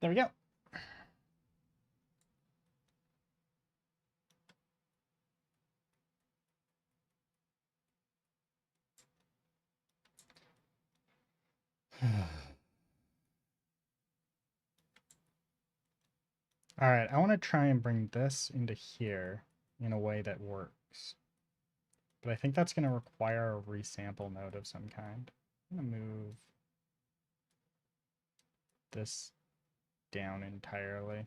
There we go. All right, I want to try and bring this into here in a way that works. But I think that's going to require a resample node of some kind. I'm going to move this down entirely.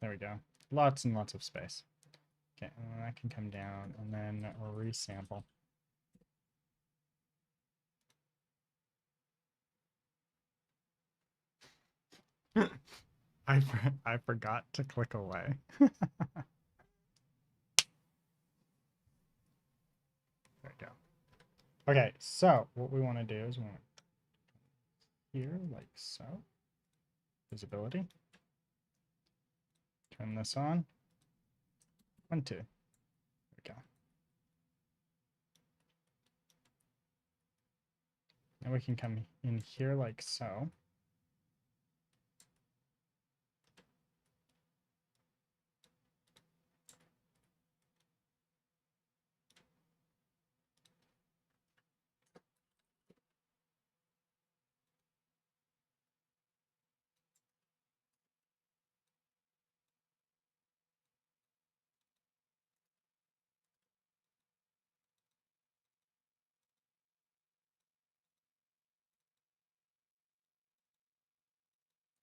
There we go. Lots and lots of space. Okay, and then that can come down and then a resample. I forgot to click away. There we go. Okay, so what we want to do is we want to here like so. Visibility. Turn this on. 1, 2. There we go. And we can come in here like so.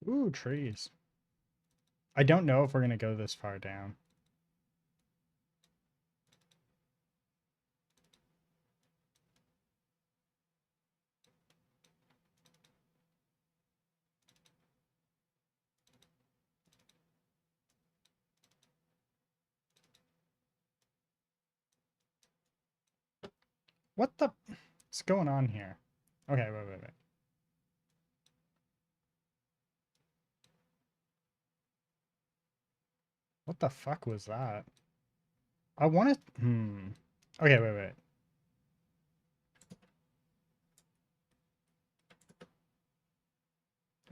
Ooh, trees. I don't know if we're going to go this far down. What the? What's going on here? Okay, wait. What the fuck was that? I want to... Okay, wait.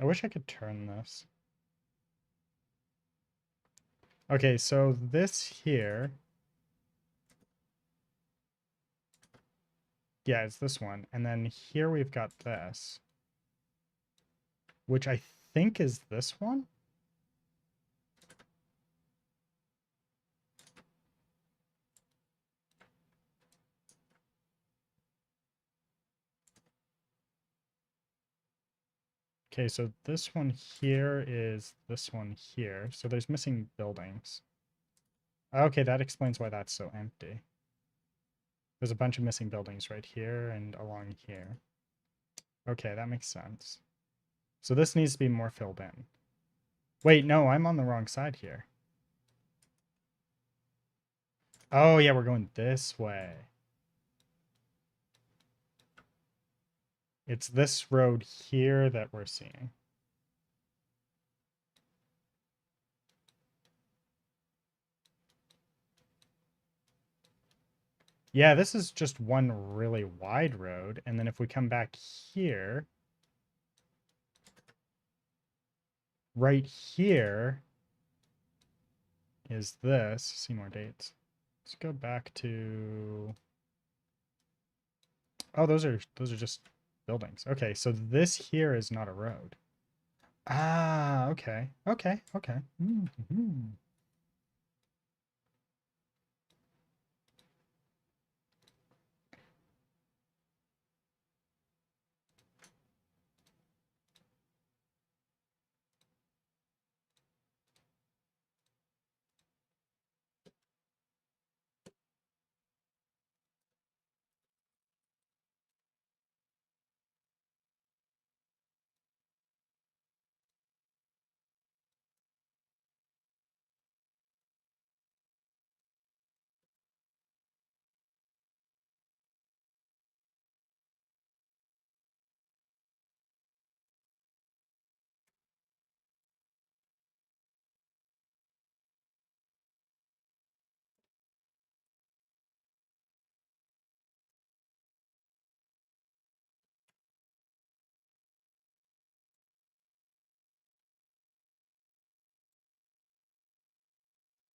I wish I could turn this. Okay, so this here... Yeah, it's this one. And then here we've got this. Which I think is this one? Okay, so this one here is this one here. So there's missing buildings. Okay, that explains why that's so empty. There's a bunch of missing buildings right here and along here. Okay, that makes sense. So this needs to be more filled in. Wait, no, I'm on the wrong side here. Oh, yeah, we're going this way. It's this road here that we're seeing. Yeah, this is just one really wide road. And then if we come back here, right here is this. See more dates. Let's go back to... Oh, those are just buildings. Okay, so this here is not a road. Ah, okay. Mm-hmm.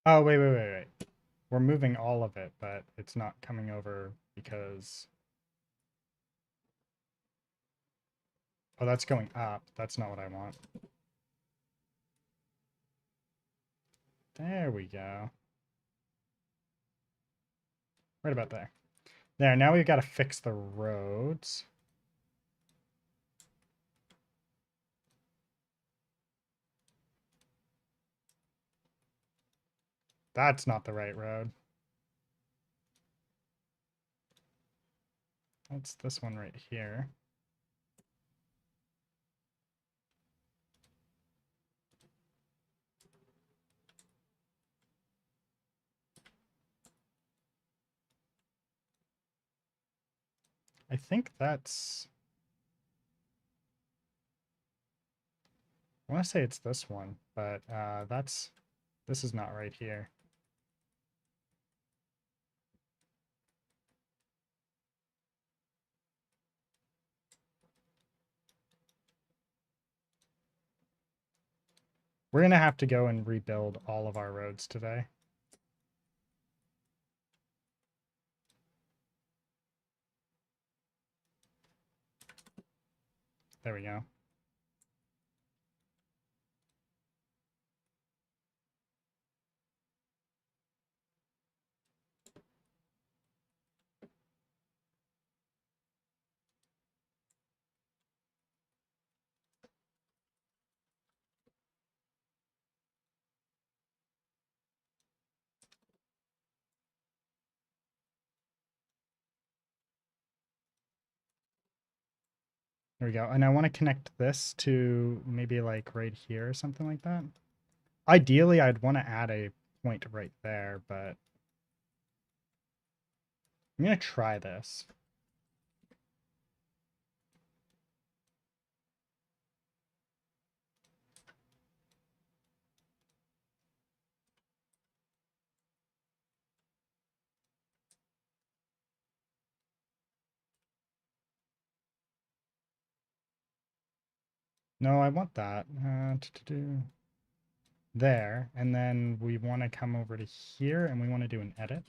Oh, wait. We're moving all of it, but it's not coming over because... Oh, that's going up. That's not what I want. There we go. Right about there. There, now we've got to fix the roads. That's not the right road. That's this one right here. I think that's... I want to say it's this one, but that's... This is not right here. We're going to have to go and rebuild all of our roads today. There we go. There we go. And I want to connect this to maybe like right here or something like that. Ideally, I'd want to add a point right there, but I'm going to try this. No, I want that. There. And then we want to come over to here and we want to do an edit.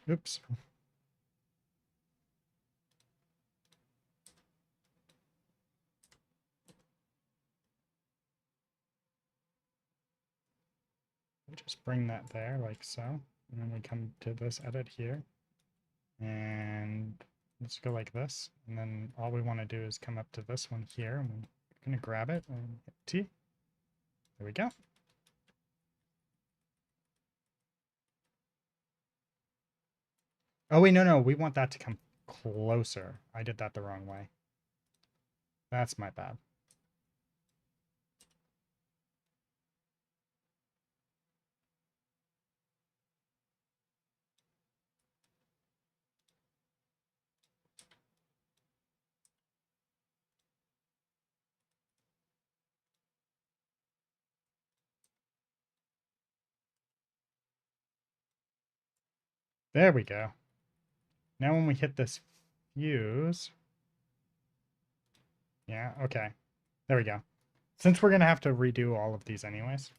Oops. Just bring that there like so. And then we come to this edit here. And let's go like this. And then all we want to do is come up to this one here. And we're going to grab it and hit T. There we go. Oh, wait, no. We want that to come closer. I did that the wrong way. That's my bad. There we go. Now when we hit this fuse... Yeah, okay. There we go. Since we're going to have to redo all of these anyways.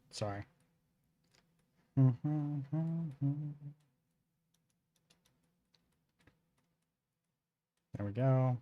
Sorry. There we go.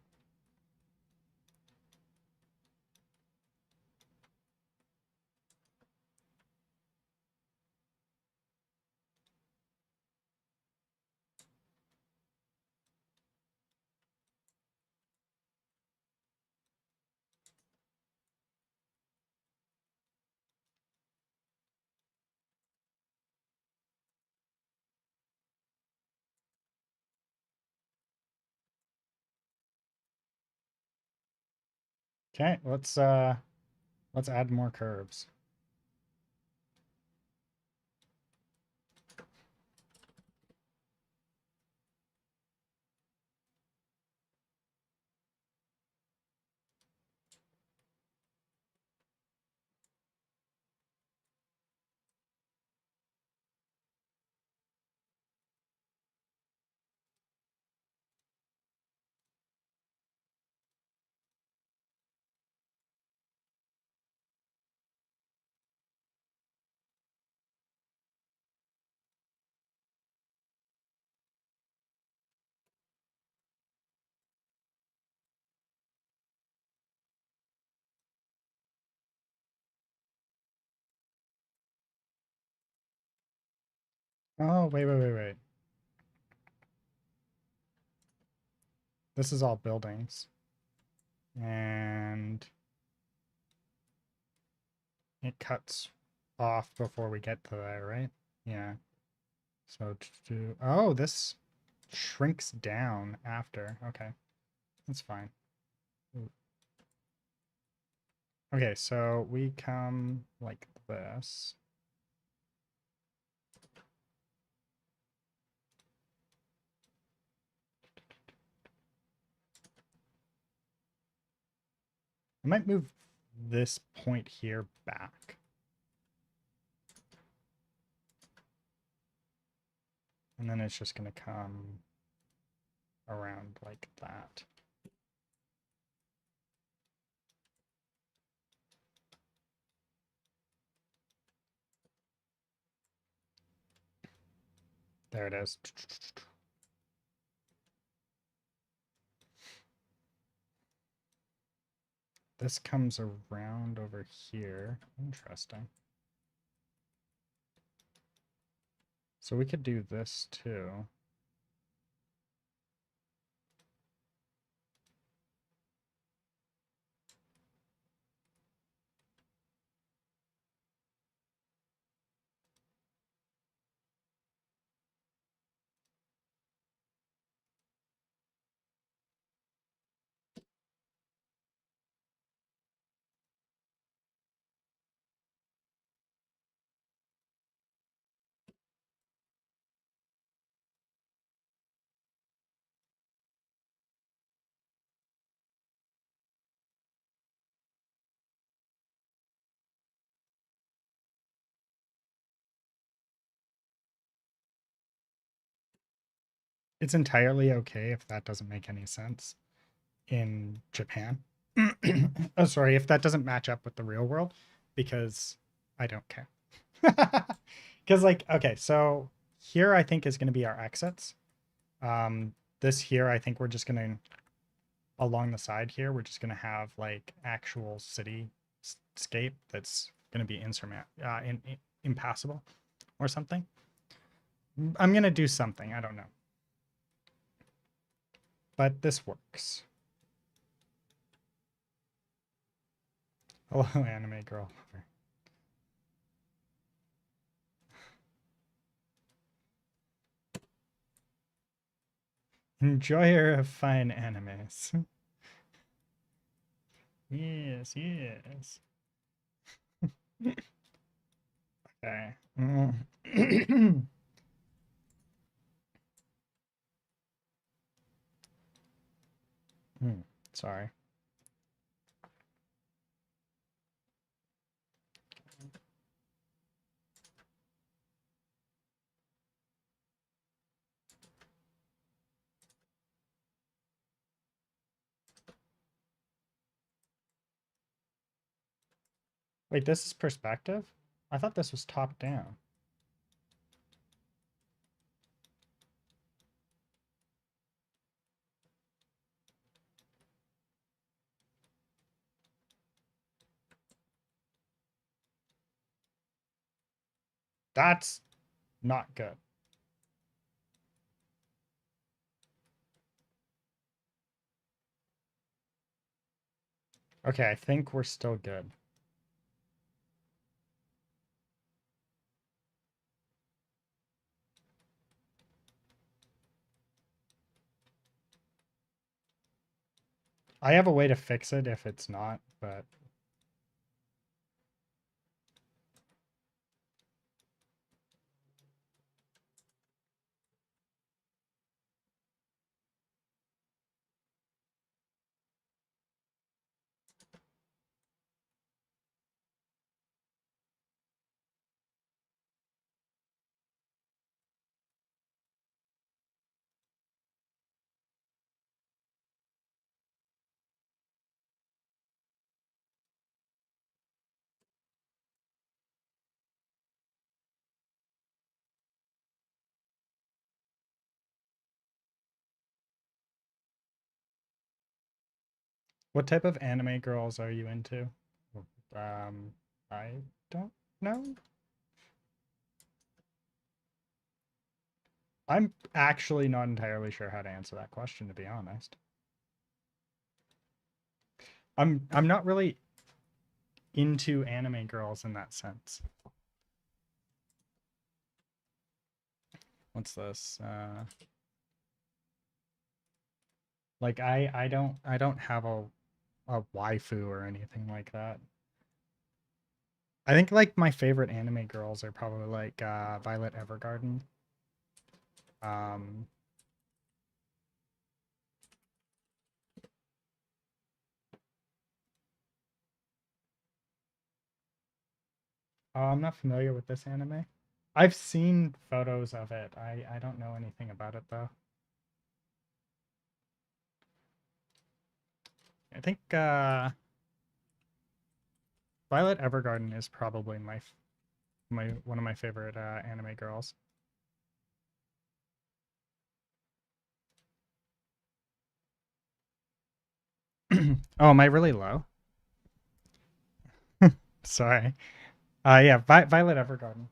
Okay, let's add more curves. Oh, wait. This is all buildings. And it cuts off before we get to there, right? Yeah. So oh, this shrinks down after. Okay. That's fine. Okay, so we come like this. I might move this point here back. And then it's just going to come around like that. There it is. This comes around over here. Interesting. So we could do this too. It's entirely okay if that doesn't make any sense in Japan. Oh, sorry, if that doesn't match up with the real world, because I don't care. Because, like, okay, so here I think is going to be our exits. This here, I think we're just going to, along the side here, we're just going to have like actual cityscape that's going to be impassable or something. I'm going to do something. I don't know. But this works. Hello, anime girl. Enjoyer of fine animes. Yes, yes. Okay. Sorry. Wait, this is perspective? I thought this was top down. That's not good. Okay, I think we're still good. I have a way to fix it if it's not, but what type of anime girls are you into? Um, I don't know. I'm actually not entirely sure how to answer that question, to be honest. I'm not really into anime girls in that sense. What's this? Like I don't have a waifu or anything like that. I think like my favorite anime girls are probably like Violet Evergarden. Um oh, I'm not familiar with this anime. I've seen photos of it. I don't know anything about it though. I think Violet Evergarden is probably my one of my favorite anime girls. Oh, am I really low? Sorry. Yeah, Violet Evergarden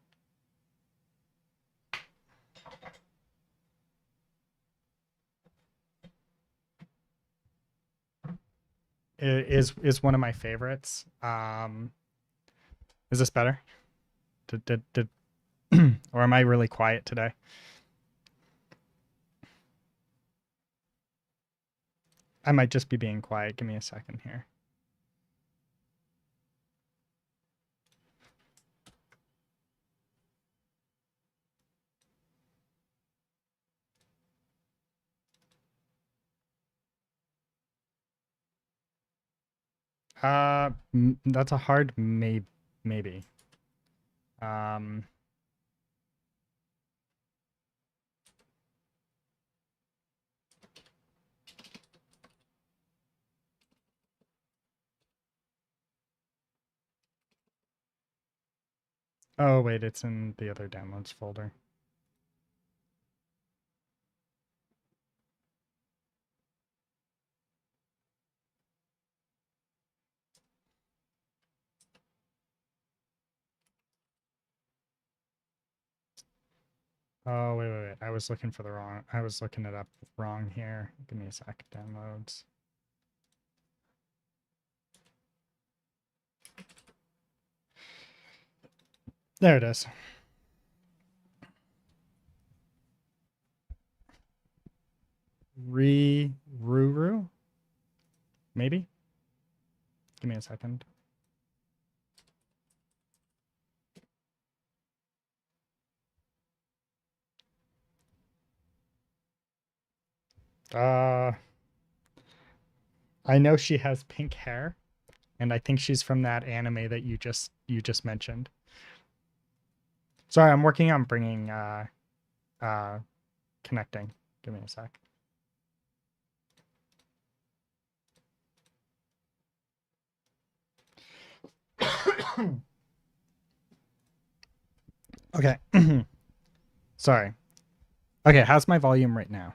is one of my favorites. Is this better? Did or am I really quiet today? I might just be being quiet. Give me a second here. That's a hard maybe. Um, oh wait, it's in the other downloads folder. Oh wait. I was looking for the wrong. I was looking it up wrong here. Give me a sec. Downloads. There it is. Ruru? Maybe? Give me a second. Uh I know she has pink hair, and I think she's from that anime that you just mentioned. Sorry, I'm working on bringing uh connecting. Give me a sec. Okay. Sorry. Okay, how's my volume right now?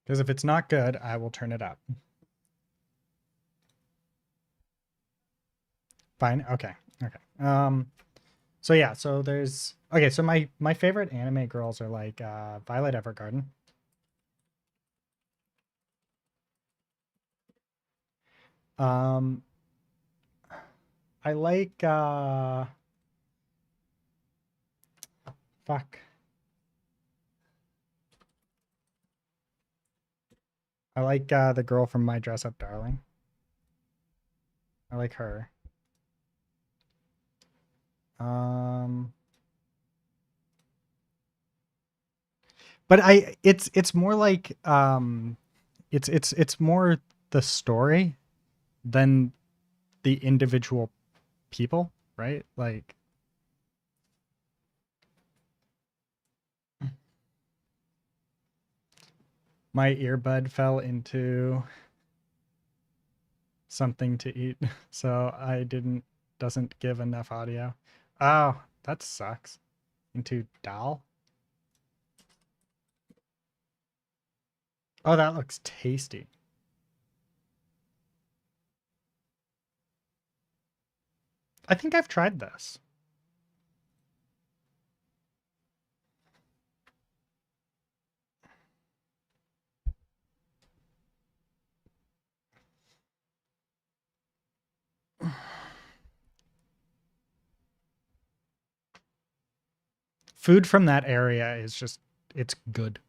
Because if it's not good, I will turn it up. Fine. Okay. Okay. So yeah, so there's okay, so my favorite anime girls are like Violet Evergarden. Um I like Fuck. I like the girl from My Dress Up Darling. I like her. Um, but it's more like it's more the story than the individual people, right? Like my earbud fell into something to eat, so I didn't doesn't give enough audio. Oh, that sucks. Into dal. Oh, that looks tasty. I think I've tried this. Food from that area is just it's good.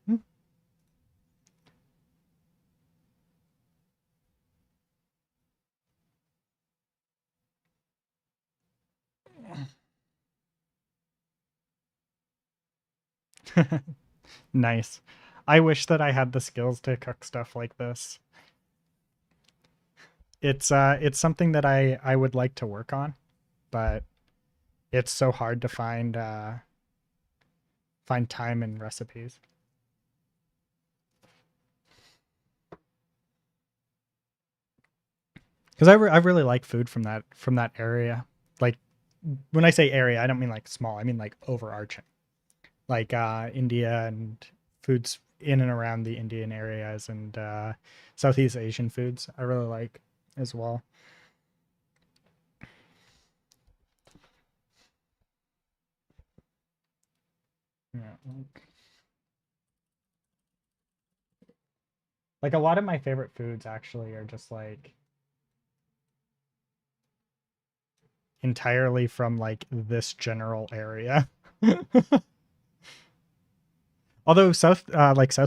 Nice. I wish that I had the skills to cook stuff like this. It's something that I would like to work on, but it's so hard to find time and recipes. Because I really like food from that area. Like when I say area, I don't mean like small. I mean like overarching. Like India and foods in and around the Indian areas and Southeast Asian foods. I really like as well. Yeah, like a lot of my favorite foods actually are just like entirely from like this general area. Although South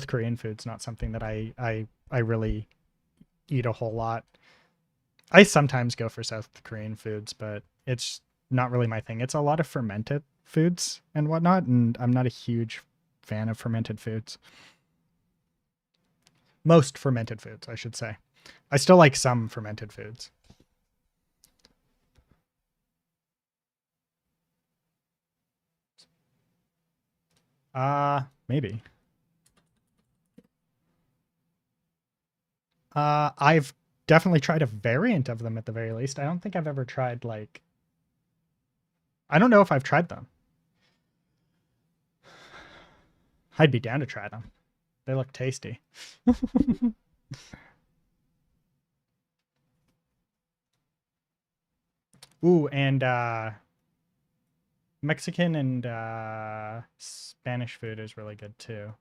Korean food's not something that I really eat a whole lot. I sometimes go for South Korean foods, but it's not really my thing. It's a lot of fermented foods and whatnot, and I'm not a huge fan of fermented foods. Most fermented foods, I should say. I still like some fermented foods. Maybe. I've definitely tried a variant of them at the very least. I don't think I've ever tried like I don't know if I've tried them. I'd be down to try them. They look tasty. Ooh, and Mexican and Spanish food is really good too.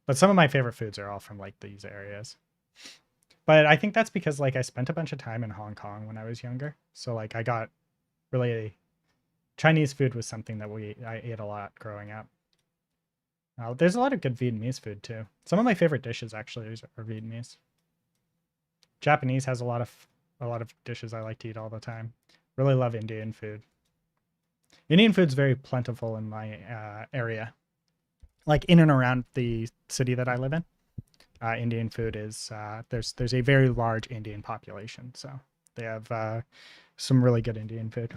But some of my favorite foods are all from like these areas. But I think that's because like I spent a bunch of time in Hong Kong when I was younger. So like I got really Chinese food was something that I ate a lot growing up. There's a lot of good Vietnamese food too. Some of my favorite dishes actually are Vietnamese. Japanese has a lot of dishes I like to eat all the time. Really love Indian food. Indian food's very plentiful in my area, like in and around the city that I live in. Indian food is there's a very large Indian population, so they have some really good Indian food.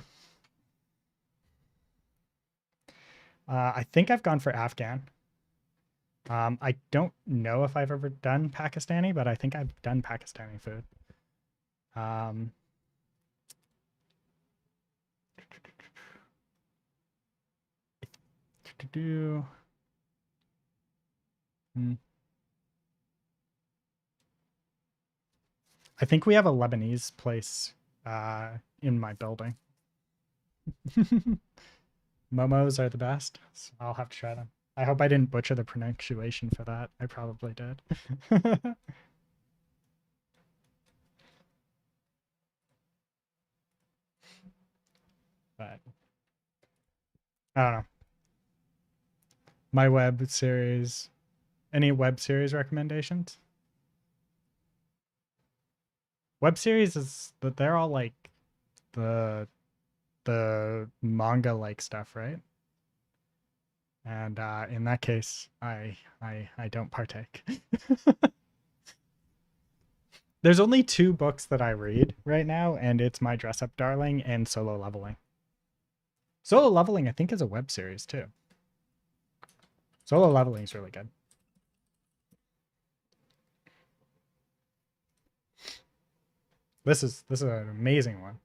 I think I've gone for Afghan. I don't know if I've ever done Pakistani, but I think I've done Pakistani food. Um, to do. Hmm. I think we have a Lebanese place in my building. Momos are the best, so I'll have to try them. I hope I didn't butcher the pronunciation for that. I probably did. but I don't know. My web series. Any web series recommendations? Web series is that they're all like the manga like stuff, right? And in that case, I don't partake. There's only two books that I read right now, and it's My Dress Up Darling and Solo Leveling. Solo Leveling, I think, is a web series too. Solo Leveling is really good. This is an amazing one.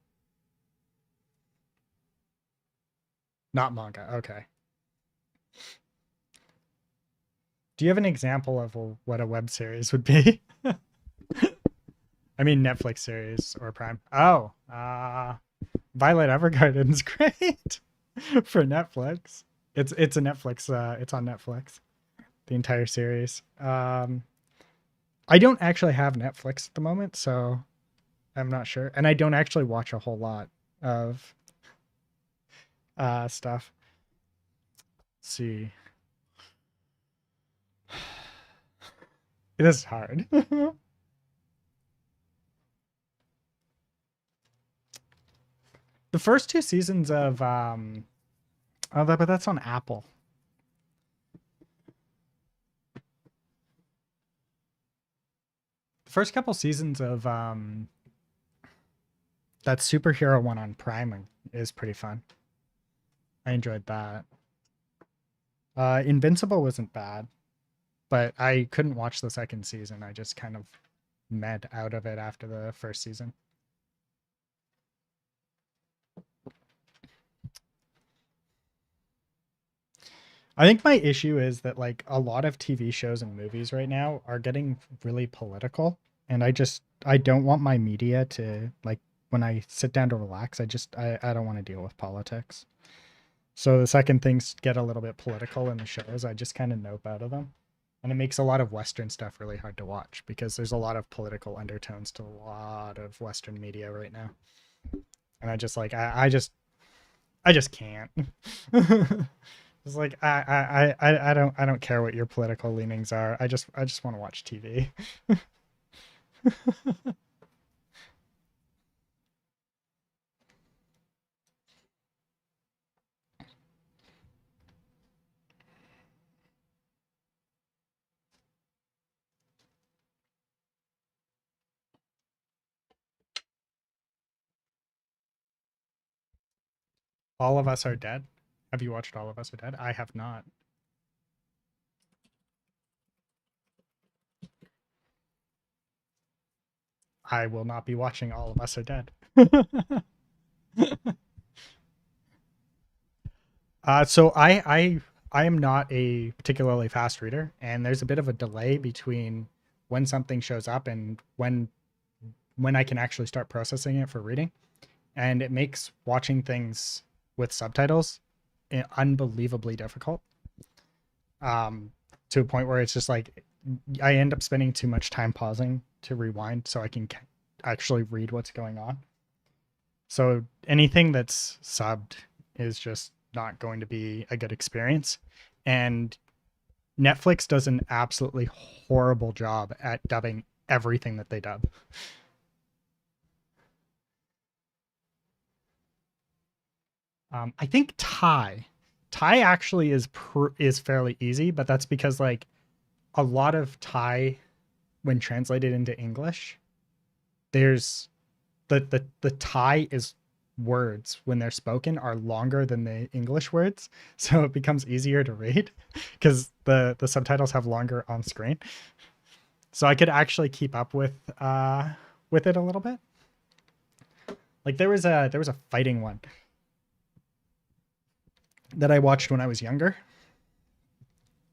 Not manga. Okay. Do you have an example of what a web series would be? I mean, Netflix series or Prime. Oh, Violet Evergarden's great for Netflix. It's a Netflix. It's on Netflix. The entire series. I don't actually have Netflix at the moment, so I'm not sure, and I don't actually watch a whole lot of stuff. Let's see. It is hard. The first two seasons of oh, but that's on Apple. The first couple seasons of that superhero one on Prime is pretty fun. I enjoyed that. Invincible wasn't bad, but I couldn't watch the second season. I just kind of med out of it after the first season. I think my issue is that like a lot of TV shows and movies right now are getting really political, and I don't want my media to like when I sit down to relax, I don't want to deal with politics. So the second things get a little bit political in the shows, I just kind of nope out of them. And it makes a lot of Western stuff really hard to watch because there's a lot of political undertones to a lot of Western media right now. And I just like I just can't. It's like I don't care what your political leanings are. I just want to watch TV. All of Us Are Dead. Have you watched All of Us Are Dead? I have not. I will not be watching All of Us Are Dead. So I am not a particularly fast reader, and there's a bit of a delay between when something shows up and when I can actually start processing it for reading, and it makes watching things with subtitles unbelievably difficult. To a point where it's just like I end up spending too much time pausing to rewind so I can actually read what's going on. So anything that's subbed is just not going to be a good experience. And Netflix does an absolutely horrible job at dubbing everything that they dub. I think Thai actually is fairly easy, but that's because like a lot of Thai when translated into English, there's the Thai is words when they're spoken are longer than the English words, so it becomes easier to read because the subtitles have longer on screen. So I could actually keep up with it a little bit. Like there was a fighting one that I watched when I was younger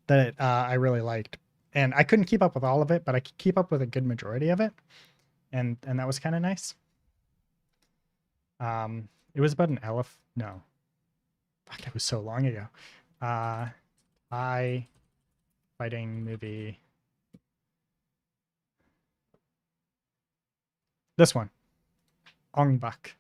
that I really liked, and I couldn't keep up with all of it, but I could keep up with a good majority of it, and that was kind of nice. It was about an elephant. No, fuck, it was so long ago. Uh, I fighting movie. This one, Ong Bak.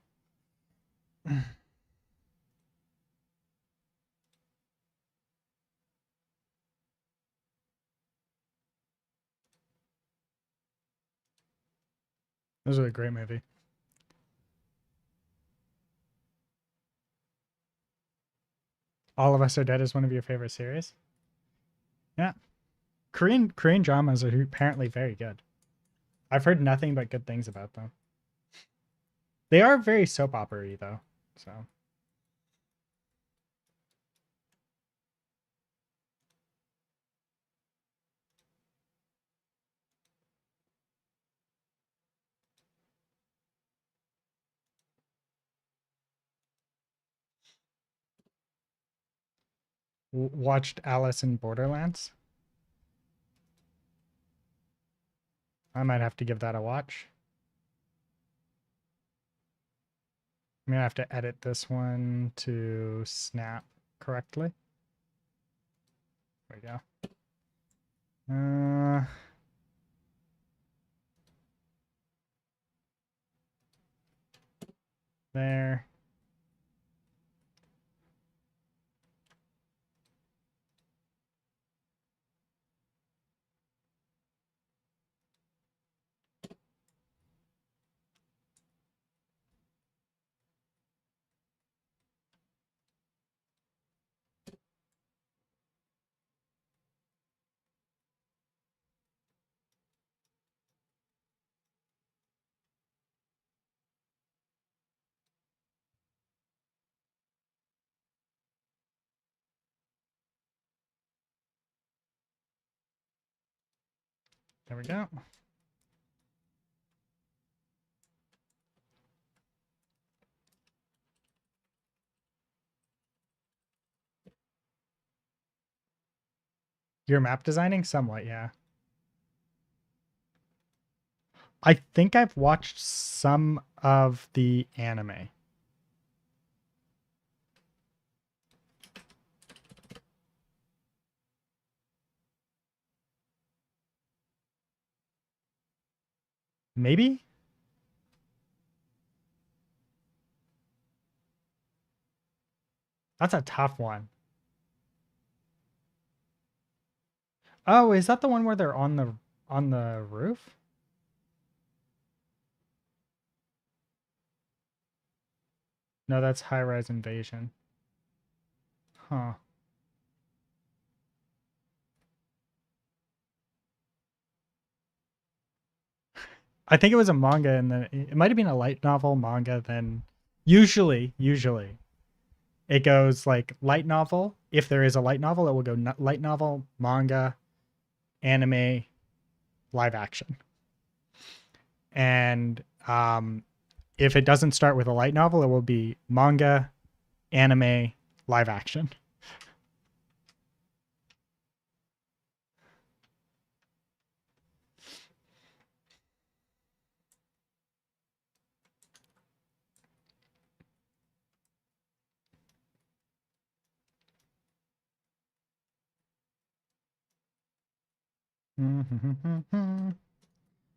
This was a great movie. All of Us Are Dead is one of your favorite series? Yeah. Korean dramas are apparently very good. I've heard nothing but good things about them. They are very soap opera-y though, so. Watched Alice in Borderlands. I might have to give that a watch. I'm gonna have to edit this one to snap correctly. There we go. There. There we go. You're map designing? Somewhat, yeah. I think I've watched some of the anime. Maybe? That's a tough one. Oh, is that the one where they're on the roof? No, that's High Rise Invasion. Huh. I think it was a manga, and then it might have been a light novel manga. Then usually it goes like light novel. If there is a light novel, it will go light novel, manga, anime, live action. And if it doesn't start with a light novel, it will be manga, anime, live action.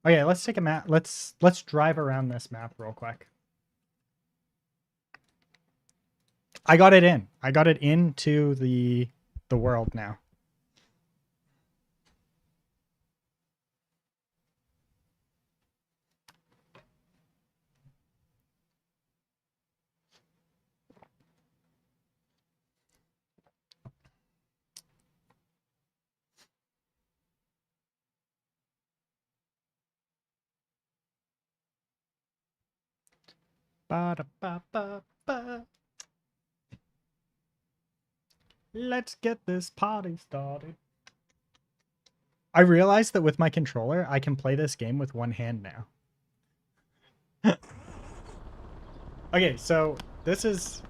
Okay, let's take a map. Let's drive around this map real quick. I got it in. I got it into the world now. Ba-da-ba-ba-ba. Let's get this party started. I realized that with my controller, I can play this game with one hand now. Okay, so this is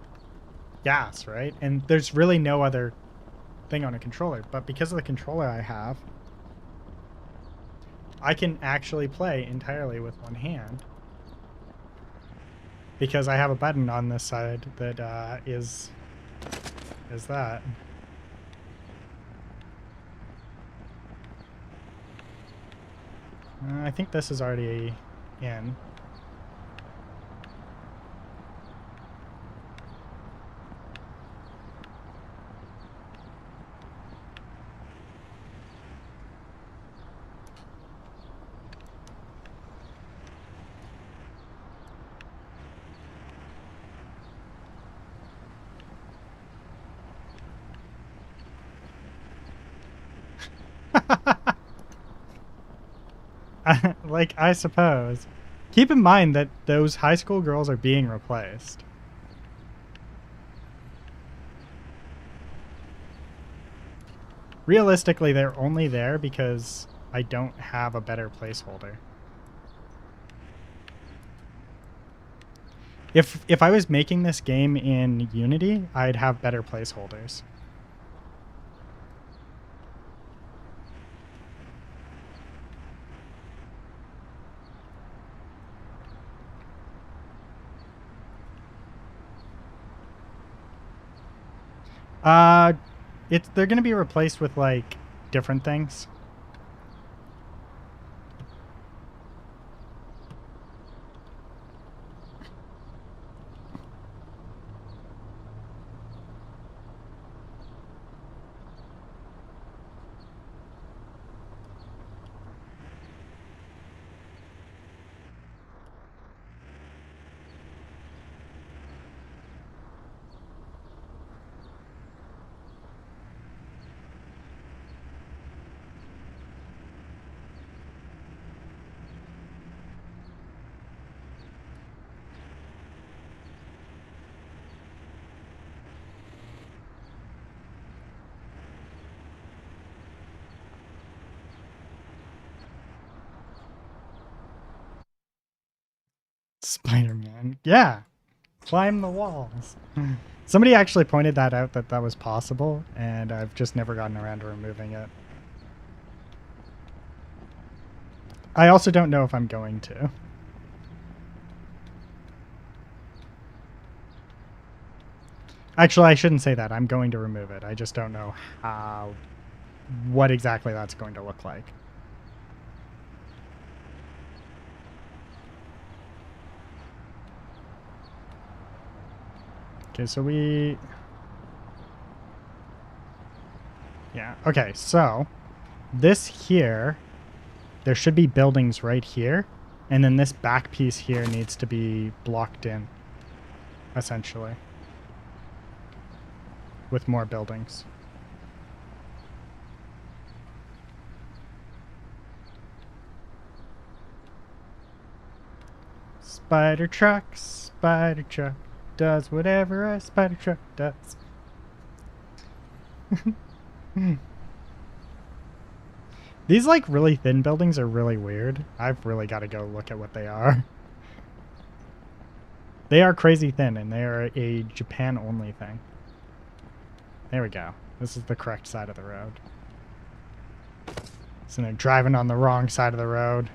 gas, right? And there's really no other thing on a controller. But because of the controller I have, I can actually play entirely with one hand. Because I have a button on this side that is that. I think this is already in. Like, I suppose. Keep in mind that those high school girls are being replaced. Realistically, they're only there because I don't have a better placeholder. If I was making this game in Unity, I'd have better placeholders. They're gonna be replaced with like different things. Spider-Man. Yeah. Climb the walls. Somebody actually pointed that out that was possible, and I've just never gotten around to removing it. I also don't know if I'm going to. Actually, I shouldn't say that. I'm going to remove it. I just don't know what exactly that's going to look like. Okay, so yeah, okay, so this here, there should be buildings right here, and then this back piece here needs to be blocked in, essentially, with more buildings. Spider truck does whatever a spider truck does. These like really thin buildings are really weird. I've really got to go look at what they are. They are crazy thin, and they are a Japan only thing. There we go. This is the correct side of the road. So they're driving on the wrong side of the road.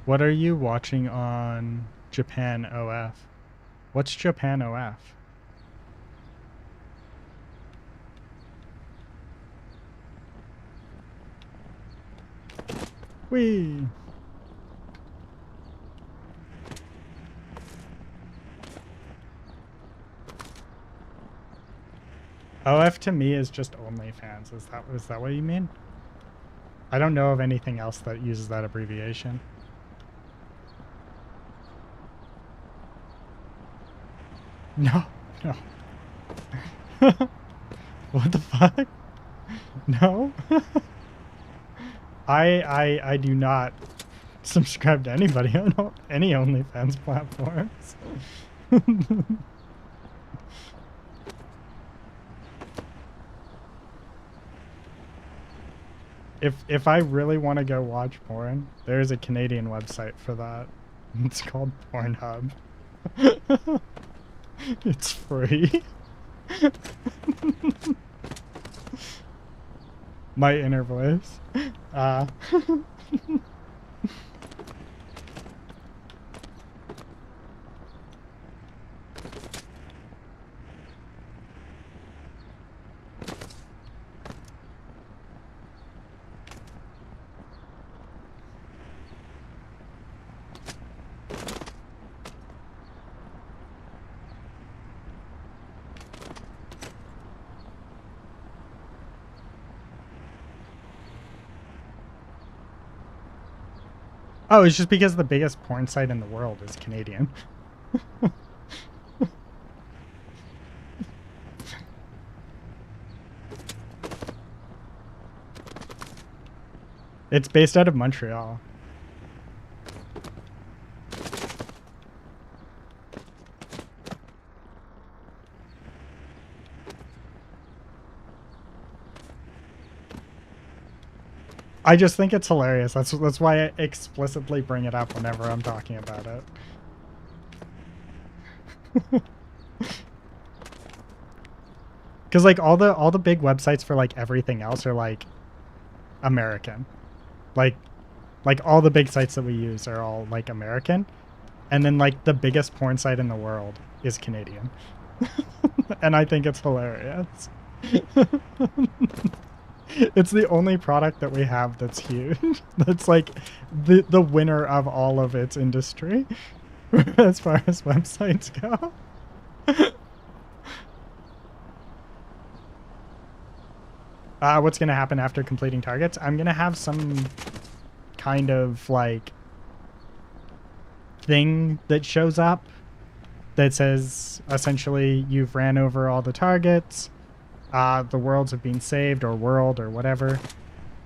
What are you watching on Japan OF? What's Japan OF? Whee! OF to me is just OnlyFans. Is that what you mean? I don't know of anything else that uses that abbreviation. No, no. What the fuck? No. I do not subscribe to anybody on any OnlyFans platforms. If I really want to go watch porn, there's a Canadian website for that. It's called Pornhub. It's free. My inner voice. Oh, it's just because the biggest porn site in the world is Canadian. It's based out of Montreal. I just think it's hilarious. That's why I explicitly bring it up whenever I'm talking about it. Because like all the big websites for like everything else are like American. Like like all the big sites that we use are all like American, and then like the biggest porn site in the world is Canadian. And I think it's hilarious. It's the only product that we have that's huge. That's like the winner of all of its industry as far as websites go. What's going to happen after completing targets? I'm going to have some kind of like thing that shows up that says essentially you've ran over all the targets, the worlds have been saved, or world, or whatever.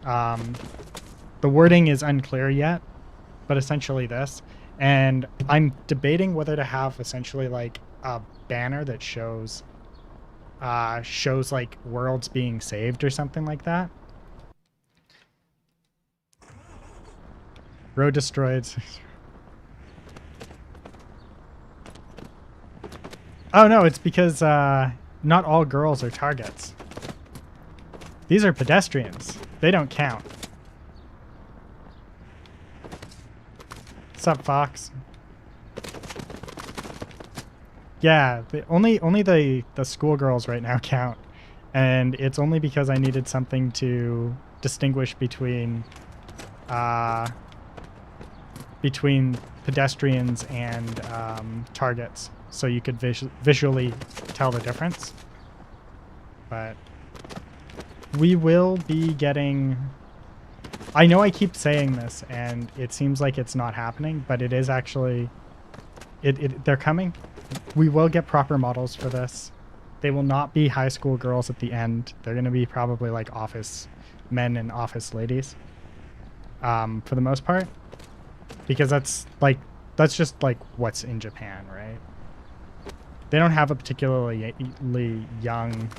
The wording is unclear yet, but essentially this. And I'm debating whether to have essentially like a banner that shows like worlds being saved or something like that. Road destroyed. Oh no, it's because not all girls are targets. These are pedestrians. They don't count. Sup, Fox? Yeah, only the schoolgirls right now count, and it's only because I needed something to distinguish between pedestrians and targets, so you could visually tell the difference. But we will be getting. I know I keep saying this, and it seems like it's not happening, but it is actually. They're coming. We will get proper models for this. They will not be high school girls at the end. They're going to be probably like office men and office ladies, for the most part, because that's just like what's in Japan, right? They don't have a particularly young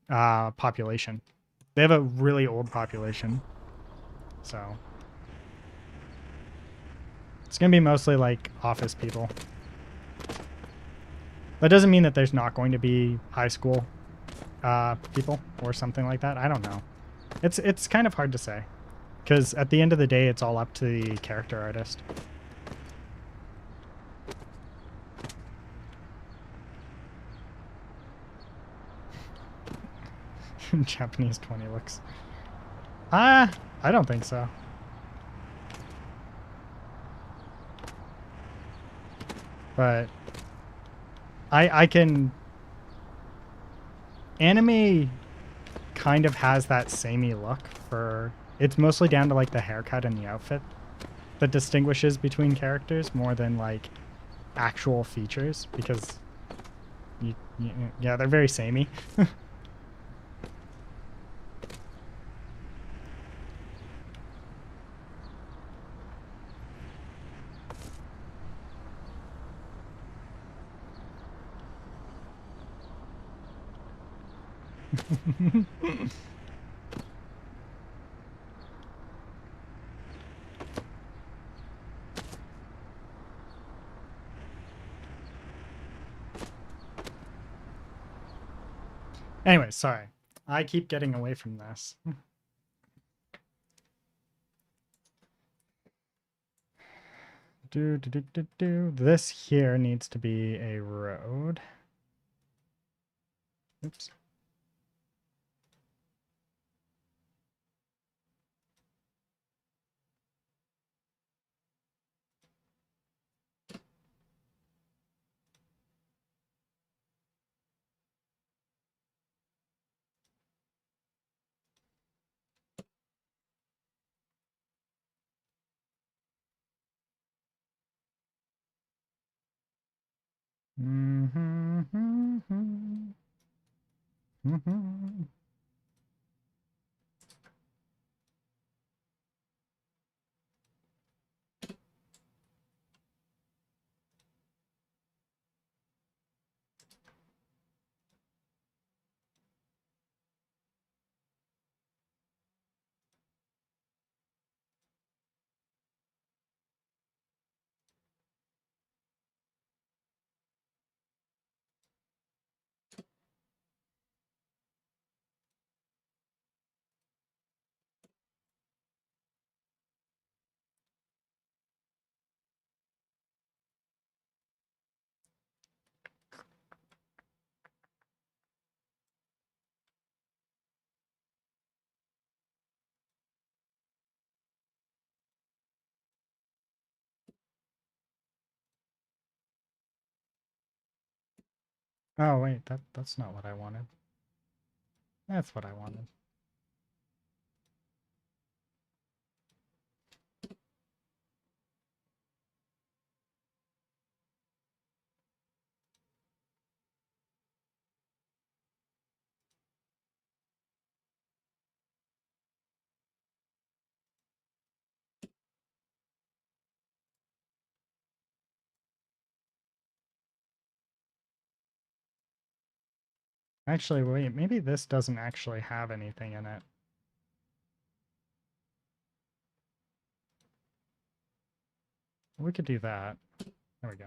population. They have a really old population, so it's going to be mostly like office people. That doesn't mean that there's not going to be high school people or something like that. I don't know. It's kind of hard to say, because at the end of the day, it's all up to the character artist. Japanese 20 looks. I don't think so. But I can. Anime kind of has that samey look for. It's mostly down to like the haircut and the outfit that distinguishes between characters more than like actual features, because yeah, they're very samey. Anyway, sorry. I keep getting away from this. This here needs to be a road. Oops. Oh wait, that's not what I wanted. That's what I wanted. Actually, wait, maybe this doesn't actually have anything in it. We could do that. There we go.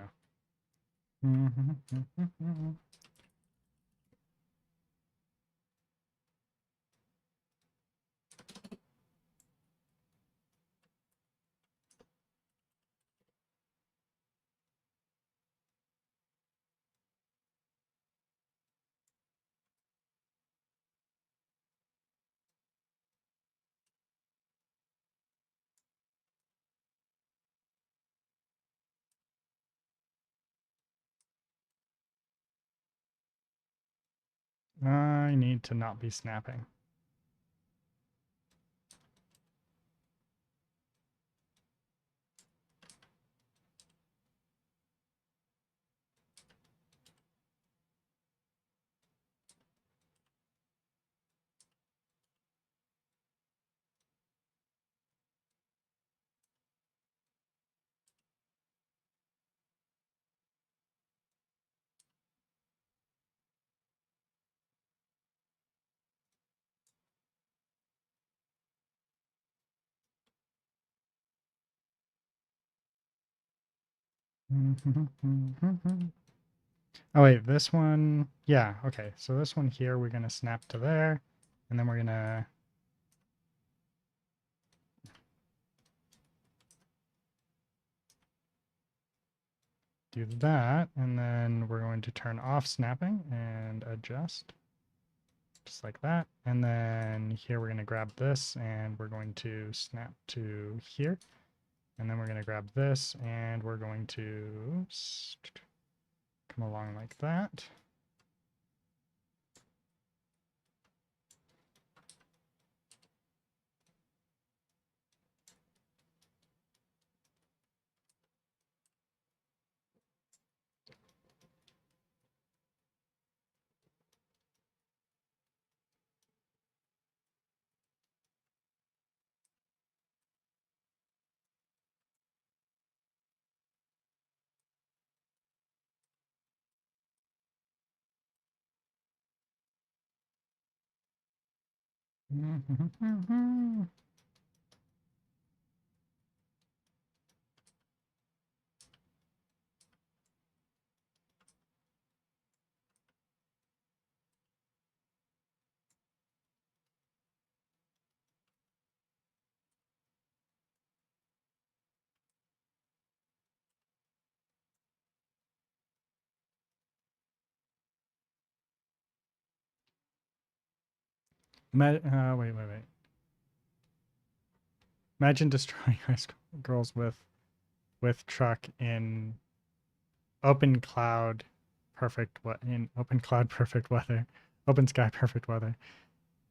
I need to not be snapping. Oh wait, this one, yeah, okay. So this one here, we're gonna snap to there, and then we're gonna do that, and then we're going to turn off snapping and adjust, just like that. And then here we're gonna grab this, and we're going to snap to here, and then we're gonna grab this, and we're going to come along like that. Wait. Imagine destroying high school girls with truck in open cloud open cloud perfect weather. Open sky perfect weather.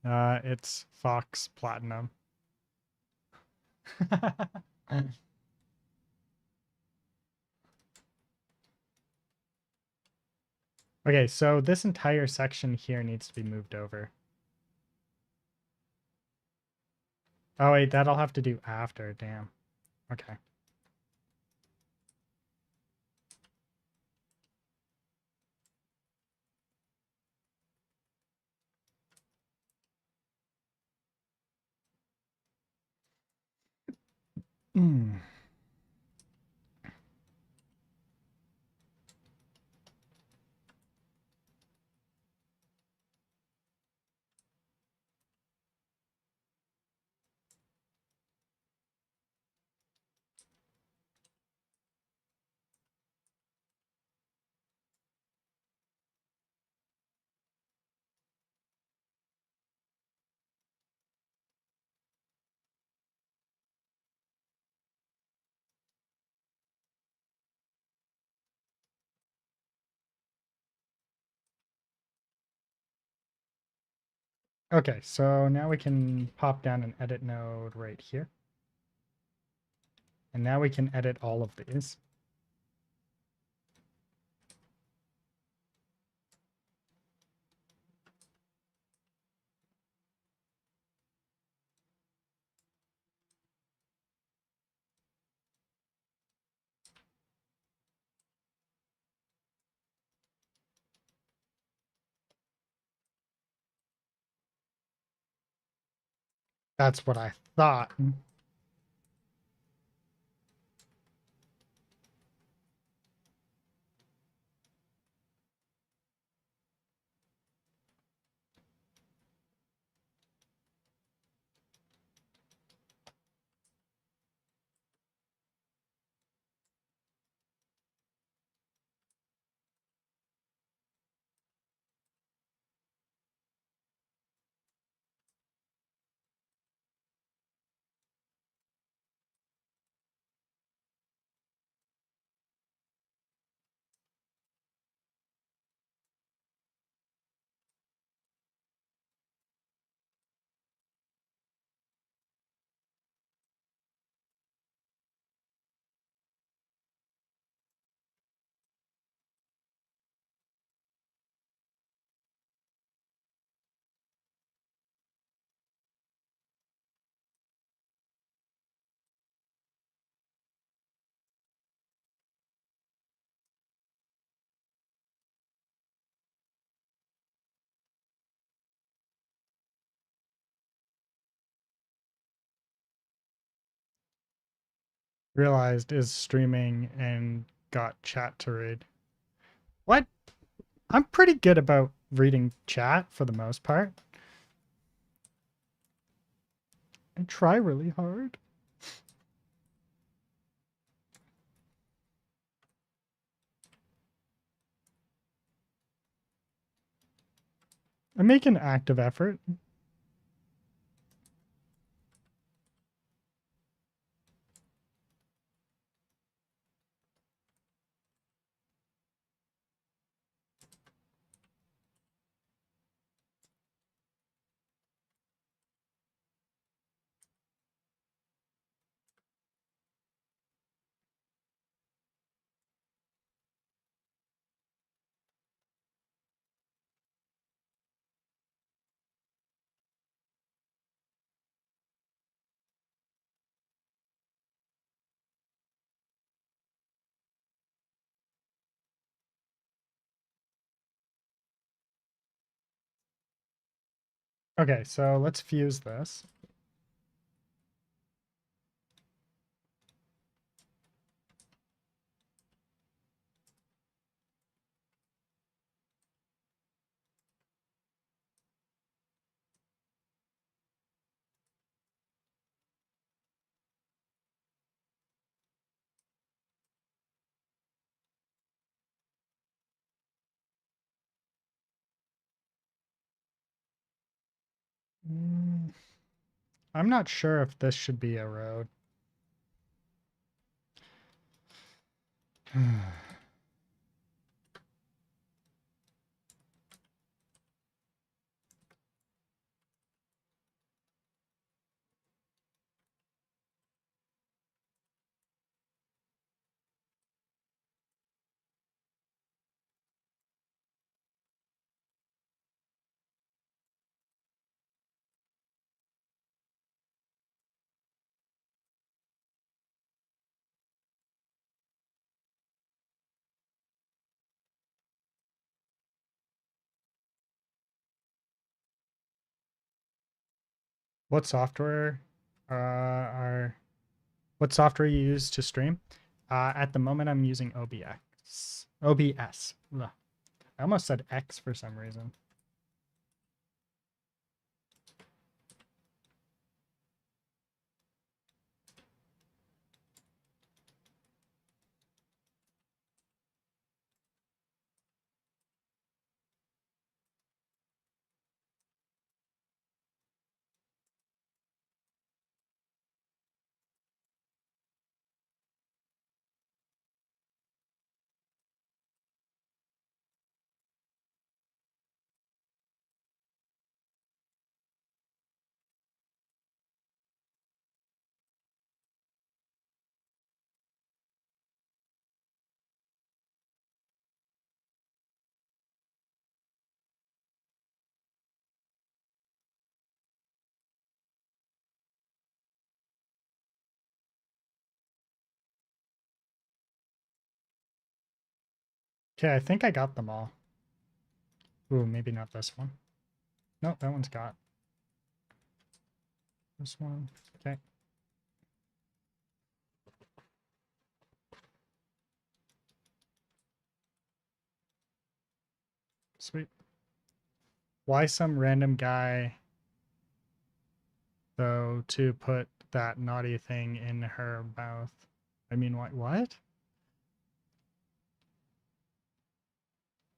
It's Fox Platinum. Okay, so this entire section here needs to be moved over. Oh wait, that I'll have to do after, damn. Okay. Mm. Okay, so now we can pop down an edit node right here. And now we can edit all of these. That's what I thought. Realized is streaming and got chat to read. What? I'm pretty good about reading chat for the most part. I try really hard. I make an active effort. Okay, so let's fuse this. Mm, I'm not sure if this should be a road. What software what software you use to stream? At the moment, I'm using OBS. OBS. Ugh. I almost said X for some reason. Okay, I think I got them all. Ooh, maybe not this one. No, that one's got. This one. Okay. Sweet. Why some random guy, though, to put that naughty thing in her mouth? I mean, what?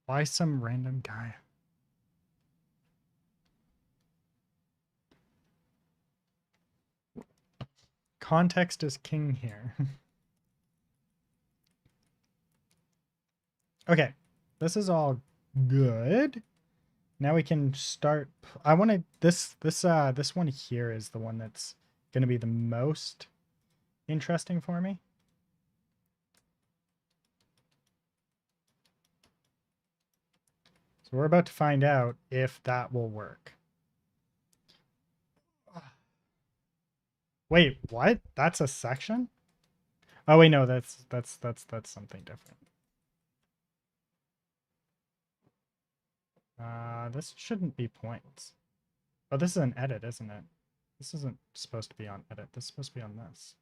Why some random guy? Context is king here. Okay, this is all good. Now we can start. I want to this one here is the one that's going to be the most interesting for me. So we're about to find out if that will work. Wait, what? That's a section? Oh wait, no, that's something different. This shouldn't be points. Oh, this is an edit, isn't it? This isn't supposed to be on edit. This is supposed to be on this.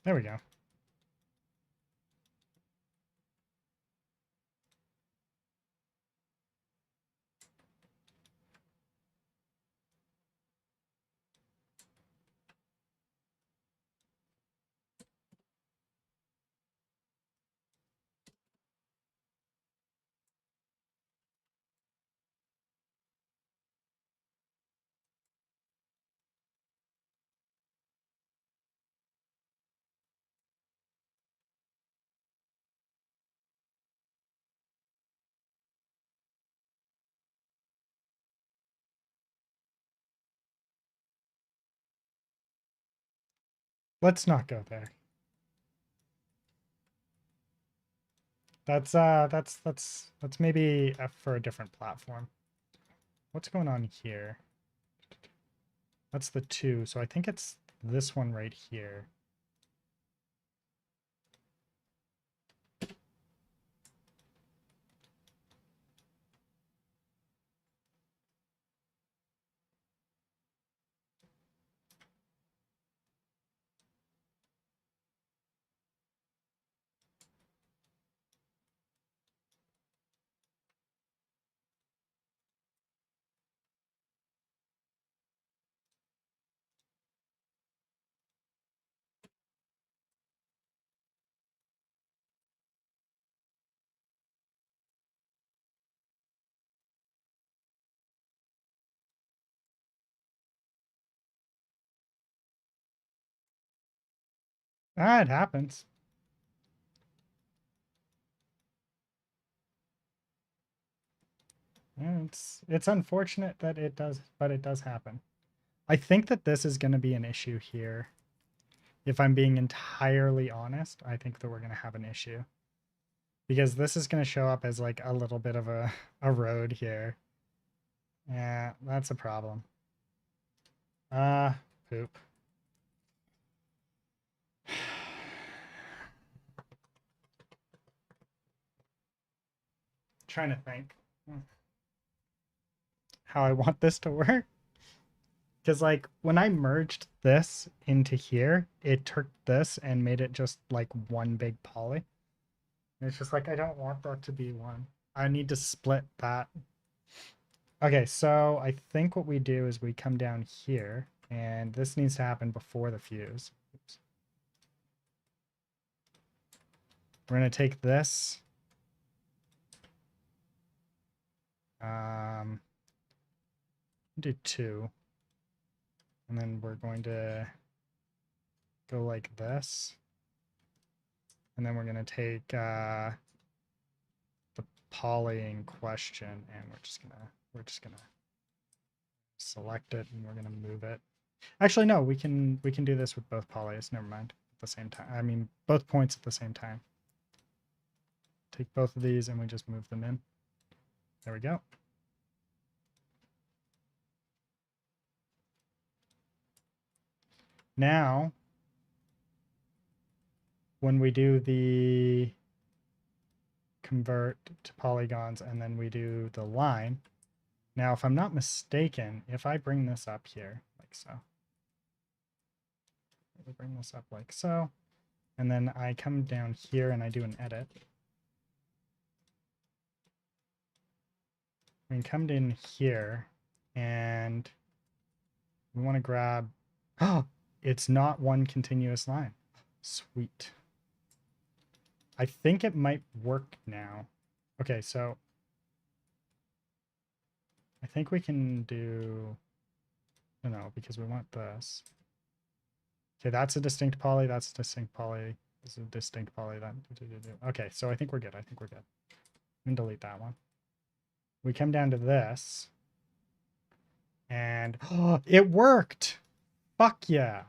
There we go. Let's not go there. That's maybe for a different platform. What's going on here? That's the 2, so I think it's this one right here. Ah, it happens. Yeah, it's unfortunate that it does, but it does happen. I think that this is going to be an issue here. If I'm being entirely honest, I think that we're going to have an issue. Because this is going to show up as like a little bit of a road here. Yeah, that's a problem. Poop. Trying to think how I want this to work. Because, like, when I merged this into here, it took this and made it just like one big poly. And it's just like, I don't want that to be one. I need to split that. Okay, so I think what we do is we come down here, and this needs to happen before the fuse. Oops. We're going to take this. Do two. And then we're going to go like this. And then we're going to take the poly in question, and we're just gonna select it, and we're gonna move it. Actually, no, we can do this with both polys. Never mind. At the same time, I mean both points at the same time. Take both of these, and we just move them in. There we go. Now, when we do the convert to polygons and then we do the line, now if I'm not mistaken, if I bring this up here like so, we bring this up like so, and then I come down here and I do an edit, we can come in here and we want to grab, oh, it's not one continuous line. Sweet. I think it might work now. Okay, so I think we can do, no, because we want this. Okay, that's a distinct poly, that's a distinct poly, this is a distinct poly, that, okay, so I think we're good, I think we're good. And delete that one. We come down to this, and oh, it worked! Fuck yeah!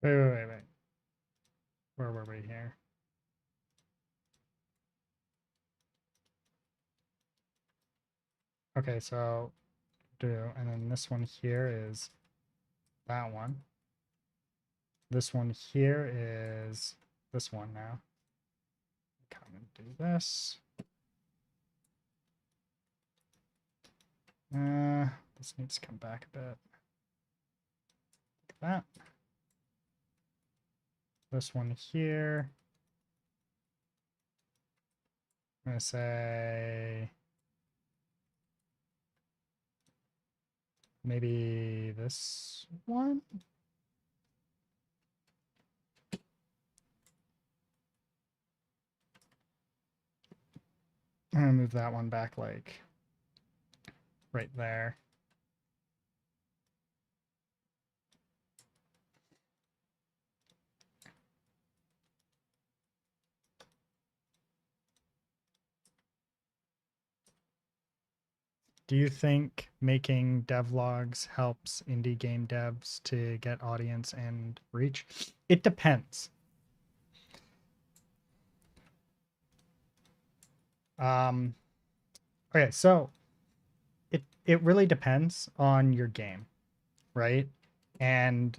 Wait. Where were we here? Okay, so do, and then this one here is that one. This one here is this one now. Come and do this. This needs to come back a bit. Like that. This one here. I'm gonna say maybe this one. I'm gonna move that one back like right there. Do you think making devlogs helps indie game devs to get audience and reach? It depends. Um, okay, so it really depends on your game, right? And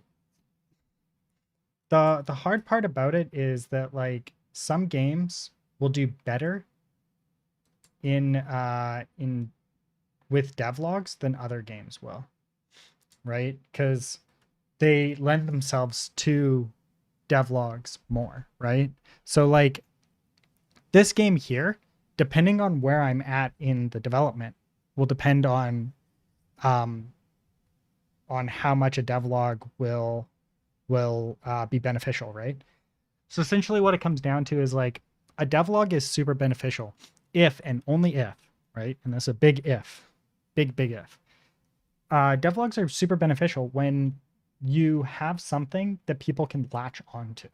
the hard part about it is that like some games will do better in with devlogs than other games will, right? Because they lend themselves to devlogs more, right? So like this game here, depending on where I'm at in the development, will depend um on how much a devlog will be beneficial, right? So essentially, what it comes down to is like a devlog is super beneficial if and only if, right? And that's a big if, big if. Devlogs are super beneficial when you have something that people can latch onto,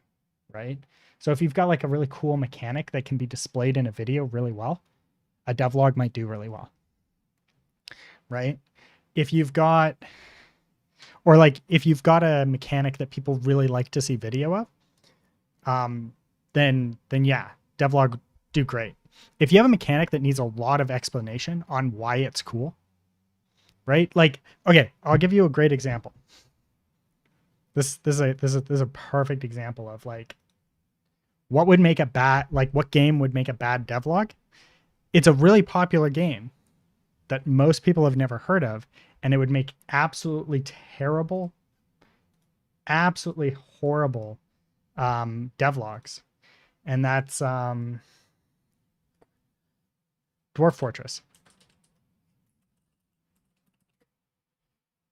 right? So if you've got like a really cool mechanic that can be displayed in a video really well, a devlog might do really well, right? If you've got, or like if you've got a mechanic that people really like to see video of, um, then yeah, devlog do great. If you have a mechanic that needs a lot of explanation on why it's cool, right? Like, okay, I'll give you a great example. This is a perfect example of like what would make a bad like what game would make a bad devlog. It's a really popular game that most people have never heard of, and it would make absolutely terrible, absolutely horrible devlogs, and that's Dwarf Fortress.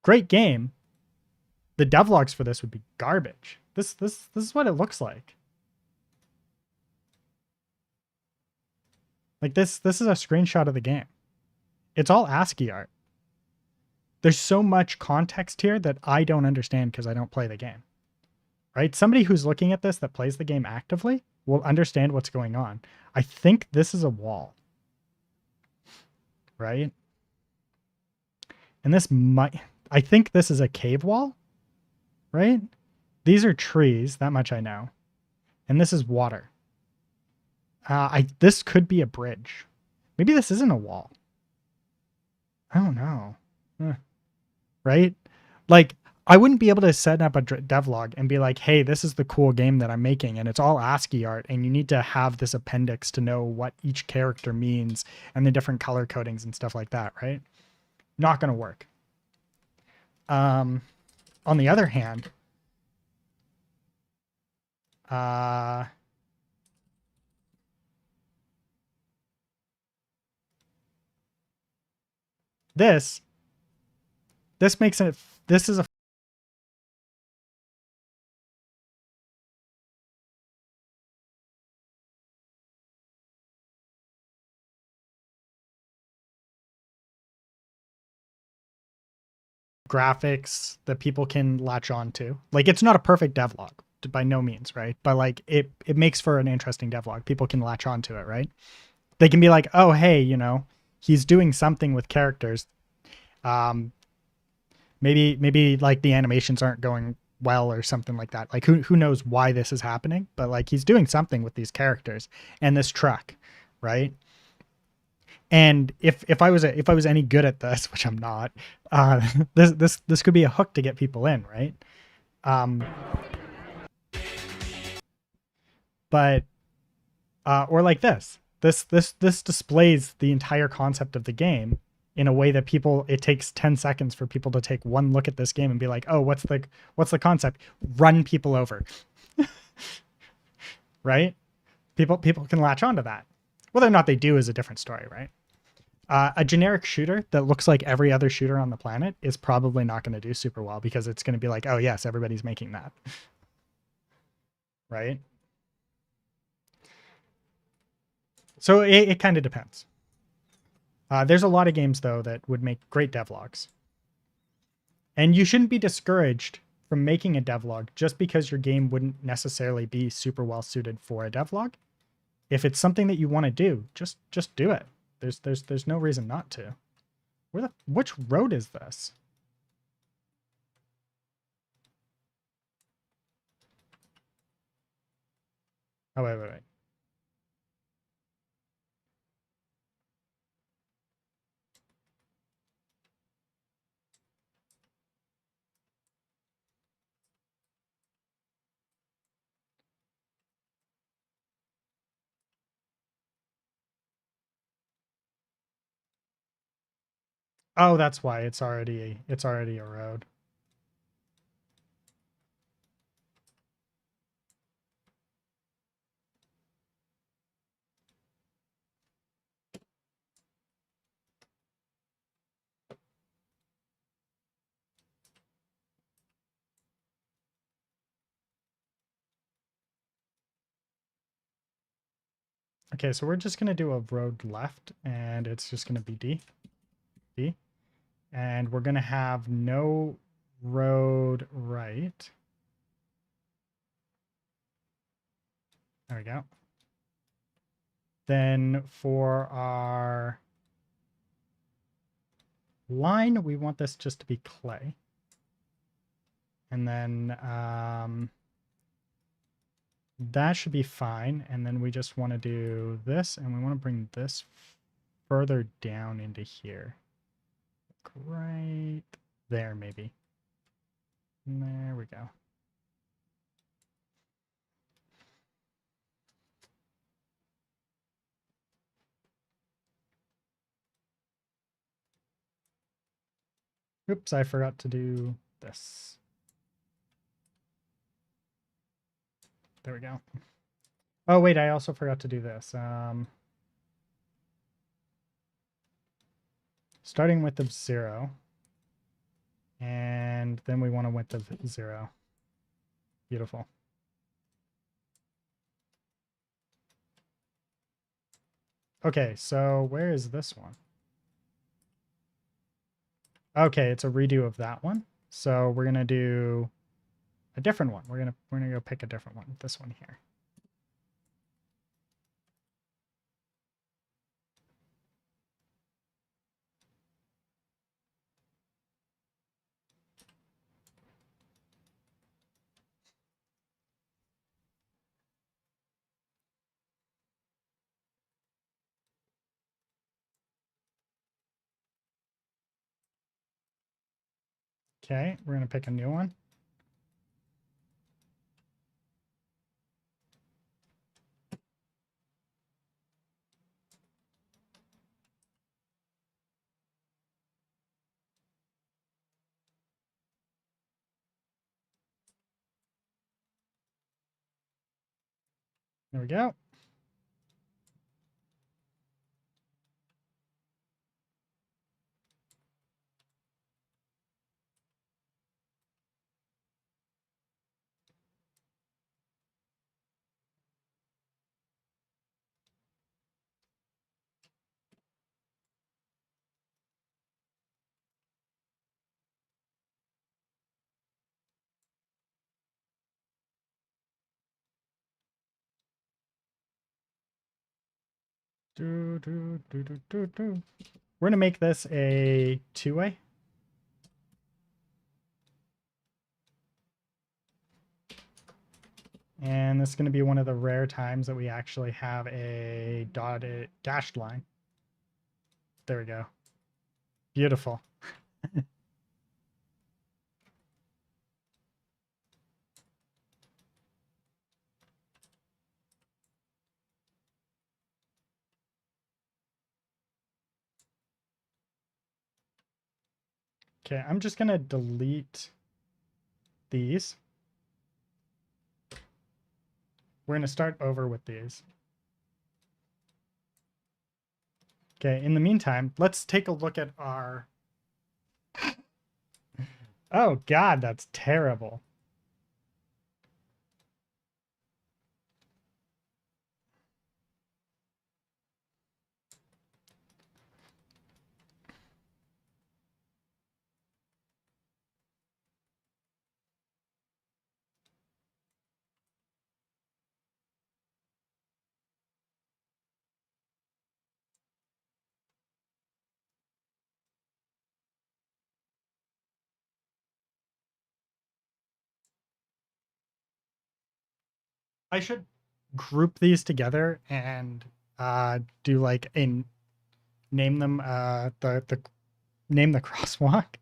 Great game. The devlogs for this would be garbage. This is what it looks like. Like this is a screenshot of the game. It's all ASCII art. There's so much context here that I don't understand because I don't play the game. Right? Somebody who's looking at this that plays the game actively will understand what's going on. I think this is a wall. Right? And this might I think this is a cave wall, right? These are trees, that much I know. And this is water. I this could be a bridge. Maybe this isn't a wall. I don't know. Right? Like I wouldn't be able to set up a devlog and be like, "Hey, this is the cool game that I'm making, and it's all ASCII art, and you need to have this appendix to know what each character means and the different color codings and stuff like that." Right? Not going to work. Um, on the other hand, uh, this this makes it. This is a graphics that people can latch on to. Like it's not a perfect devlog by no means, right? But like it makes for an interesting devlog. People can latch on to it, right? They can be like, "Oh, hey, he's doing something with characters. Um maybe like the animations aren't going well or something like that. Like who knows why this is happening, but like he's doing something with these characters and this truck, right?" And if I was any good at this, which I'm not, uh, this could be a hook to get people in, right? Um, but or like this displays the entire concept of the game in a way that people it takes 10 seconds for people to take one look at this game and be like, oh, what's the concept? Run people over, right? People can latch onto that. Whether or not they do is a different story, right? A generic shooter that looks like every other shooter on the planet is probably not going to do super well because it's going to be like, oh yes, everybody's making that, right? So it kind of depends. There's a lot of games though that would make great devlogs, and you shouldn't be discouraged from making a devlog just because your game wouldn't necessarily be super well suited for a devlog. If it's something that you want to do, just do it. There's no reason not to. Which road is this? Oh wait. Oh, that's why it's already a road. Okay, so we're just gonna do a road left, and it's just gonna be D, and we're gonna have no road right. There we go. Then for our line, we want this just to be clay. And then that should be fine. And then we just want to do this, and we want to bring this further down into here. Right there, maybe. There we go. Oops, I forgot to do this. There we go. Oh, wait, I also forgot to do this. Starting width of 0. And then we want a width of 0. Beautiful. Okay, so where is this one? Okay, it's a redo of that one. So we're gonna do a different one. We're gonna go pick a different one. This one here. Okay, we're gonna pick a new one. There we go. We're gonna make this a two-way. And this is going to be one of the rare times that we actually have a dotted dashed line. There we go. Beautiful. Okay, I'm just going to delete these. We're going to start over with these. Okay, in the meantime, let's take a look at our... Oh, God, that's terrible. I should group these together and do like a name them the name the crosswalk.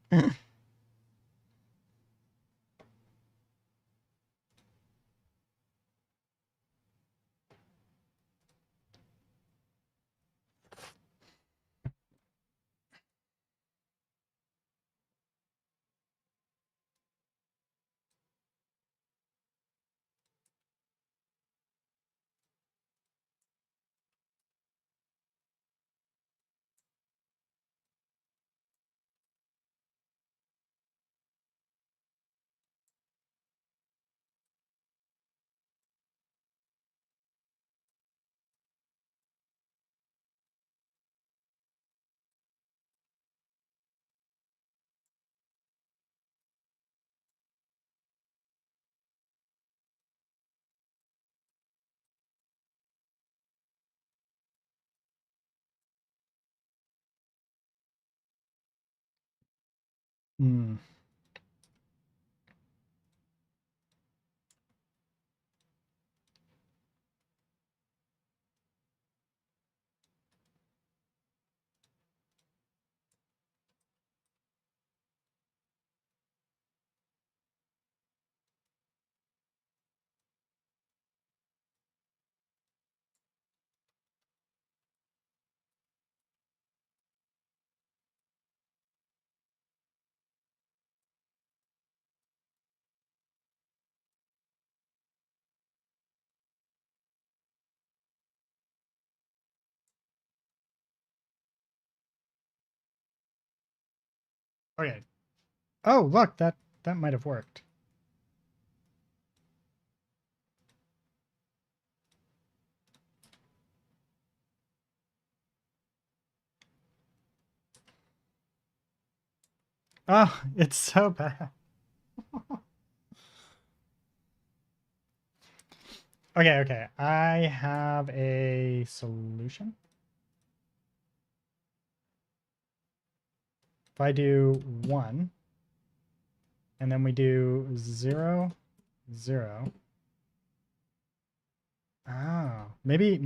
Hmm. Okay. Oh, look, that might have worked. Oh, it's so bad. Okay, okay. I have a solution. If I do 1, and then we do 0, 0. Oh, maybe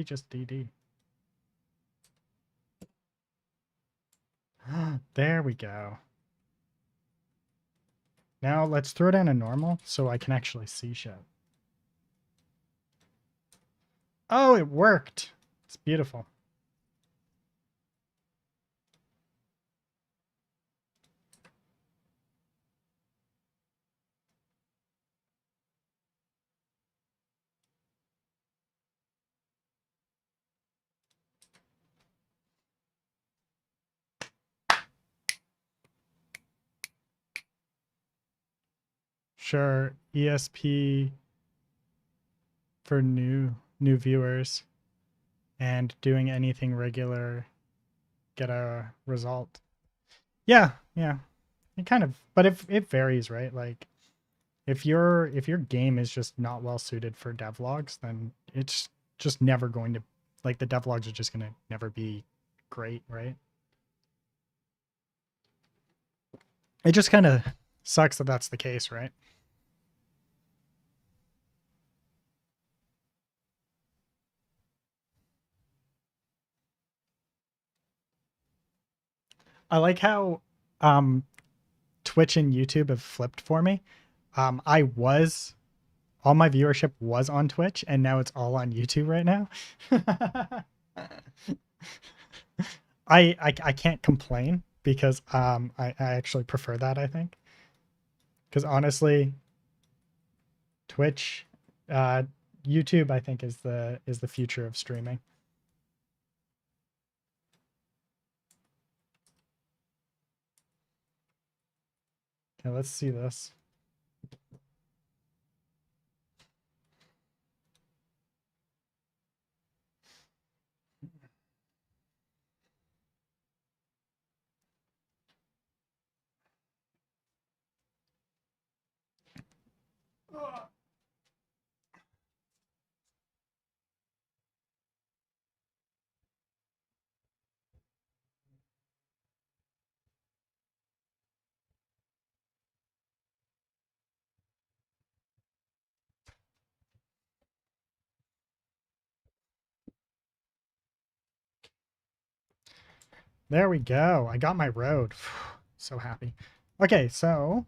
just DD. There we go. Now let's throw down a normal so I can actually see shit. Oh, it worked. It's beautiful. Sure, ESP for new viewers and doing anything regular get a result. Yeah, yeah. It kind of, but it varies, right? Like if your game is just not well suited for devlogs, then it's just never going to, like, the devlogs are just going to never be great, right? It just kind of sucks that that's the case, right? I like how um Twitch and YouTube have flipped for me. I was all my viewership was on Twitch, and now it's all on YouTube right now. I can't complain because I actually prefer that, I think. Because honestly, Twitch, uh, YouTube, I think is the future of streaming. Okay, let's see this. There we go. I got my road. So happy. Okay, so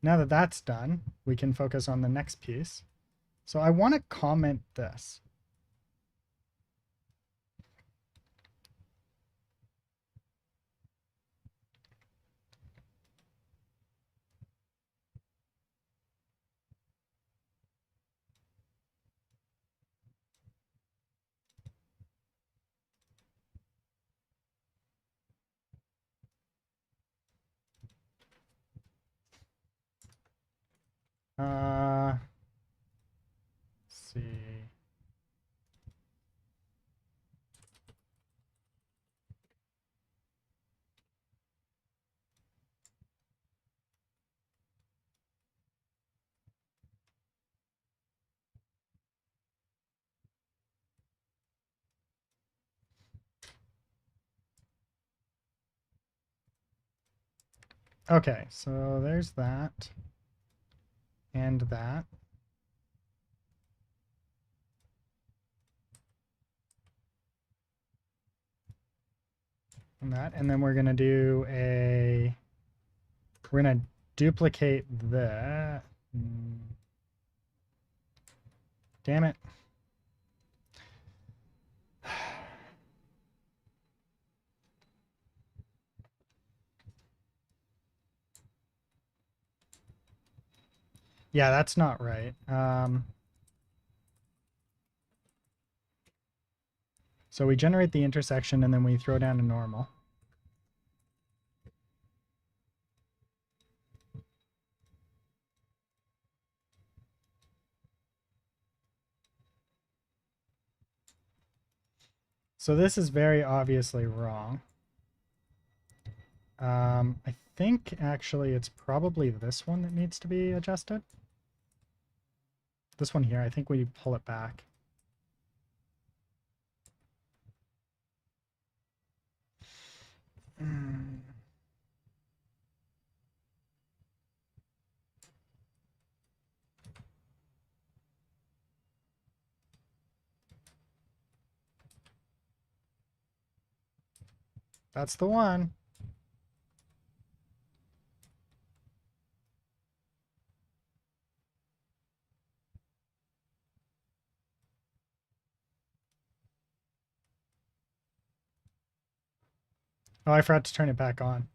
now that that's done, we can focus on the next piece. So I want to comment this. Let's see. Okay, so there's that. And that. And that. And then we're going to do a... We're going to duplicate that. Damn it. Yeah, that's not right. So we generate the intersection and then we throw down a normal. So this is very obviously wrong. I think actually it's probably this one that needs to be adjusted. This one here, I think we pull it back. That's the one. Oh, I forgot to turn it back on.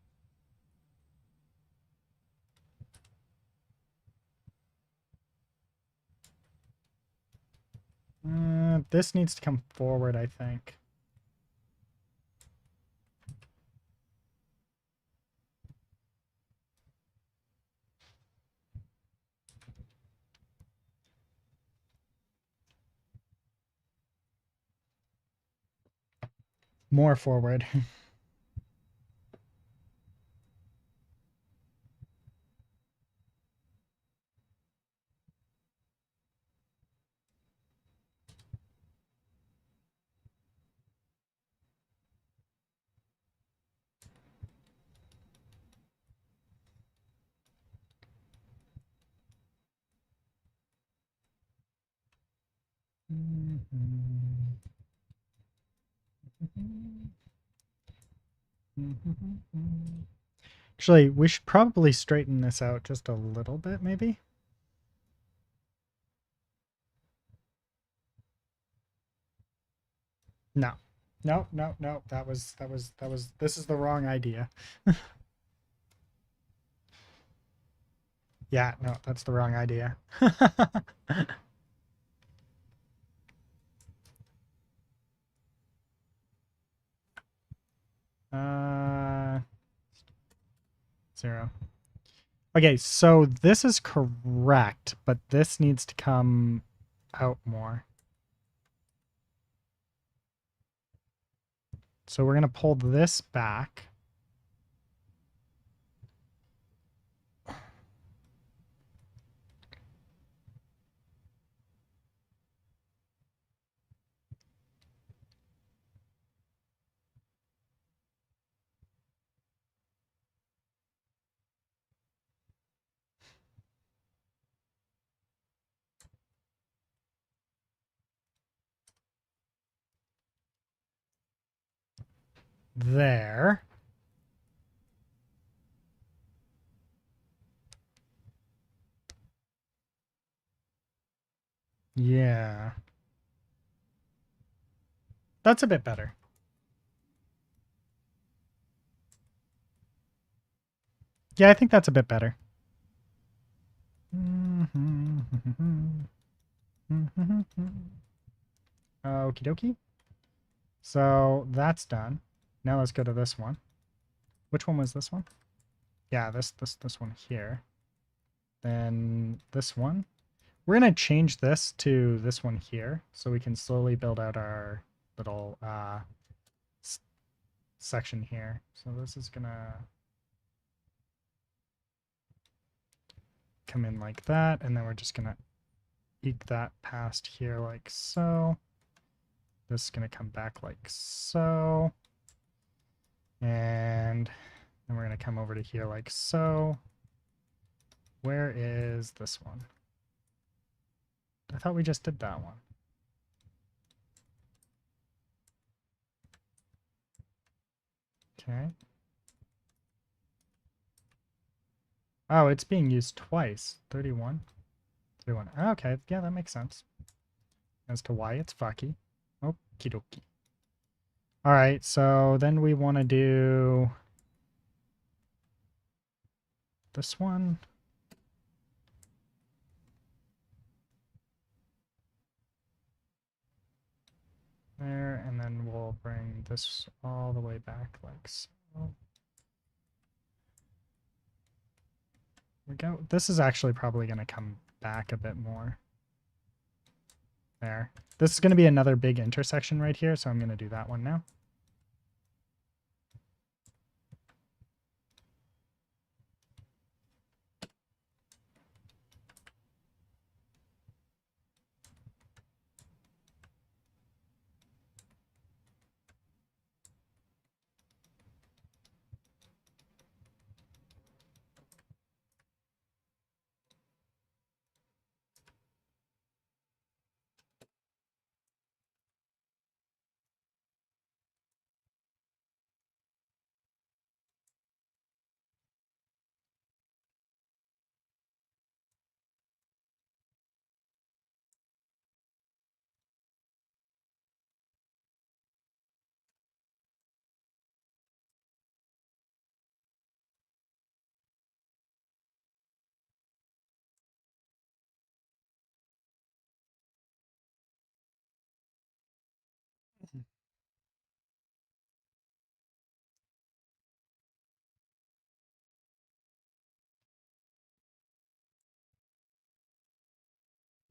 This needs to come forward, I think. More forward. Actually, we should probably straighten this out just a little bit, maybe. No. No, no, no. This is the wrong idea. Yeah, no, that's the wrong idea. uh, 0. Okay, so this is correct, but this needs to come out more. So we're going to pull this back. There. Yeah. That's a bit better. Yeah, I think that's a bit better. Okie dokie. So that's done. Now let's go to this one. Which one was this one? Yeah, this one here. Then this one. We're gonna change this to this one here, so we can slowly build out our little section here. So this is gonna come in like that, and then we're just gonna eke that past here like so. This is gonna come back like so. And And we're going to come over to here like so. Where is this one? I thought we just did that one. Okay. Oh, it's being used twice. 31. 31. Okay, yeah, that makes sense. As to why it's fucky. Okie dokie. All right, so then we want to do this one. There, and then we'll bring this all the way back like so. We go. This is actually probably going to come back a bit more. There. This is going to be another big intersection right here, so I'm going to do that one now.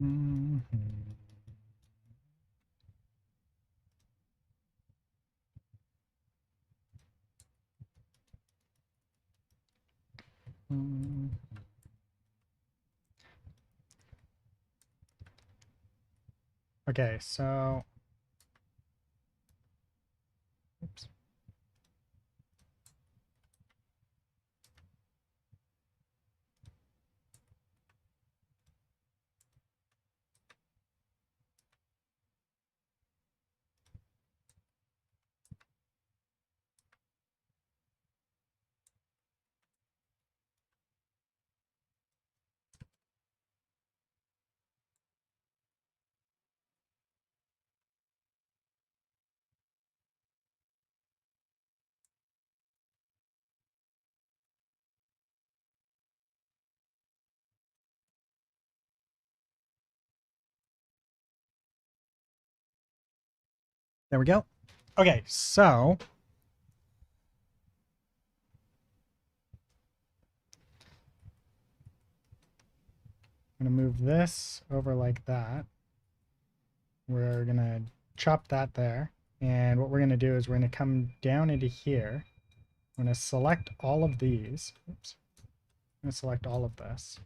Mm-hmm. Mm-hmm. Okay, so oops. There we go. Okay, so I'm going to move this over like that. We're going to chop that there. And what we're going to do is we're going to come down into here. I'm going to select all of these. Oops. I'm going to select all of this.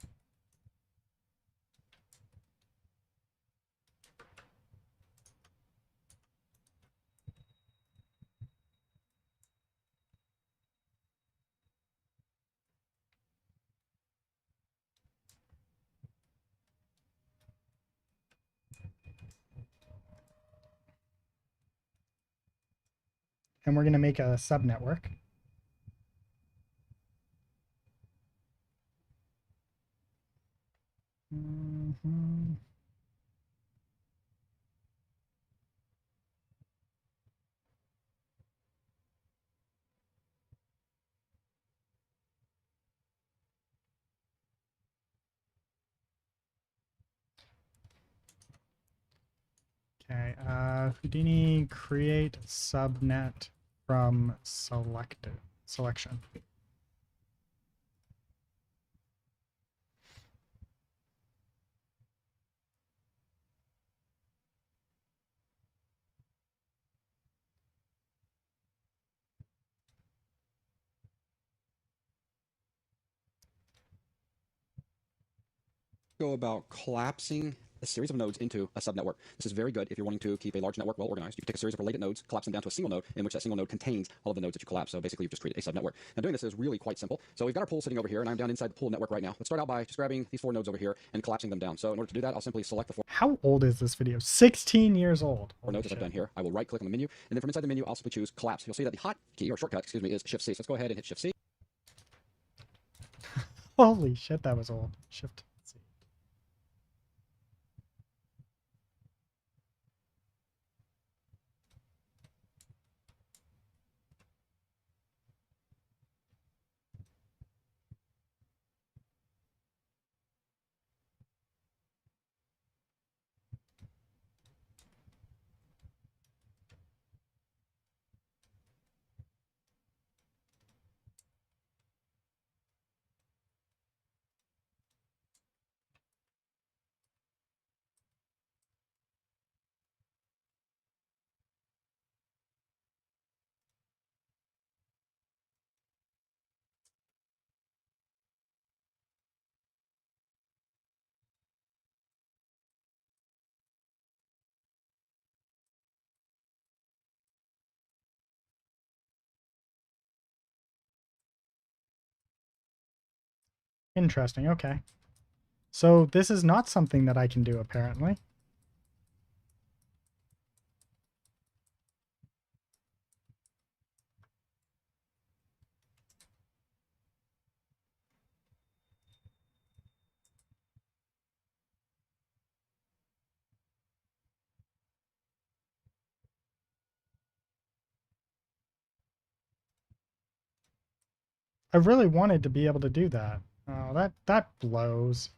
And we're going to make a subnetwork. Mm-hmm. Okay, Houdini create subnet from selection. Go about collapsing a series of nodes into a subnetwork. This is very good if you're wanting to keep a large network well organized. You can take a series of related nodes, collapse them down to a single node, in which that single node contains all of the nodes that you collapse. So basically, you've just created a subnetwork. Now, doing this is really quite simple. So we've got our pool sitting over here, and I'm down inside the pool network right now. Let's start out by just grabbing these 4 nodes over here and collapsing them down. So in order to do that, I'll simply select the 4 How old is this video? 16 years old. nodes as I've done here. I will right-click on the menu, and then from inside the menu, I'll simply choose collapse. You'll see that the hotkey, or shortcut, excuse me, is Shift-C. So let's go ahead and hit Shift-C. Holy shit, that was old. Shift C. Interesting, okay. So this is not something that I can do, apparently. I really wanted to be able to do that. Oh, that blows.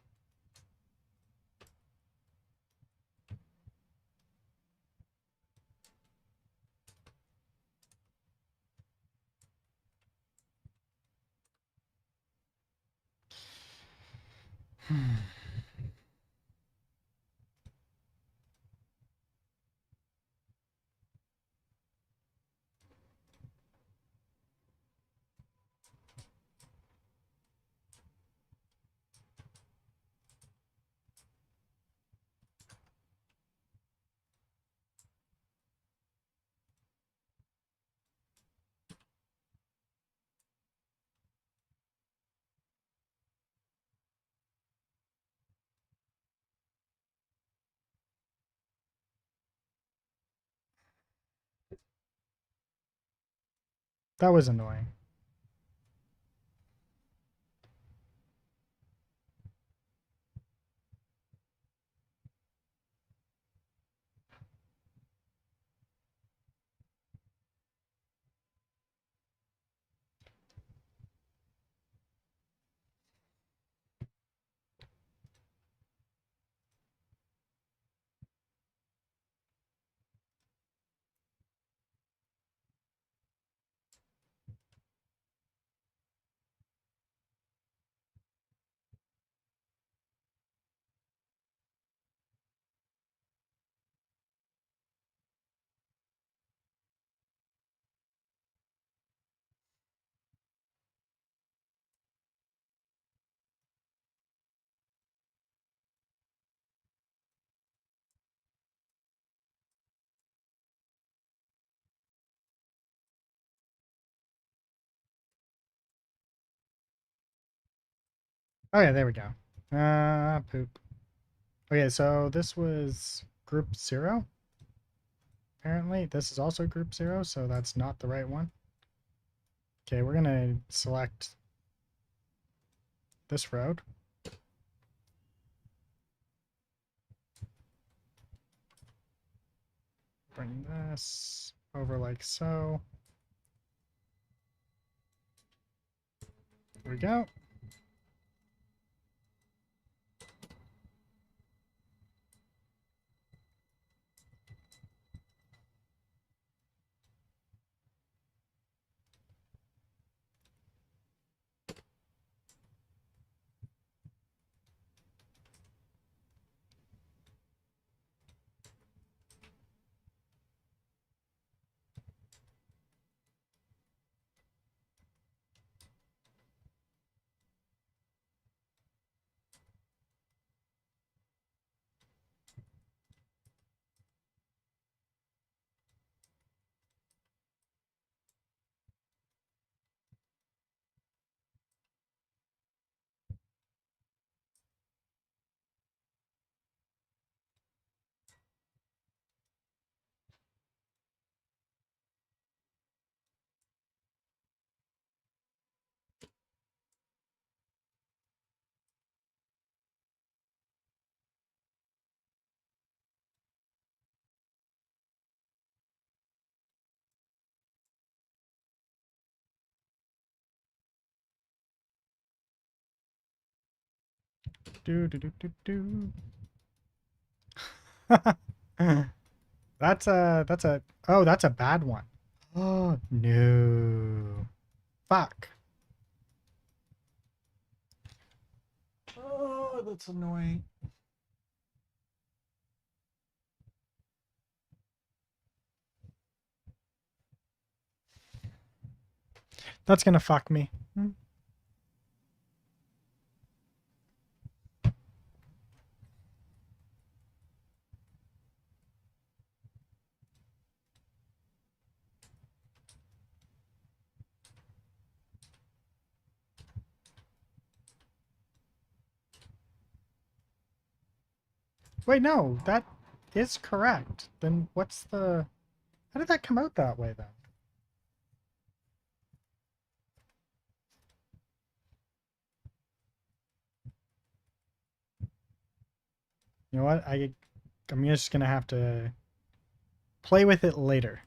That was annoying. Okay, there we go. Poop. Okay, so this was group 0. Apparently, this is also group 0, so that's not the right one. Okay, we're gonna select this road. Bring this over like so. There we go. Do do do do do. That's a oh, that's a bad one. Oh no. Fuck. Oh, that's annoying. That's gonna fuck me. Wait, no, that is correct. Then what's the... How did that come out that way, then? You know what? I'm just gonna have to play with it later.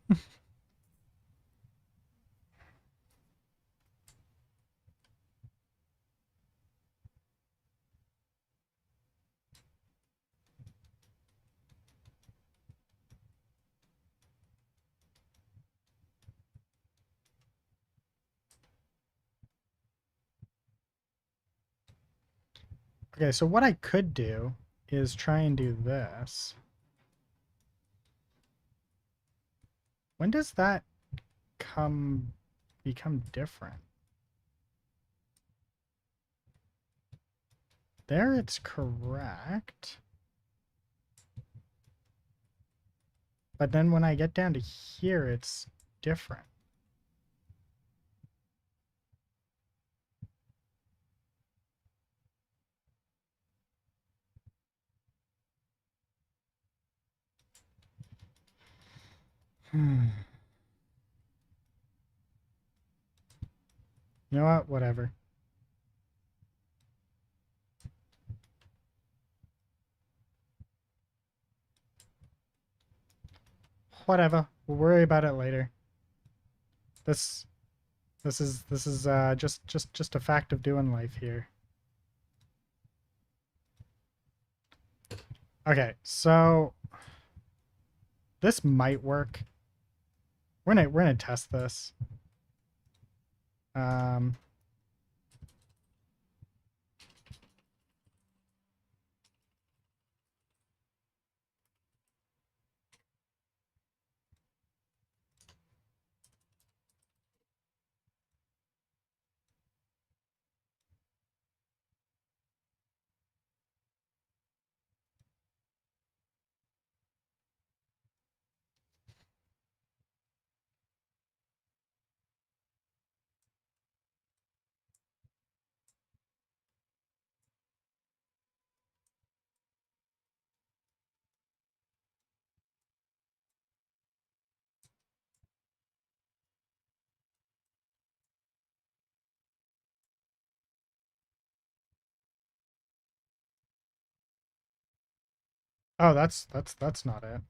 Okay, so what I could do is try and do this. When does that become different? There it's correct. But then when I get down to here, it's different. Hmm. You know what? Whatever. Whatever. We'll worry about it later. This this is just a fact of doing life here. Okay, so this might work. We're gonna test this. Um, oh, that's not it.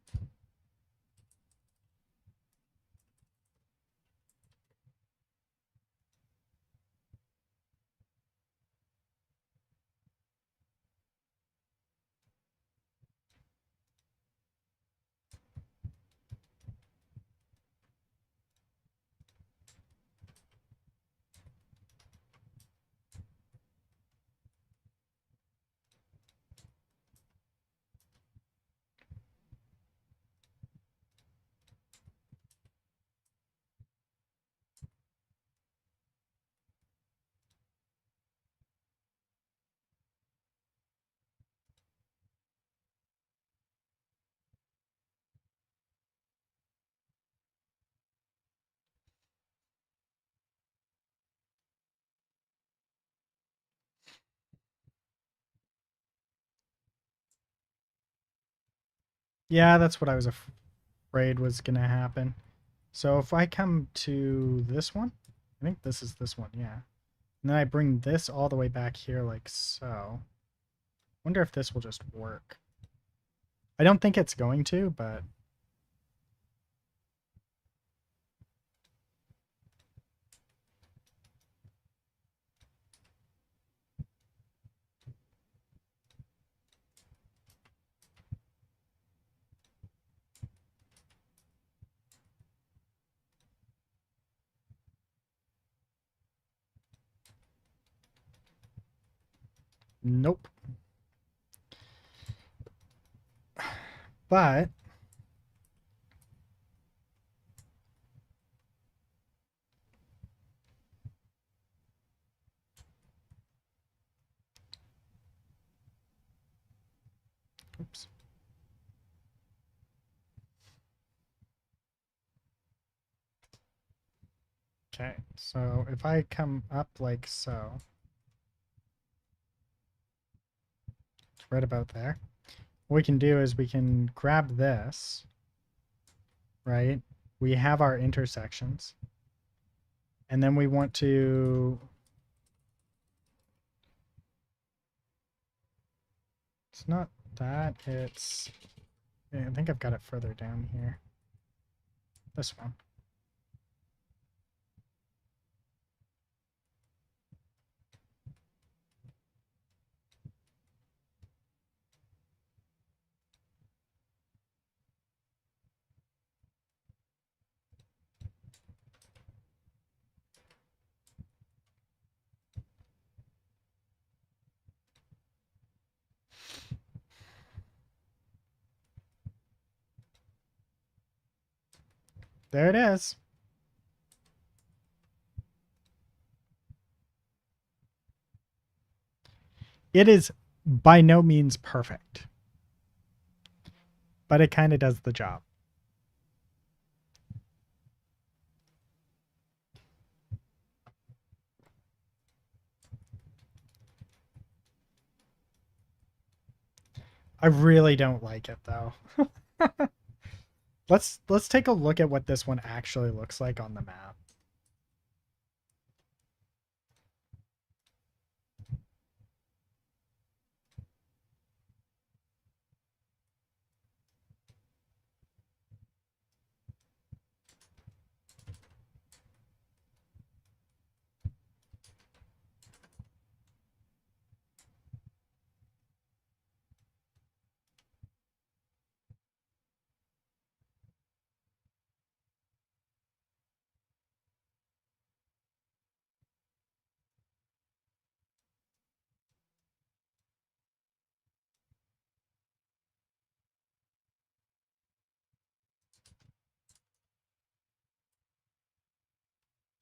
Yeah, that's what I was afraid was gonna happen. So if I come to this one, I think this is this one, yeah. And then I bring this all the way back here like so. Wonder if this will just work. I don't think it's going to, but Nope. But oops. Okay, so if I come up like so, it's right about there. What we can do is we can grab this, right? We have our intersections. And then we want to... It's not that, it's... I think I've got it further down here. This one. There it is. It is by no means perfect, but it kind of does the job. I really don't like it though. Let's take a look at what this one actually looks like on the map.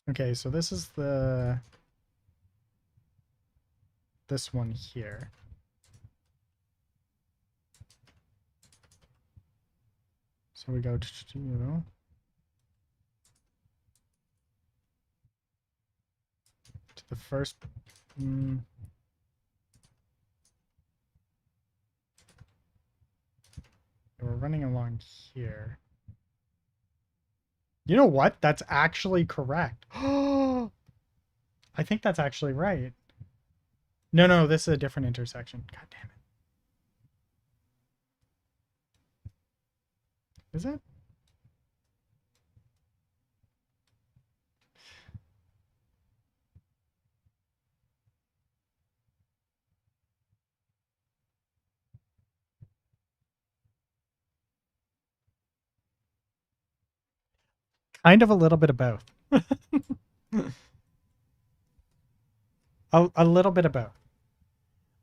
Okay, so this is this one here. So we go to, to the first... we're running along here. You know what? That's actually correct. I think that's actually right. No, this is a different intersection. God damn it. Is it? Kind of a little bit of both. A little bit of both.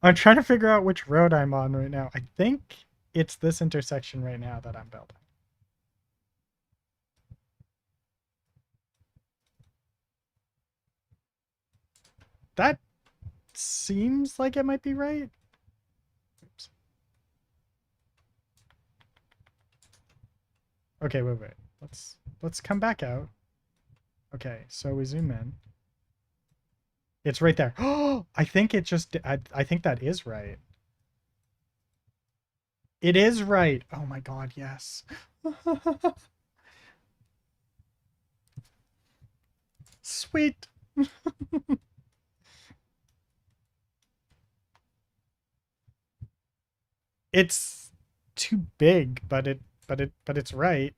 I'm trying to figure out which road I'm on right now. I think it's this intersection right now that I'm building. That seems like it might be right. Oops. Okay, wait. Let's come back out. Okay, so we zoom in. It's right there. Oh, I think it just... I think that is right. It is right. Oh my god, yes. Sweet. It's too big, but it's right.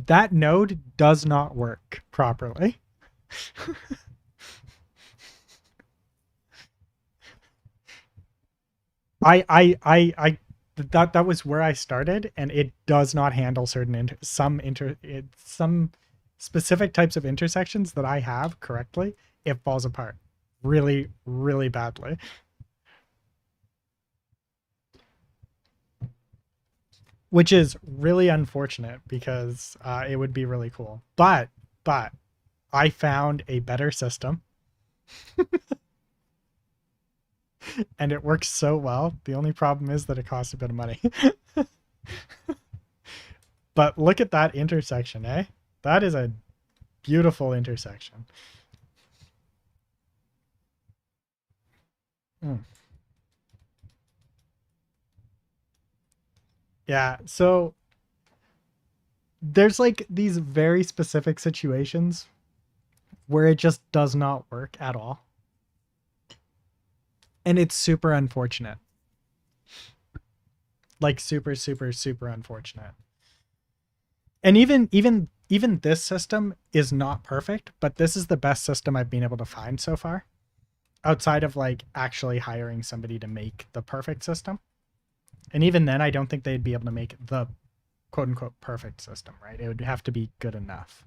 That node does not work properly. I that was where I started, and it does not handle some specific types of intersections that I have correctly. It falls apart really, really badly, which is really unfortunate because it would be really cool. But I found a better system, and it works so well. The only problem is that it costs a bit of money. But look at that intersection, eh? That is a beautiful intersection. Mm. Yeah, so there's like these very specific situations where it just does not work at all. And it's super unfortunate. Like super, super, super unfortunate. And even this system is not perfect, but this is the best system I've been able to find so far. Outside of like actually hiring somebody to make the perfect system. And even then I don't think they'd be able to make the quote unquote perfect system, right? It would have to be good enough.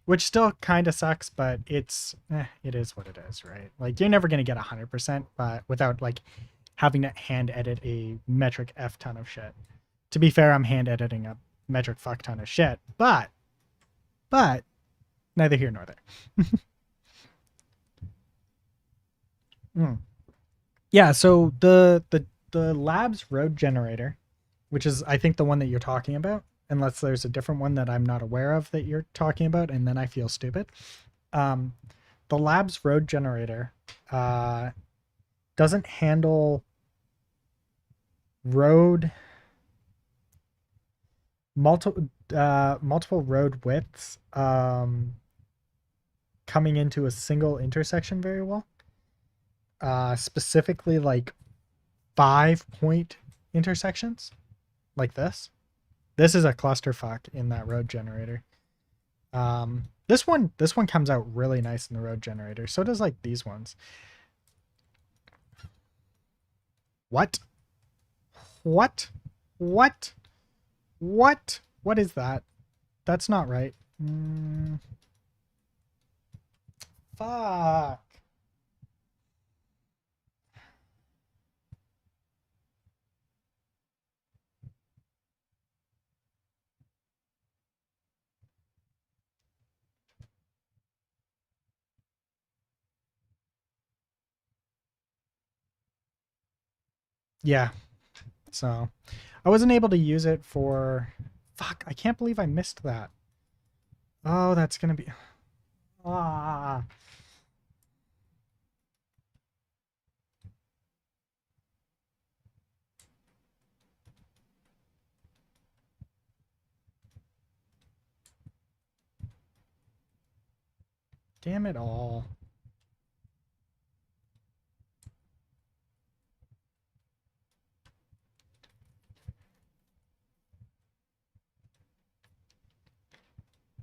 Which still kind of sucks, but it is what it is, right? Like you're never going to get 100%, but without like having to hand edit a metric F ton of shit. To be fair, I'm hand editing a metric fuck ton of shit, but neither here nor there. Mm. Yeah, so the labs road generator, which is I think the one that you're talking about, unless there's a different one that I'm not aware of that you're talking about, and then I feel stupid. Um, the labs road generator uh, doesn't handle road multiple road widths coming into a single intersection very well. Specifically, like 5-point intersections, like this. This is a clusterfuck in that road generator. This one comes out really nice in the road generator. So does like these ones. What? What? What? What? What is that? That's not right. Fuck. Yeah. So I wasn't able to use it for. Fuck. I can't believe I missed that. Oh, that's gonna be. Ah. Damn it all.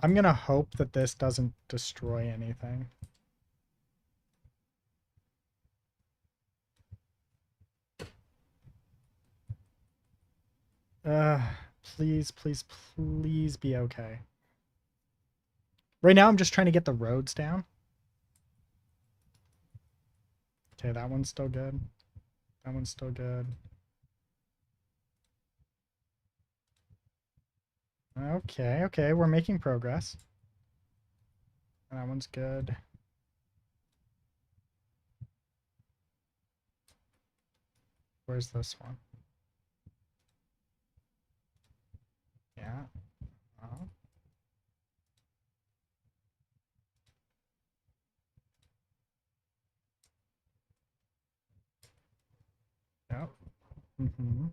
I'm gonna hope that this doesn't destroy anything. Uh, please, please, please be okay. Right now, I'm just trying to get the roads down. Okay, that one's still good. That one's still good. Okay, okay, we're making progress. That one's good. Where's this one? Yeah. Oh. Yep. Mm-hmm.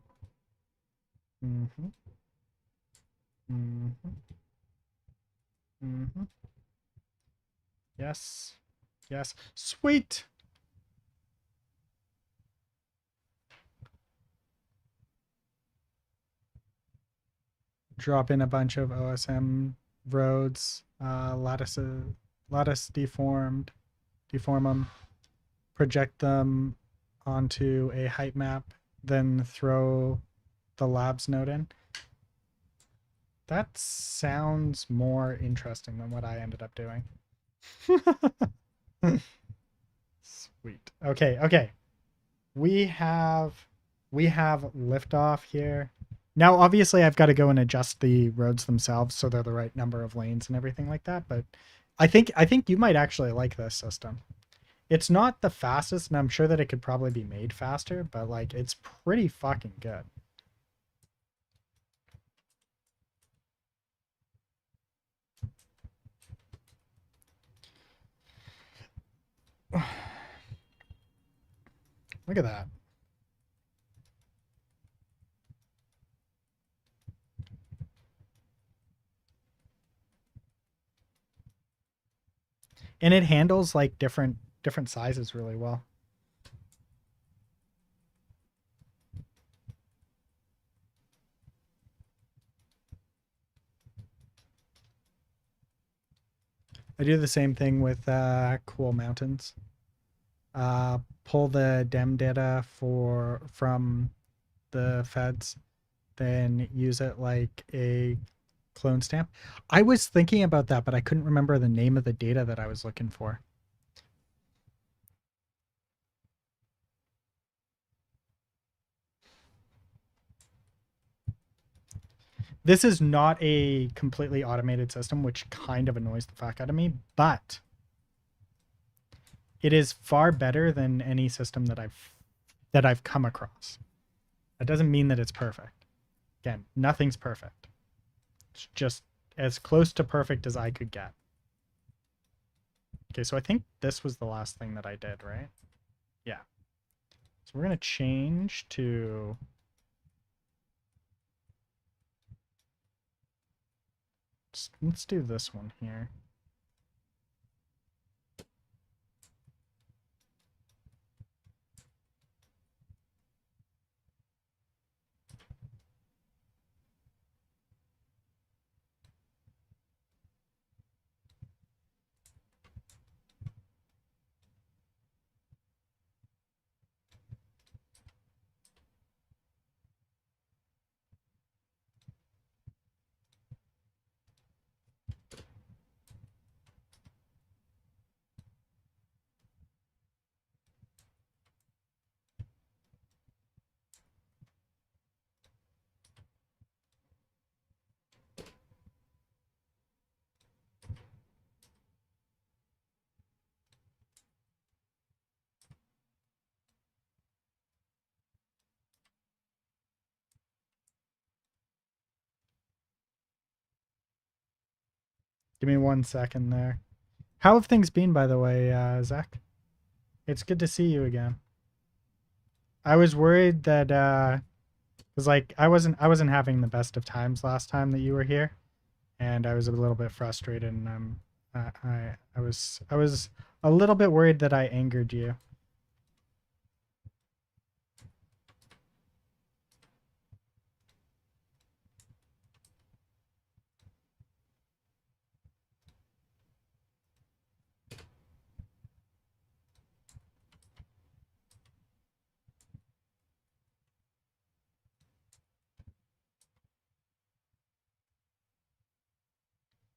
Mm-hmm. Mm-hmm. Mm-hmm. Yes. Yes. Sweet. Drop in a bunch of OSM roads, lattice deformed, deform them, project them onto a height map, then throw the labs node in. That sounds more interesting than what I ended up doing. Sweet. Okay, okay. We have liftoff here. Now, obviously, I've got to go and adjust the roads themselves so they're the right number of lanes and everything like that. But I think you might actually like this system. It's not the fastest, and I'm sure that it could probably be made faster, but like it's pretty fucking good. Look at that. And it handles like different sizes really well. I do the same thing with cool mountains. Pull the dem data from the feds, then use it like a clone stamp. I was thinking about that, but I couldn't remember the name of the data that I was looking for. This is not a completely automated system, which kind of annoys the fuck out of me, but it is far better than any system that I've come across. That doesn't mean that it's perfect. Again, nothing's perfect. It's just as close to perfect as I could get. Okay, so I think this was the last thing that I did, right? Yeah. So we're going to change to... Let's do this one here. Give me 1 second there. How have things been, by the way, Zach? It's good to see you again. I was worried that because like I wasn't having the best of times last time that you were here, and I was a little bit frustrated, and I was a little bit worried that I angered you.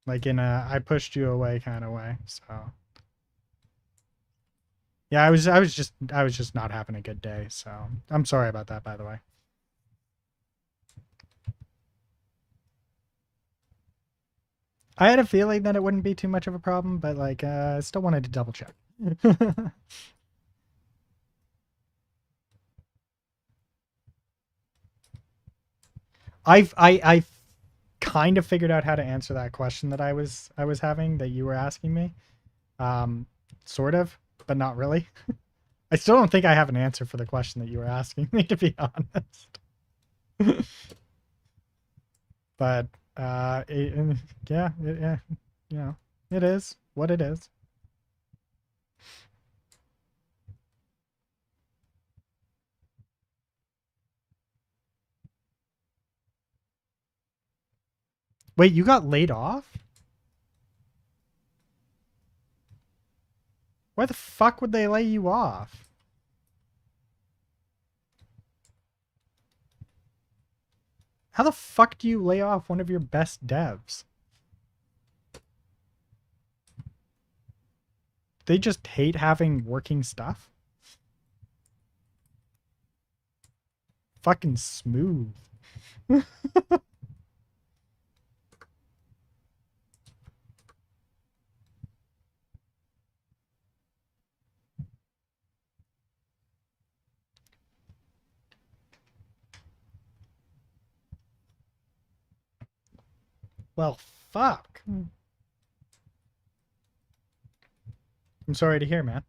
Like in a I pushed you away kind of way. So yeah, I was just not having a good day. So I'm sorry about that, by the way. I had a feeling that it wouldn't be too much of a problem, but like I still wanted to double check. I've kind of figured out how to answer that question that I was having that you were asking me. Sort of, but not really. I still don't think I have an answer for the question that you were asking me, to be honest. But yeah, yeah, you know, it is what it is. Wait, you got laid off? Why the fuck would they lay you off? How the fuck do you lay off one of your best devs? They just hate having working stuff? Fucking smooth. Well, fuck. I'm sorry to hear, man.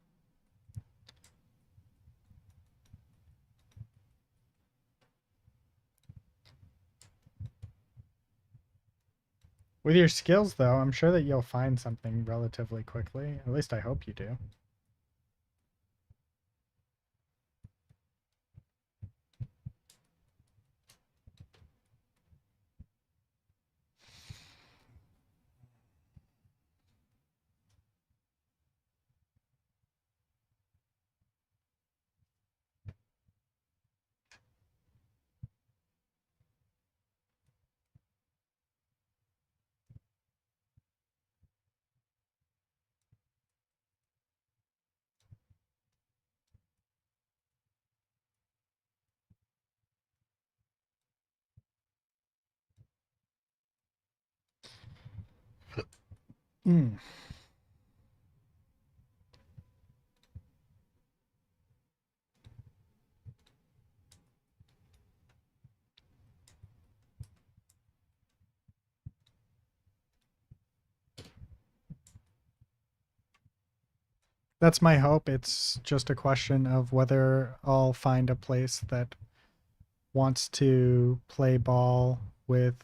With your skills, though, I'm sure that you'll find something relatively quickly. At least I hope you do. Mm. That's my hope. It's just a question of whether I'll find a place that wants to play ball with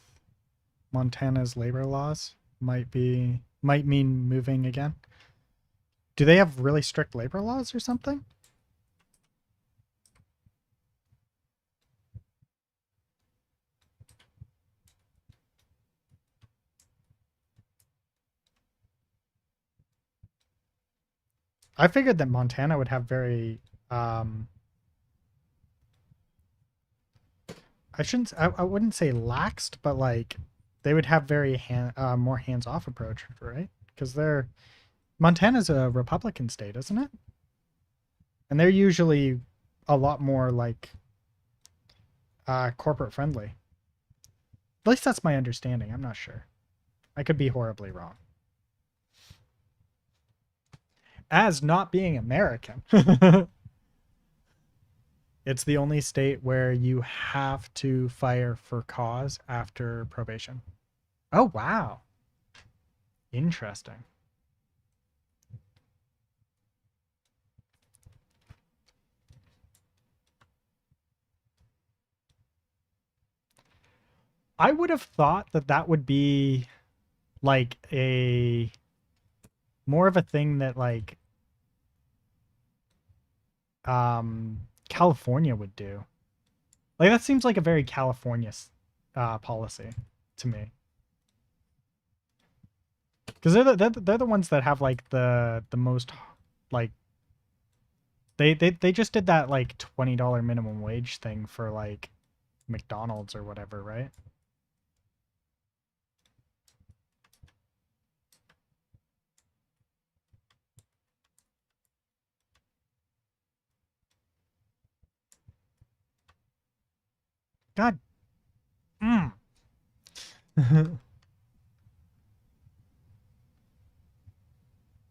Montana's labor laws. Might mean moving again. Do they have really strict labor laws or something? I figured that Montana would have very I wouldn't say laxed, but like they would have very more hands-off approach, right? Because Montana's a Republican state, isn't it? And they're usually a lot more like corporate friendly. At least that's my understanding. I'm not sure. I could be horribly wrong. As not being American, it's the only state where you have to fire for cause after probation. Oh, wow. Interesting. I would have thought that that would be like a more of a thing that like California would do. Like that seems like a very California policy to me. Because they're the ones that have like the most like they just did that like $20 minimum wage thing for like McDonald's or whatever, right? God. Mm.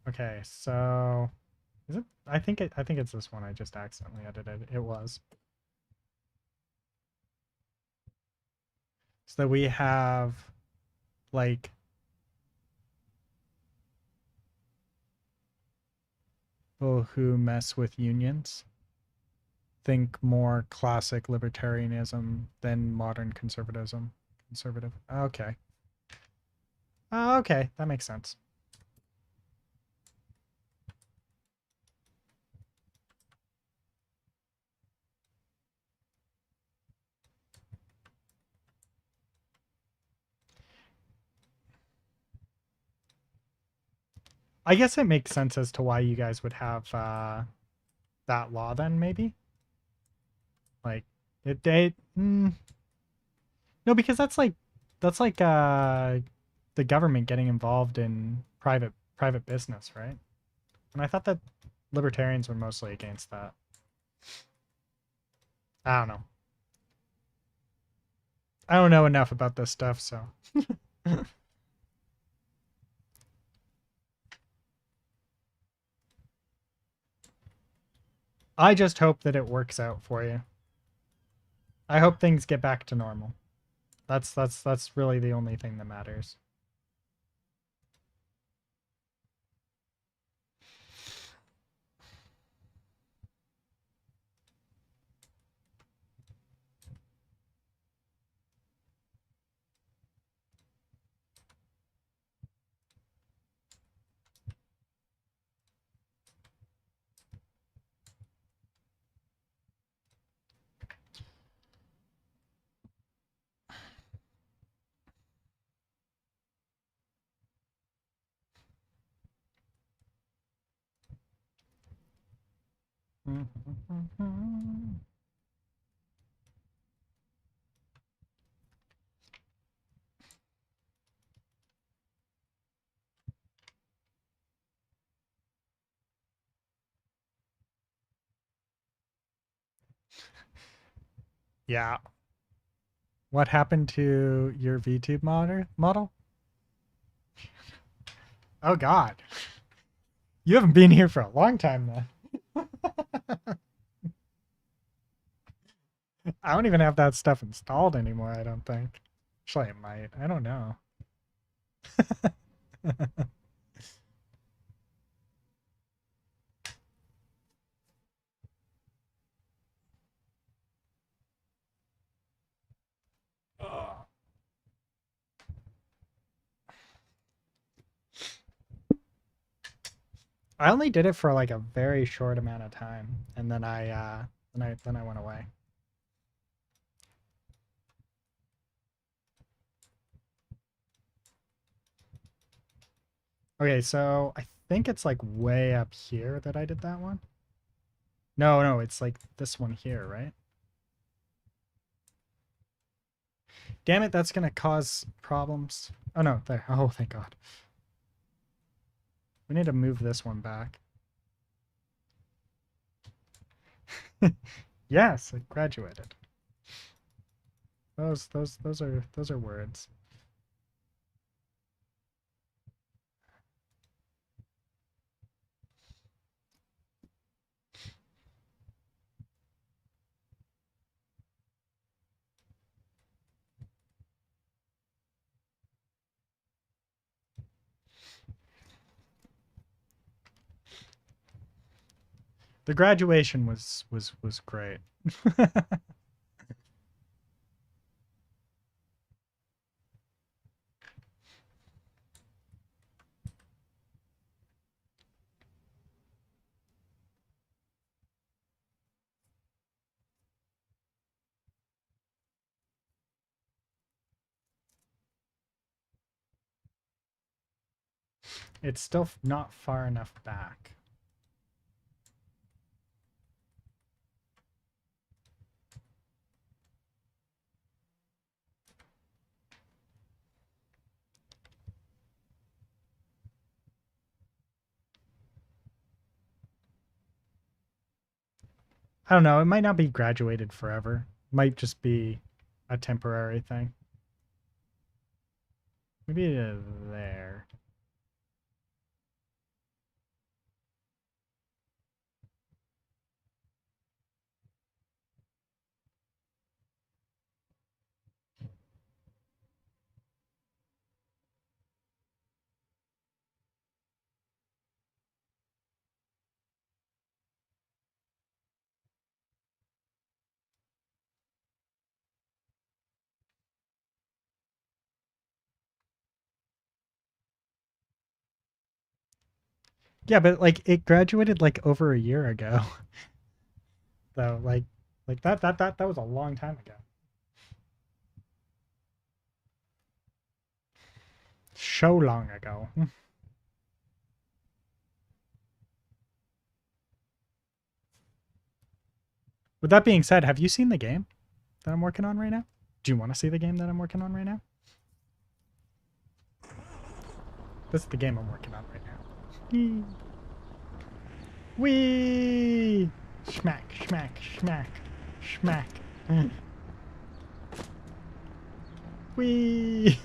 Okay, so is it? I think it's this one. I just accidentally edited. It was. So that we have like people who mess with unions think more classic libertarianism than modern conservatism. Conservative. Okay. Okay, that makes sense. I guess it makes sense as to why you guys would have that law then, maybe. Like it. No, No, because that's like the government getting involved in private business, right? And I thought that libertarians were mostly against that. I don't know. I don't know enough about this stuff, so. I just hope that it works out for you. I hope things get back to normal. That's really the only thing that matters. Yeah. What happened to your VTube model? Oh God. You haven't been here for a long time then. I don't even have that stuff installed anymore, I don't think. Actually, I might. I don't know. I only did it for like a very short amount of time, and then I went away. Okay, so I think it's like way up here that I did that one. No, no, it's like this one here, right? Damn it, that's gonna cause problems. Oh no, there. Oh, thank God. We need to move this one back. Yes, I graduated. Those are words. The graduation was great. It's still not far enough back. I don't know. It might not be graduated forever. It might just be a temporary thing. Maybe there. Yeah, but like it graduated like over a year ago. So like that was a long time ago. So long ago. With that being said, have you seen the game that I'm working on right now? Do you want to see the game that I'm working on right now? This is the game I'm working on right now. Whee! Schmack, schmack, schmack, schmack. Whee!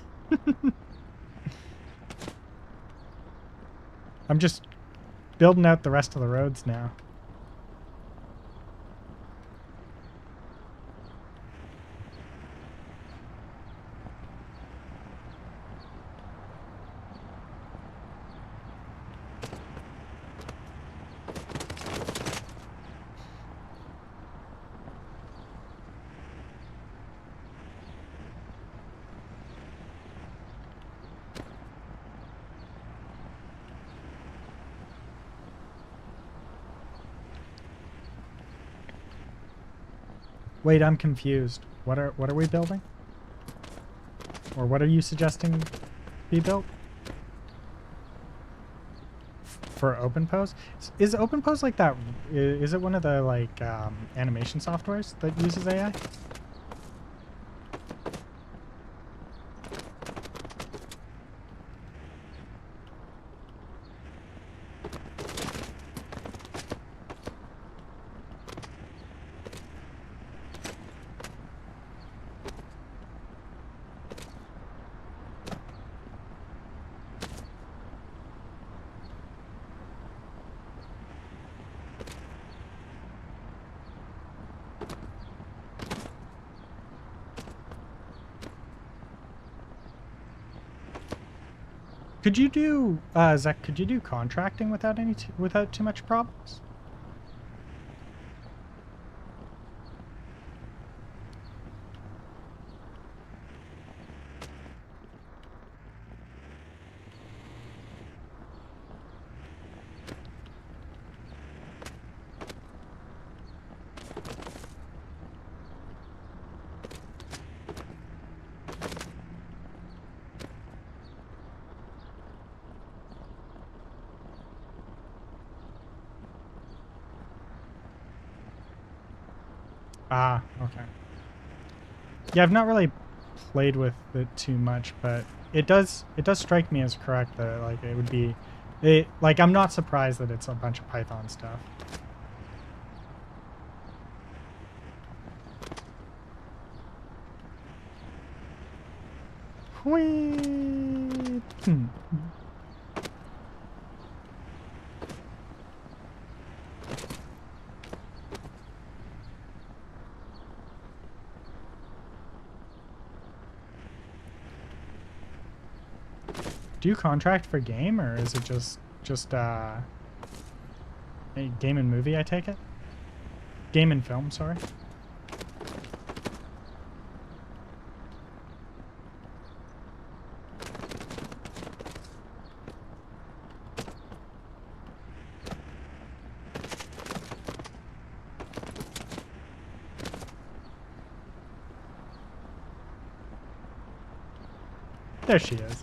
I'm just building out the rest of the roads now. Wait, I'm confused. What are we building? Or what are you suggesting be built? For OpenPose? Is OpenPose like that? Is it one of the like animation softwares that uses AI? Could you do Zach? Could you do contracting without without too much problems? Ah, okay. Yeah, I've not really played with it too much, but it does strike me as correct that like it would be like I'm not surprised that it's a bunch of Python stuff. Whee! Do you contract for game, or is it just a game and movie? I take it. Game and film. Sorry. There she is.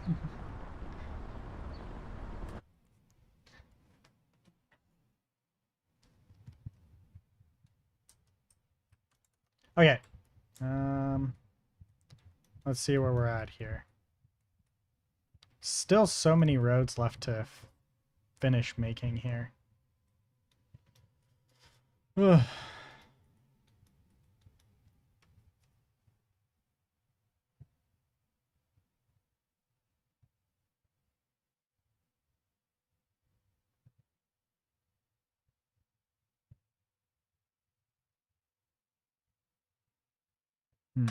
Okay. Let's see where we're at here. Still so many roads left to finish making here. Ugh. Hmm.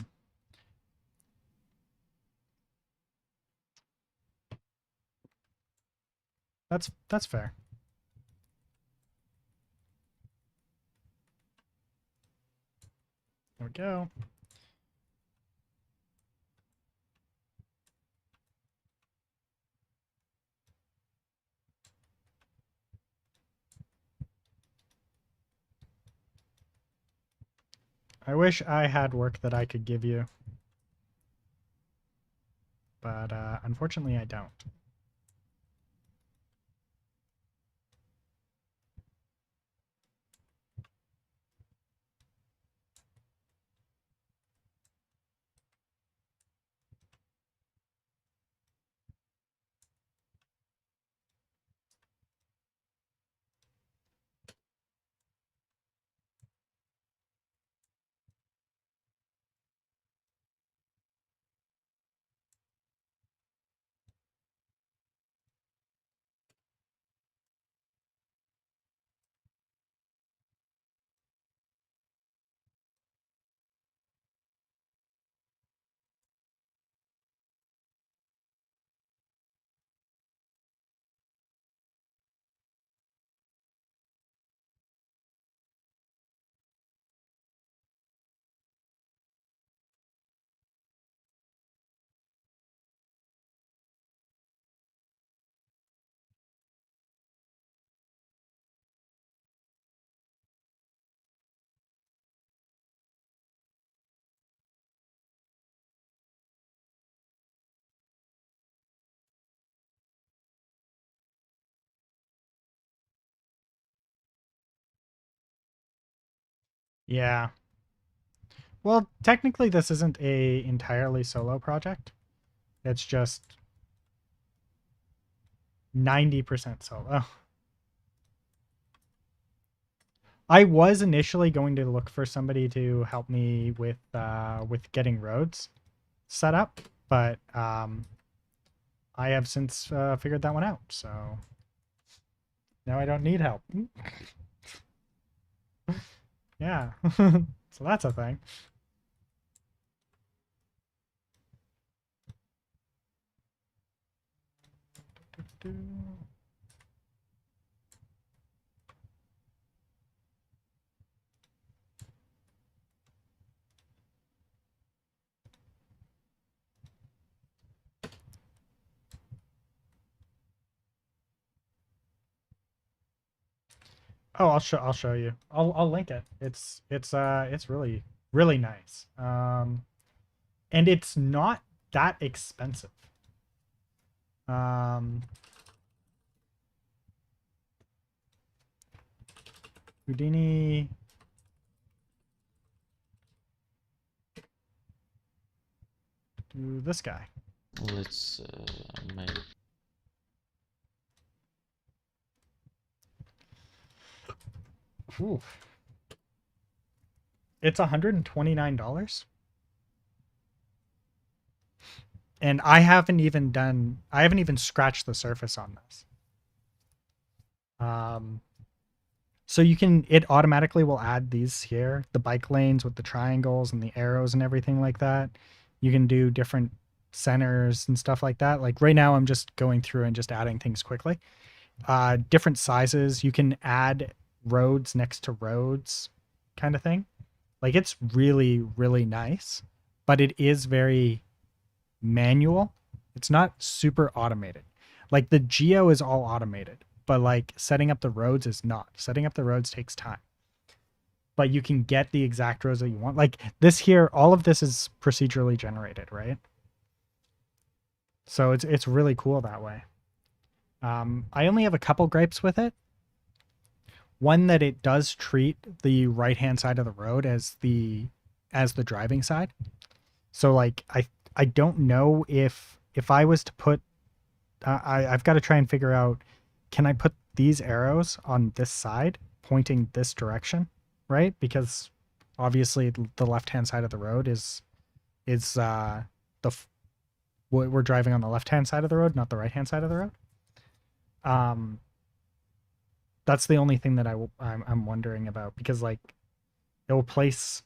That's fair. There we go. I wish I had work that I could give you, but unfortunately I don't. Yeah. Well, technically this isn't a entirely solo project. It's just 90% solo. I was initially going to look for somebody to help me with getting roads set up, but I have since figured that one out. So now I don't need help. Yeah. So that's a thing. Oh, I'll show you. I'll link it. It's really really nice. And it's not that expensive. Um Houdini. Do this guy. Let's make. Ooh. It's $129. And I haven't even scratched the surface on this. So it automatically will add these here, the bike lanes with the triangles and the arrows and everything like that. You can do different centers and stuff like that. Like right now I'm just going through and just adding things quickly. Different sizes. You can add roads next to roads kind of thing. Like it's really, really nice, but it is very manual. It's not super automated. Like the geo is all automated, but like setting up the roads is not. Setting up the roads takes time. But you can get the exact roads that you want. Like this here, all of this is procedurally generated, right? So it's really cool that way. I only have a couple gripes with it. One, that it does treat the right hand side of the road as the driving side. So like I don't know if I was to put I've got to try and figure out, can I put these arrows on this side pointing this direction, right? Because obviously the left hand side of the road is we're driving on the left hand side of the road, not the right hand side of the road. Um, that's the only thing that I'm wondering about, because like it will place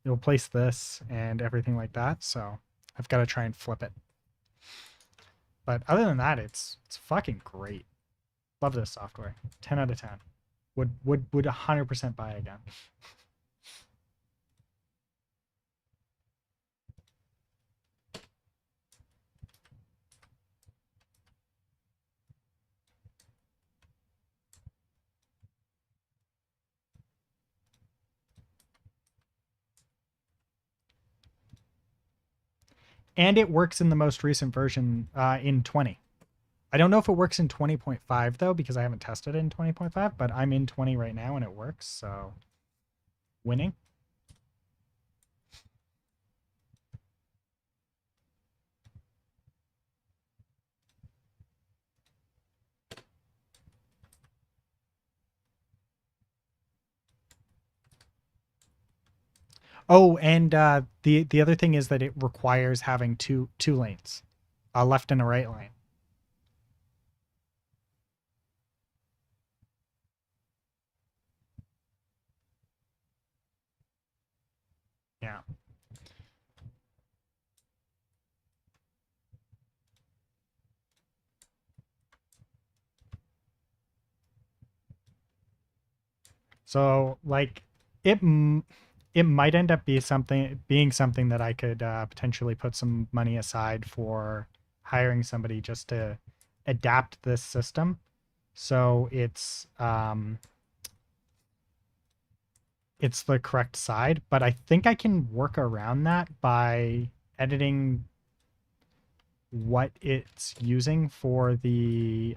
this and everything like that. So I've got to try and flip it. But other than that, it's fucking great. Love this software. 10 out of 10. Would 100% buy again. And it works in the most recent version in 20. I don't know if it works in 20.5 though, because I haven't tested it in 20.5, but I'm in 20 right now and it works, so winning. Oh, and the other thing is that it requires having two lanes, a left and a right lane. Yeah. So like it it might end up being something that I could potentially put some money aside for hiring somebody just to adapt this system so it's the correct side. But I think I can work around that by editing what it's using for the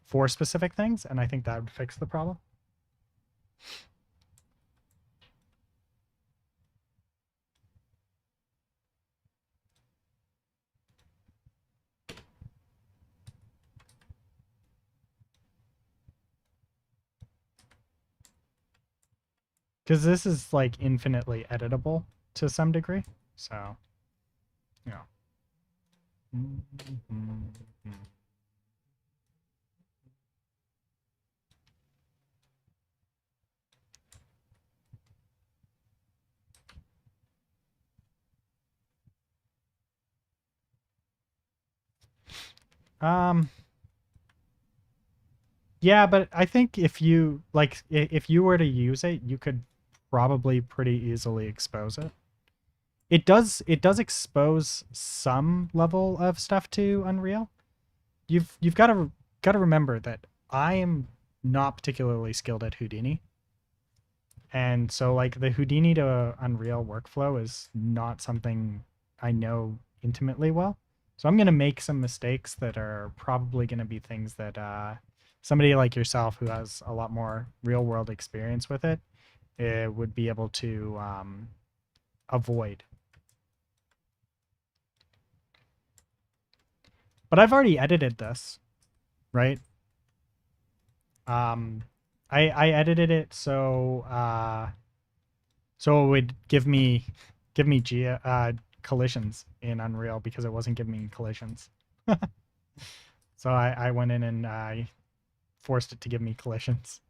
for specific things, and I think that would fix the problem. Because this is like infinitely editable to some degree. So, you know. Um, yeah, but I think if you like, if you were to use it, you could probably pretty easily expose it. It does expose some level of stuff to Unreal. You've got to remember that I am not particularly skilled at Houdini. And so like the Houdini to Unreal workflow is not something I know intimately well. So I'm going to make some mistakes that are probably going to be things that somebody like yourself who has a lot more real world experience with it, would be able to avoid. But I've already edited this, right? Um, I edited it so it would give me collisions in Unreal because it wasn't giving me collisions. So I went in and I forced it to give me collisions.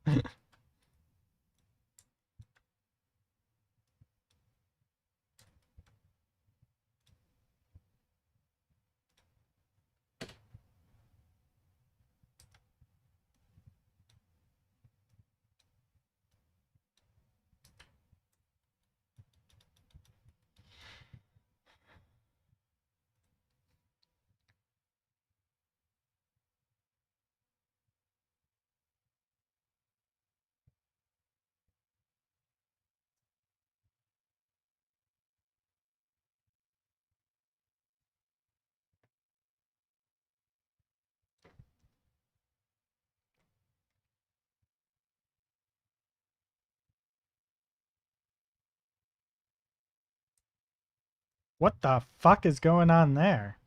What the fuck is going on there?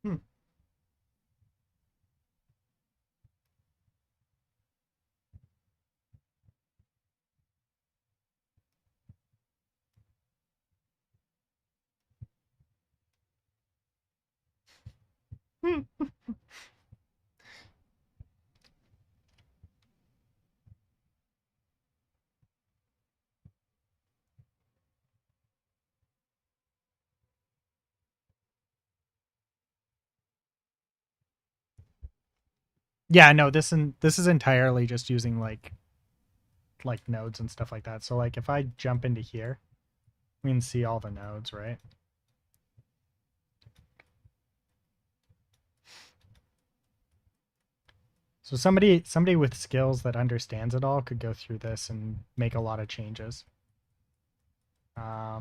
Hmm. Yeah, no, this is entirely just using like nodes and stuff like that. So like if I jump into here, we can see all the nodes, right? So somebody with skills that understands it all could go through this and make a lot of changes. I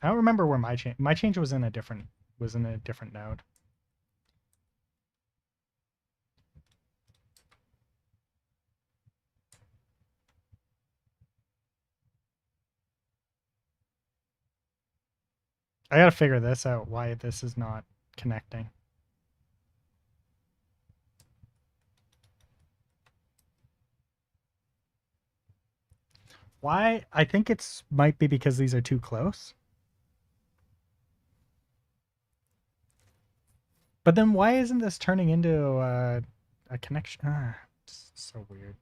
don't remember where my change was in a different node. I gotta figure this out, why this is not connecting. Why? I think it's might be because these are too close. But then why isn't this turning into a connection? It's so weird.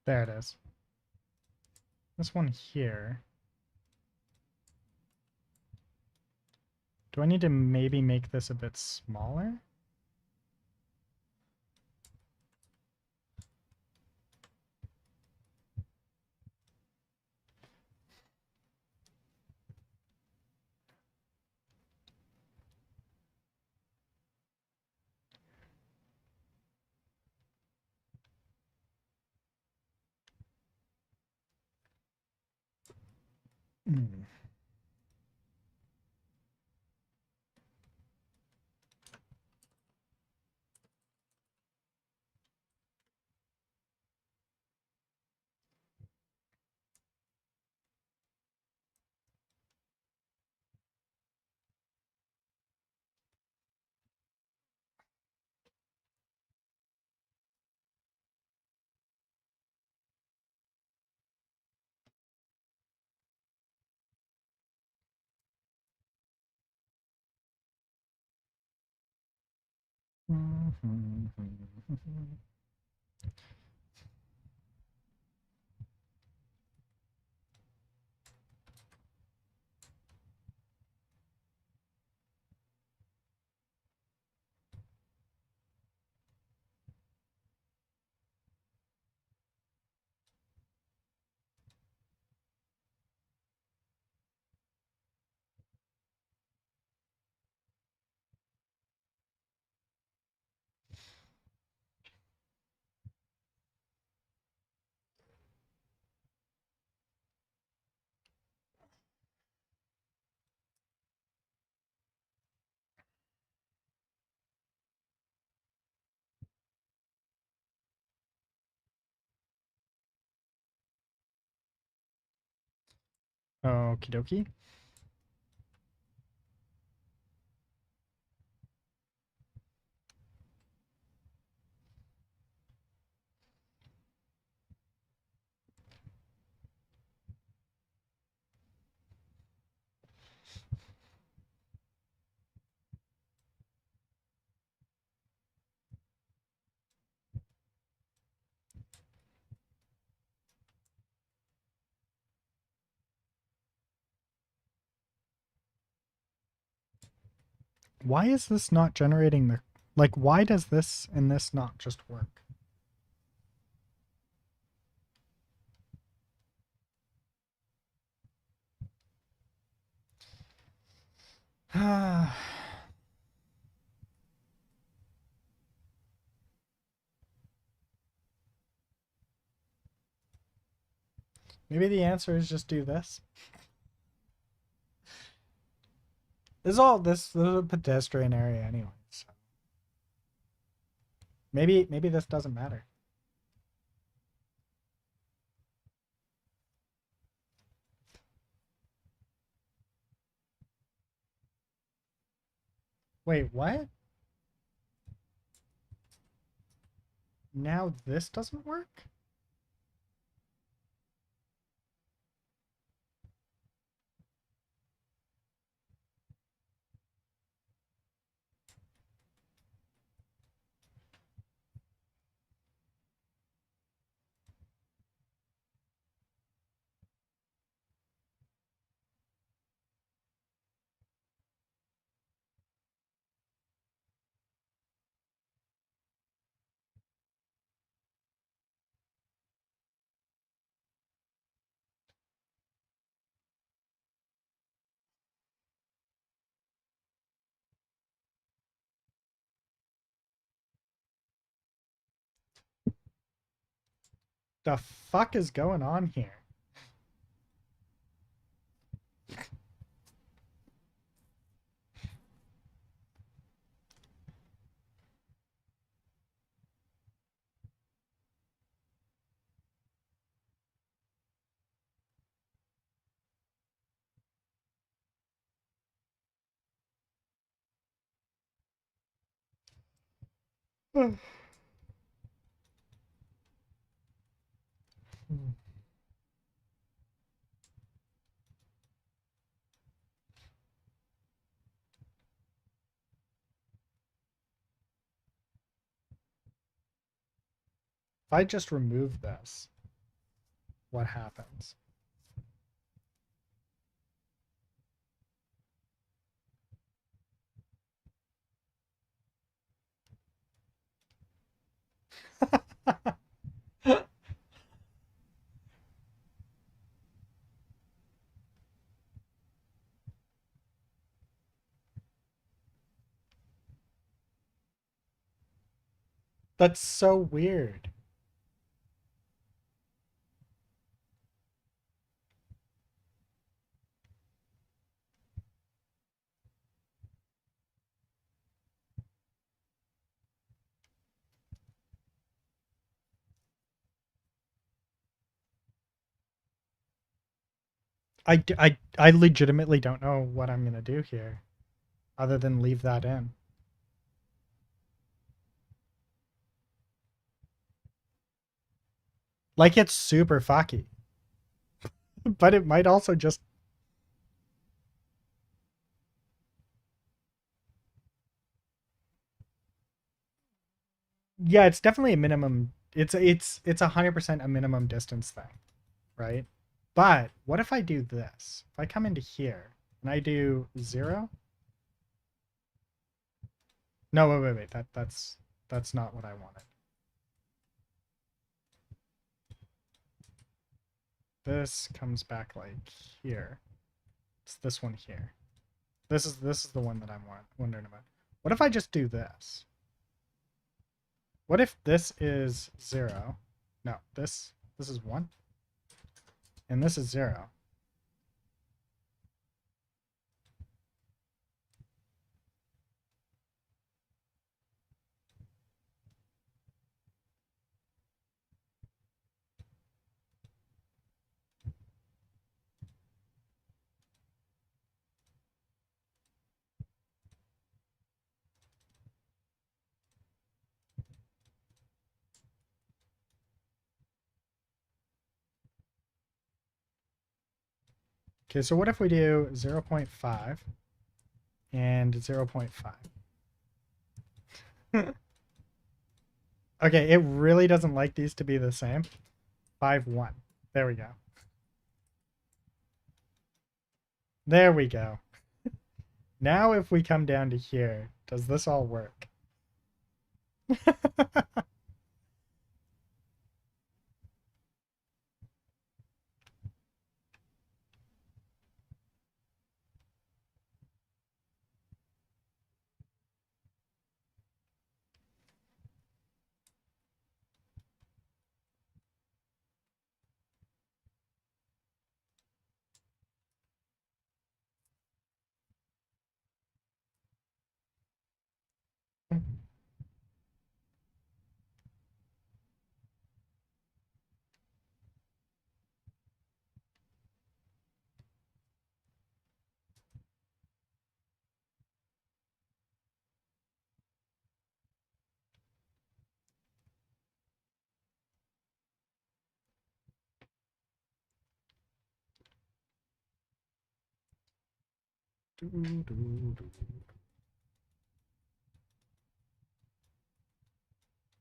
There it is. This one here. Do I need to maybe make this a bit smaller? Hmm. Okie dokie. Why is this not generating the... Like, why does this and this not just work? Maybe the answer is just do this. This is a pedestrian area anyway, so maybe this doesn't matter. Wait, what? Now this doesn't work? The fuck is going on here? If I just remove this, what happens? That's so weird. I legitimately don't know what I'm gonna do here, other than leave that in. Like it's super fucky, but it might also just. Yeah, it's definitely a minimum. It's 100% a minimum distance thing, right? But what if I do this? If I come into here and I do 0? No, wait. That's not what I wanted. This comes back like here. It's this one here. This is the one that I'm wondering about. What if I just do this? What if this is 0? No, this is 1. And this is 0. Okay, so what if we do 0.5 and 0.5? Okay, it really doesn't like these to be the same. 5, 1. There we go. There we go. Now if we come down to here, does this all work?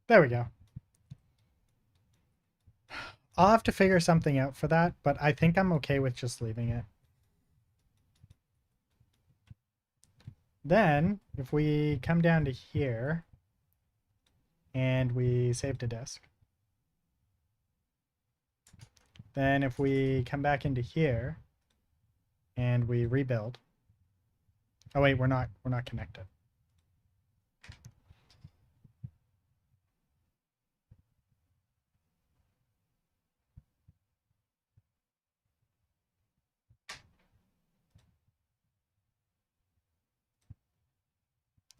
There we go. I'll have to figure something out for that, but I think I'm okay with just leaving it. Then, if we come down to here and we save to disk, then if we come back into here and we rebuild. Oh wait, we're not connected.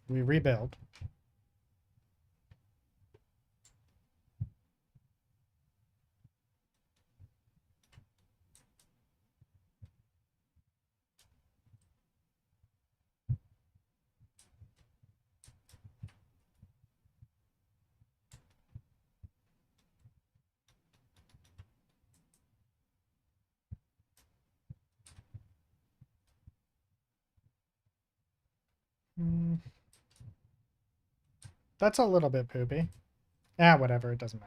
We rebuild. That's a little bit poopy. Ah, whatever, it doesn't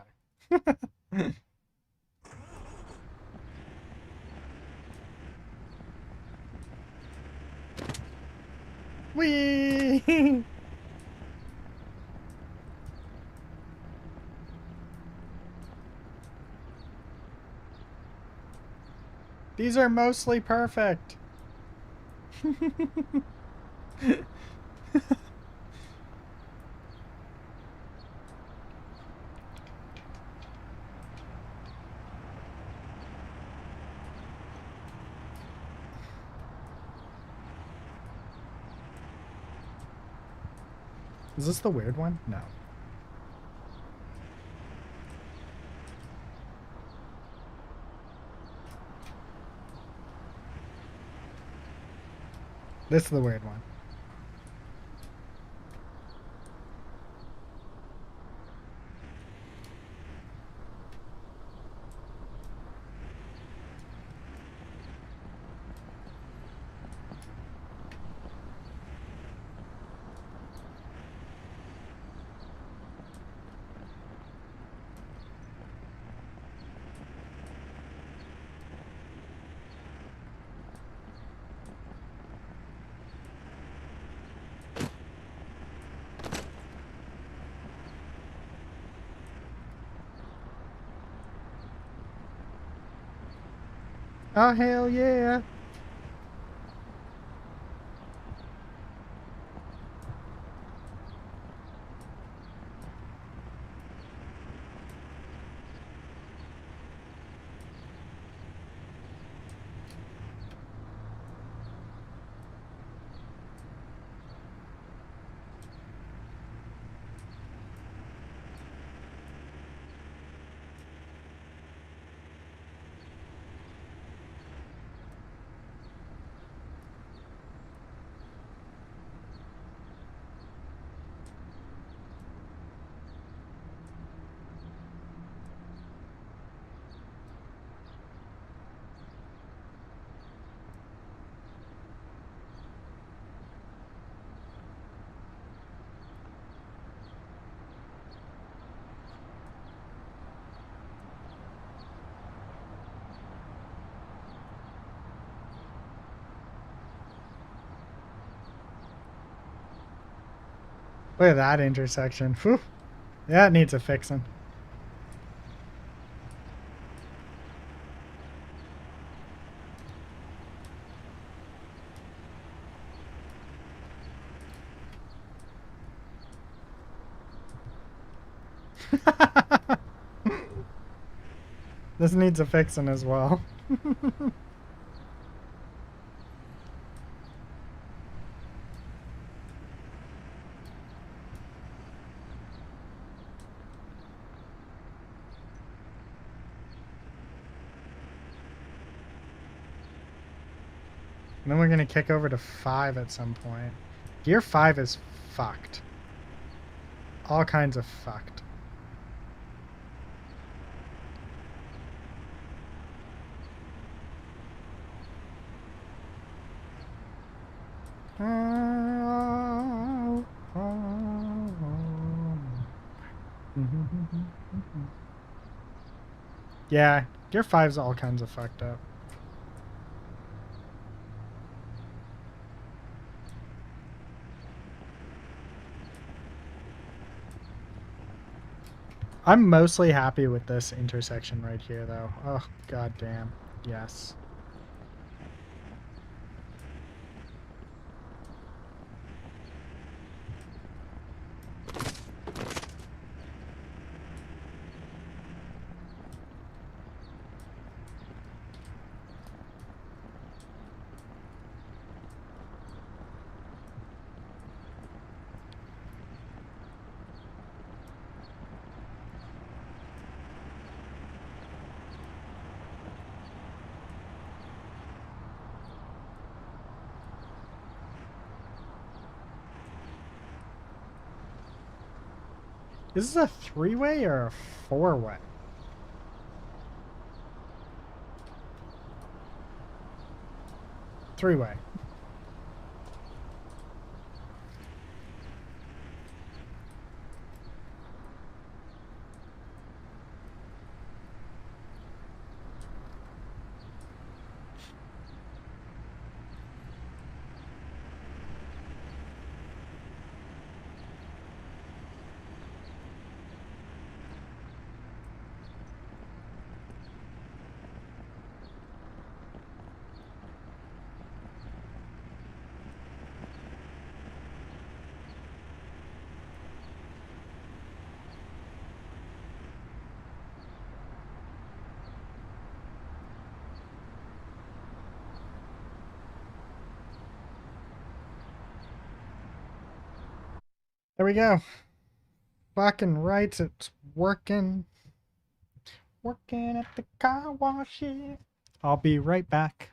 matter. Whee! These are mostly perfect. Is this the weird one? No. This is the weird one. Oh, hell yeah. Look at that intersection. Whew. That needs a fixing. This needs a fixing as well. And then we're gonna kick over to 5 at some point. Gear 5 is fucked. All kinds of fucked. Yeah, Gear 5's all kinds of fucked up. I'm mostly happy with this intersection right here, though. Oh, goddamn. Yes. Is this a 3-way or a 4-way? Three-way. There we go. Fucking right, it's working. Working at the car wash. I'll be right back.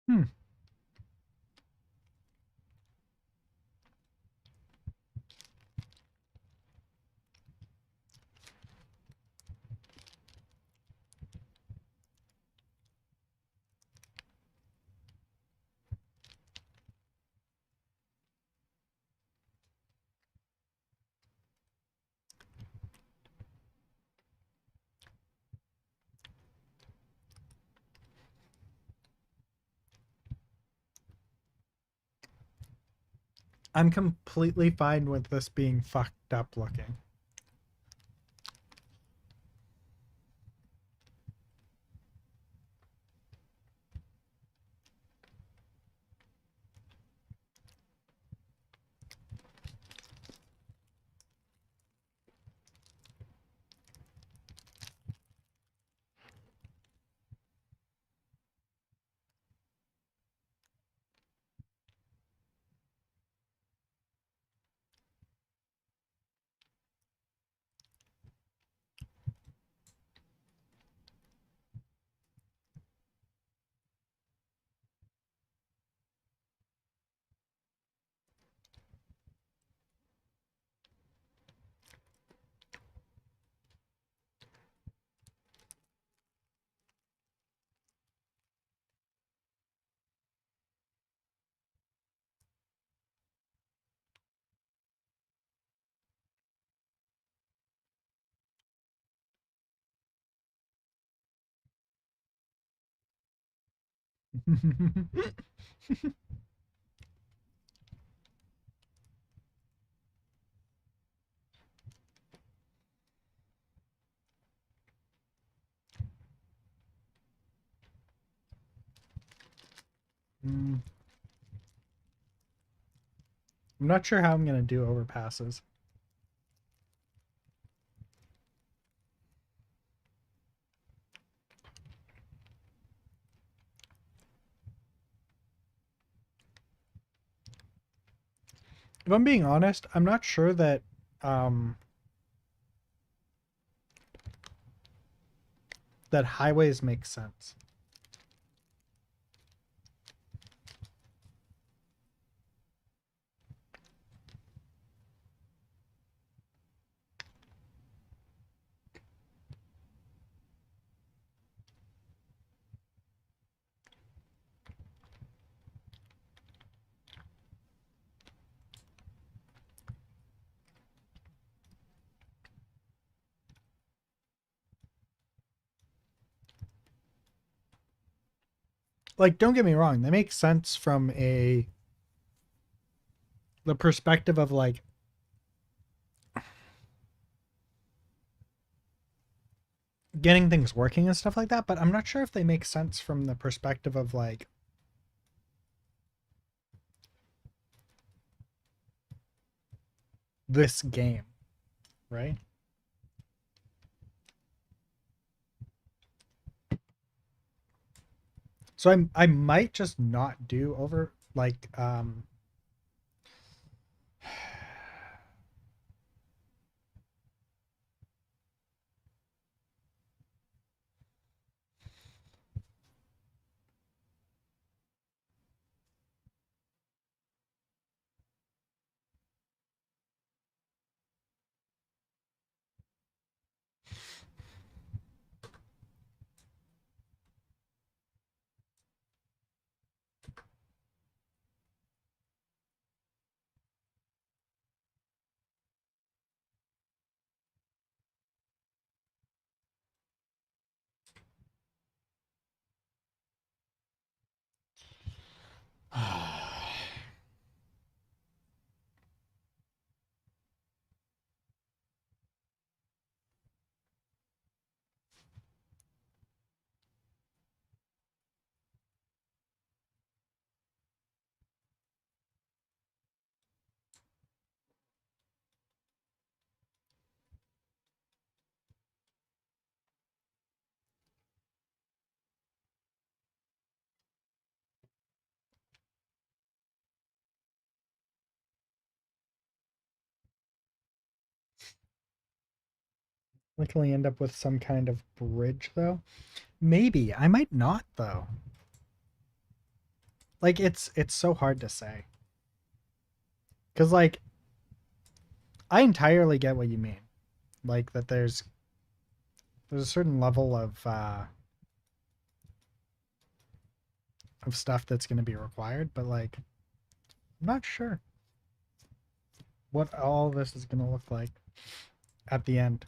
Hmm. I'm completely fine with this being fucked up looking. Mm, I'm not sure how I'm gonna do overpasses. If I'm being honest, I'm not sure that um that highways make sense. Like, don't get me wrong, they make sense from the perspective of like getting things working and stuff like that, but I'm not sure if they make sense from the perspective of like this game, right? So I might just not do over like likely end up with some kind of bridge though. Maybe I might not though. Like it's so hard to say. Cuz like I entirely get what you mean. Like that there's a certain level of stuff that's going to be required, but like I'm not sure what all this is going to look like at the end.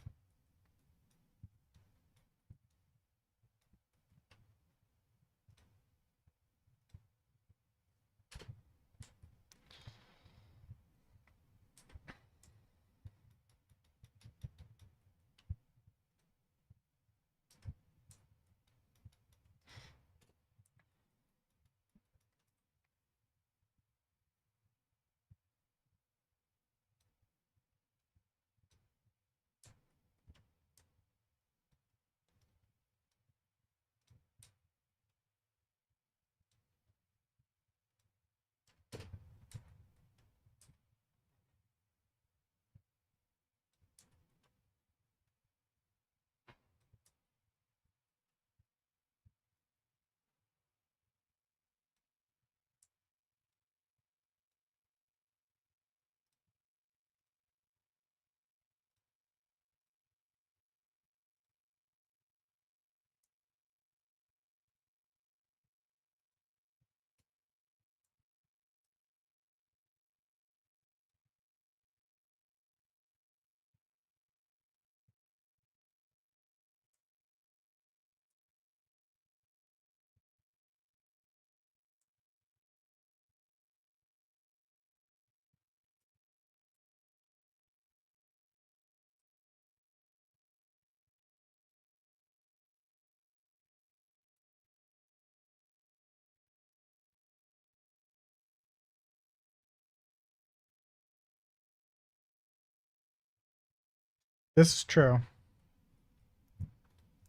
This is true.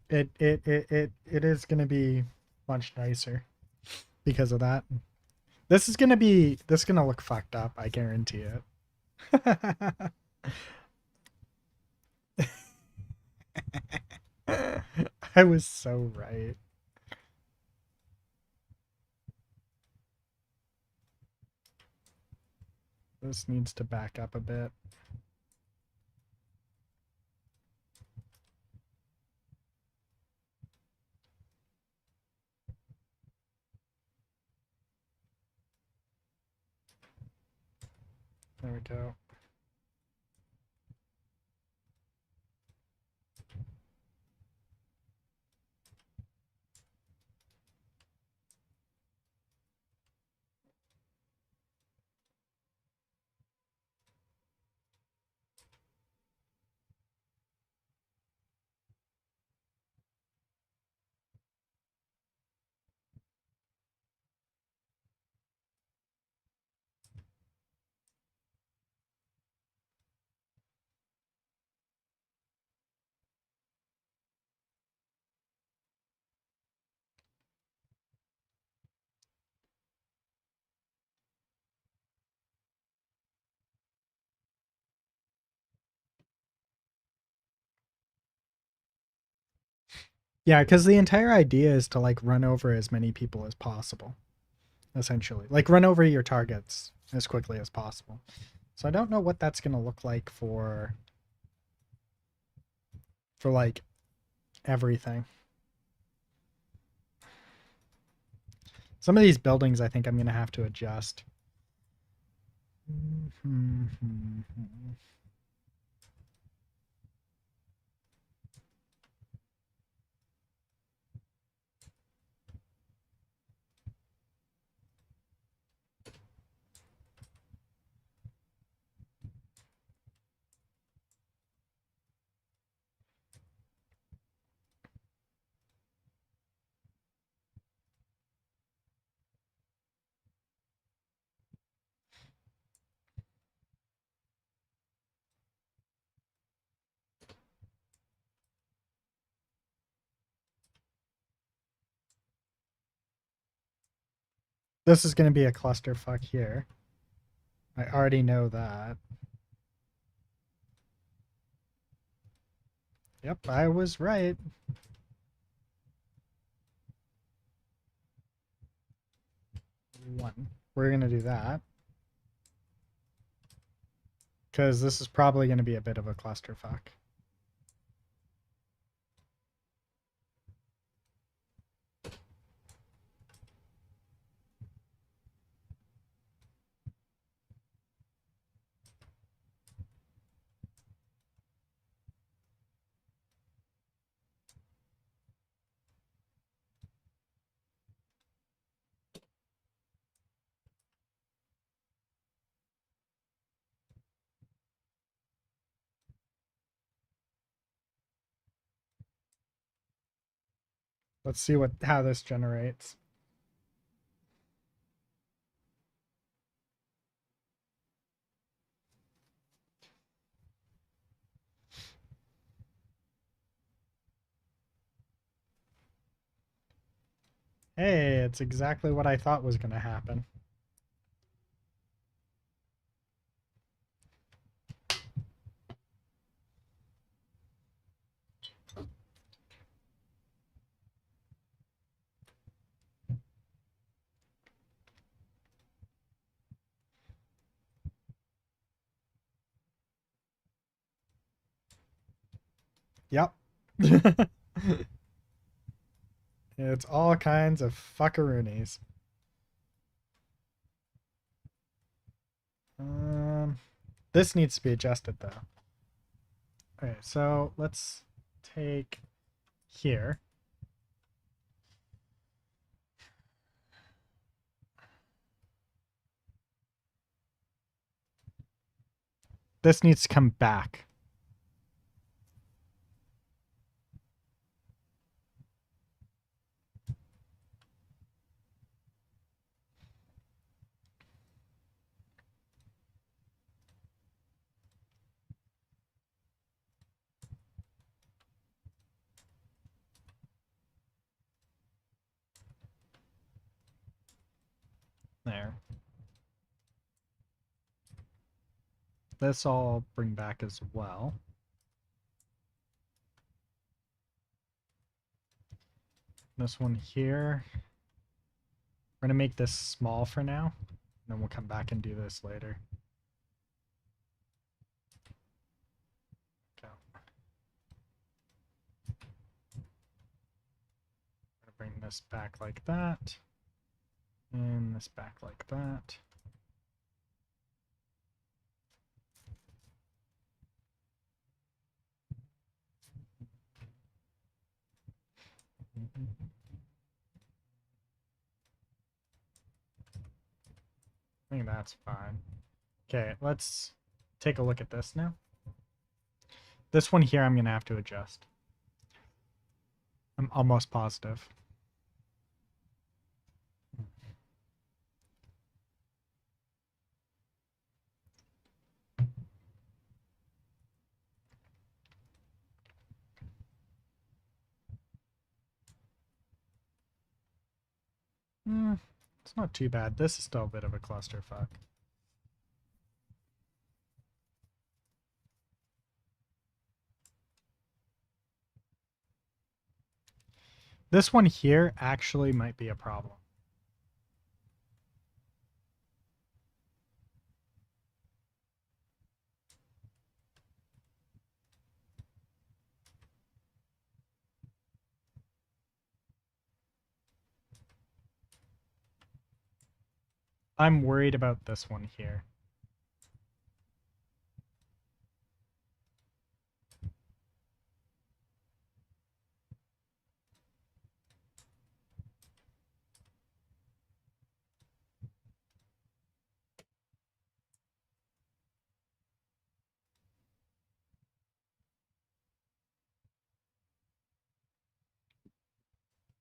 It is going to be much nicer because of that. This is going to look fucked up, I guarantee it. I was so right. This needs to back up a bit. There we go. Yeah, because the entire idea is to like run over as many people as possible, essentially. Like run over your targets as quickly as possible. So I don't know what that's gonna look like for like everything. Some of these buildings I think I'm gonna have to adjust. This is gonna be a clusterfuck here. I already know that. Yep, I was right. 1. We're going to do that. Because this is probably going to be a bit of a clusterfuck. Let's see how this generates. Hey, it's exactly what I thought was going to happen. Yep. It's all kinds of fuckaroonies. This needs to be adjusted though. Okay, so let's take here. This needs to come back. There. This I'll bring back as well. This one here. We're going to make this small for now. And then we'll come back and do this later. Okay. I'm going to bring this back like that. And this back like that. I think that's fine. Okay, let's take a look at this now. This one here I'm going to have to adjust. I'm almost positive. It's not too bad. This is still a bit of a clusterfuck. This one here actually might be a problem. I'm worried about this one here.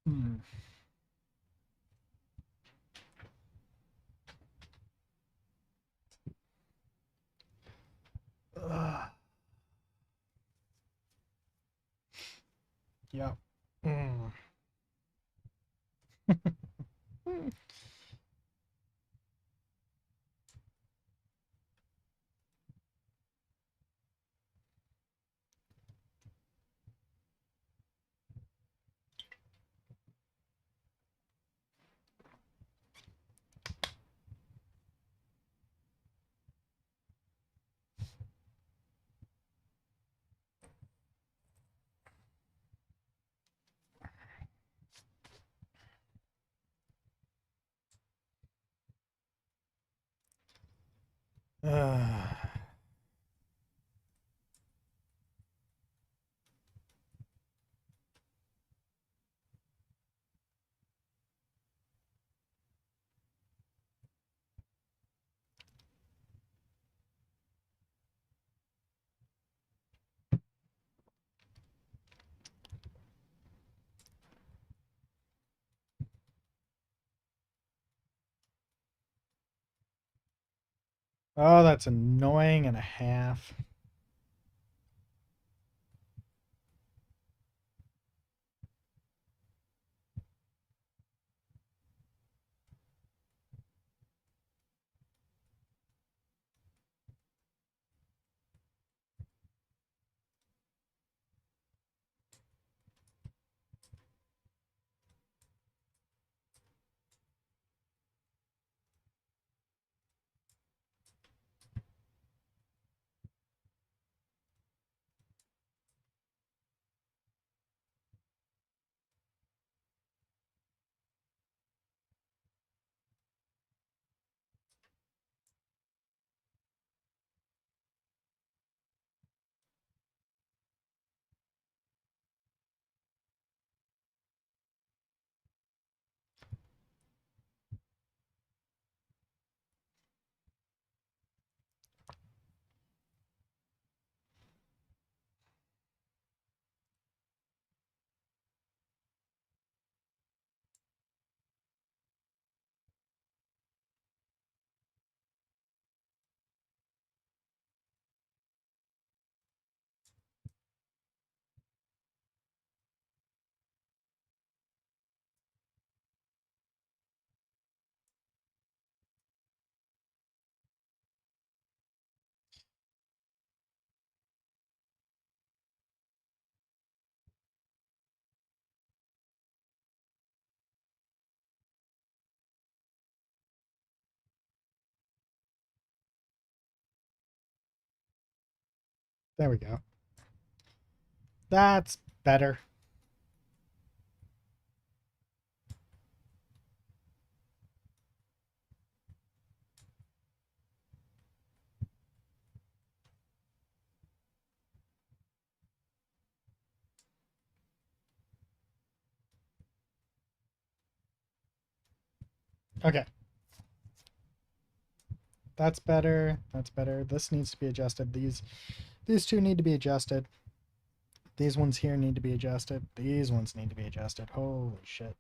Hmm. Ugh. Yep. Mm. Uh, oh, that's annoying and a half. There we go. That's better. Okay. That's better. That's better. This needs to be adjusted. These two need to be adjusted. These ones here need to be adjusted. These ones need to be adjusted. Holy shit.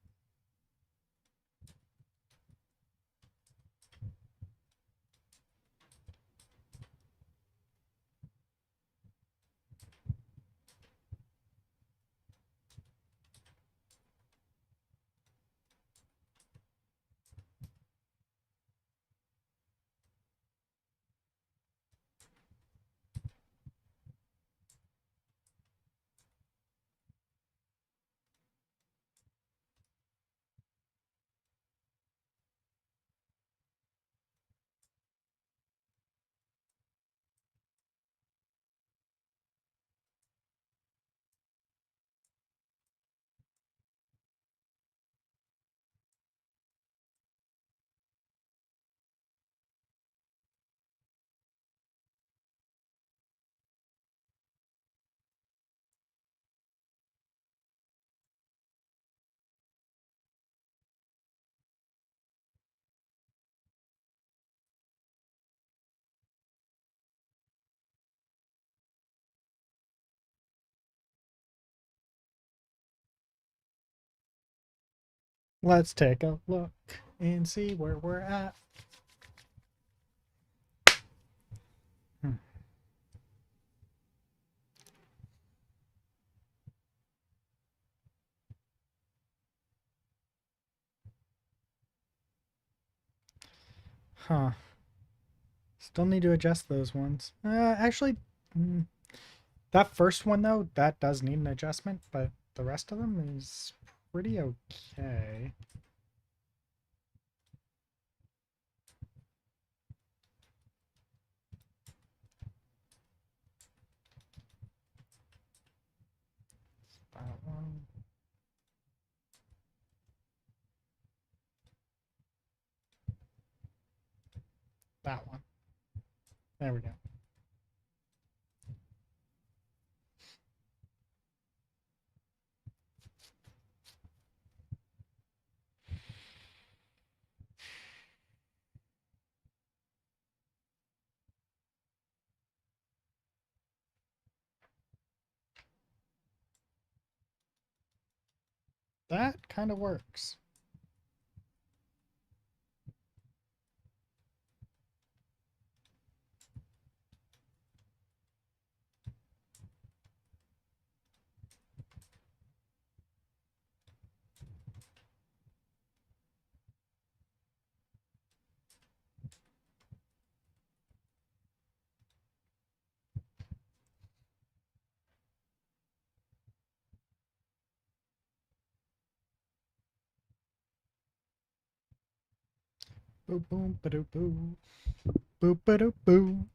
Let's take a look and see where we're at. Hmm. Huh. Still need to adjust those ones. Actually, that first one though, that does need an adjustment, but the rest of them is pretty okay. That one. That one. There we go. That kind of works. Boo boom ba doo boo. Boo ba doo boo.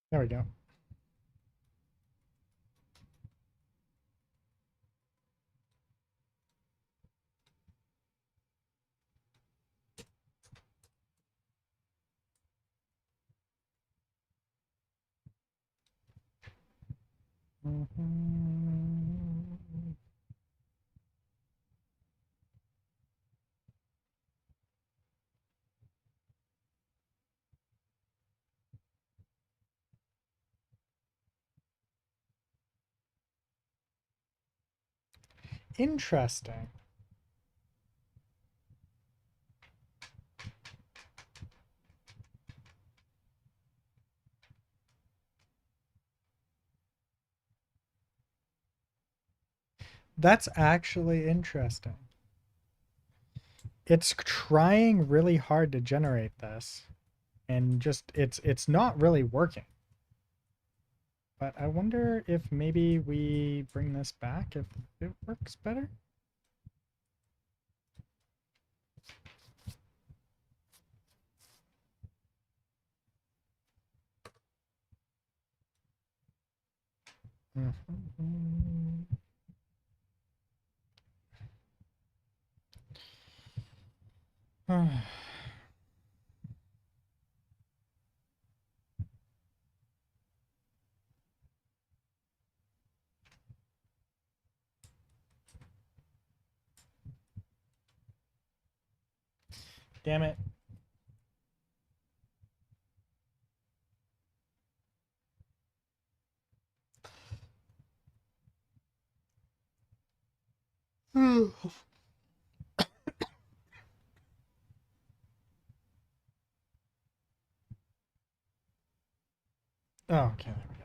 There we go. Interesting. That's actually interesting. It's trying really hard to generate this, and just it's not really working. But I wonder if maybe we bring this back if it works better. Damn it. Oh, okay, there we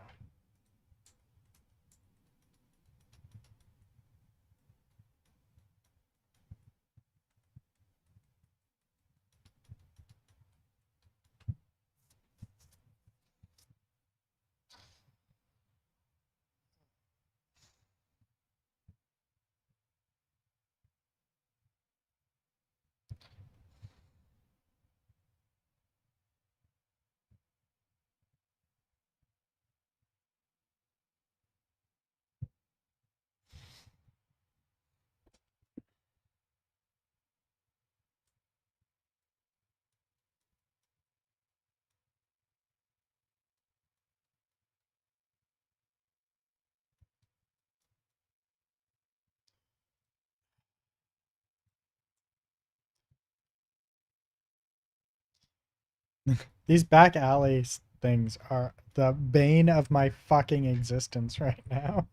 go. These back alley things are the bane of my fucking existence right now.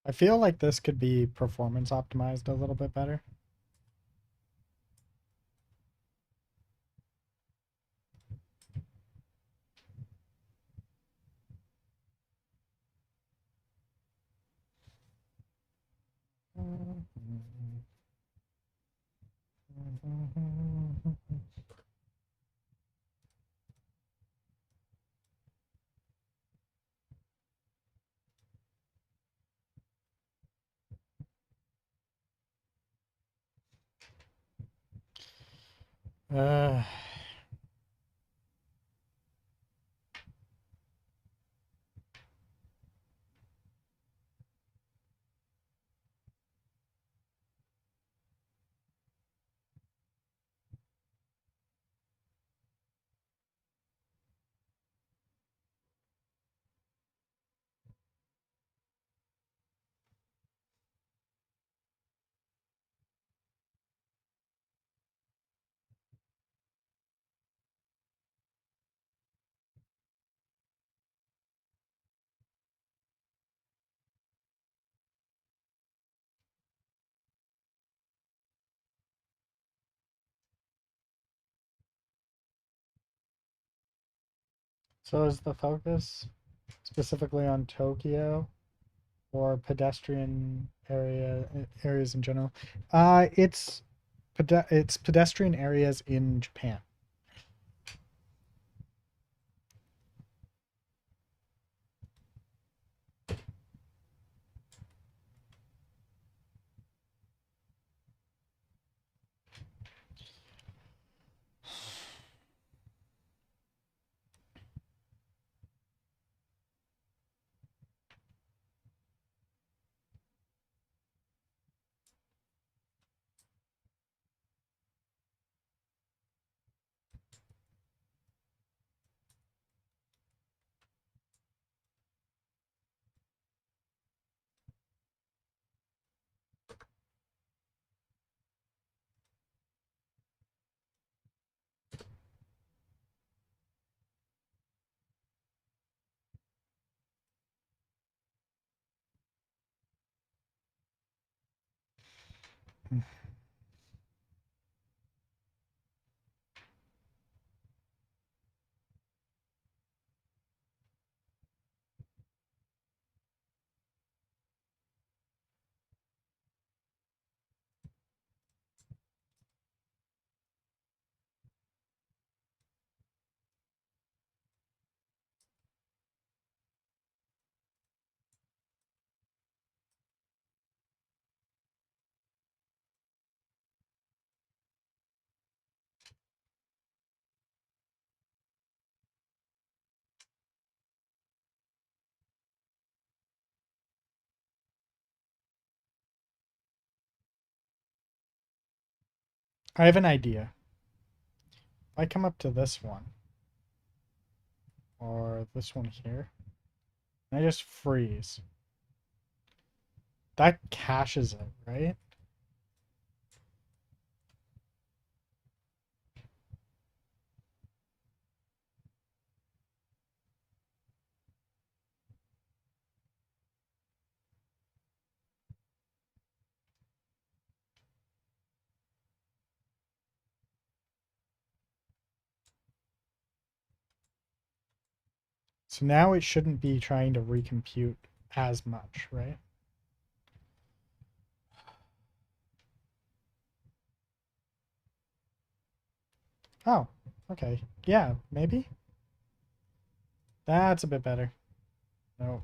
I feel like this could be performance optimized a little bit better. Uh, so is the focus specifically on Tokyo or pedestrian areas in general? It's pedestrian areas in Japan. I have an idea. If I come up to this one or this one here, and I just freeze. That caches it, right? So now it shouldn't be trying to recompute as much, right? Oh, okay. Yeah, maybe. That's a bit better. No.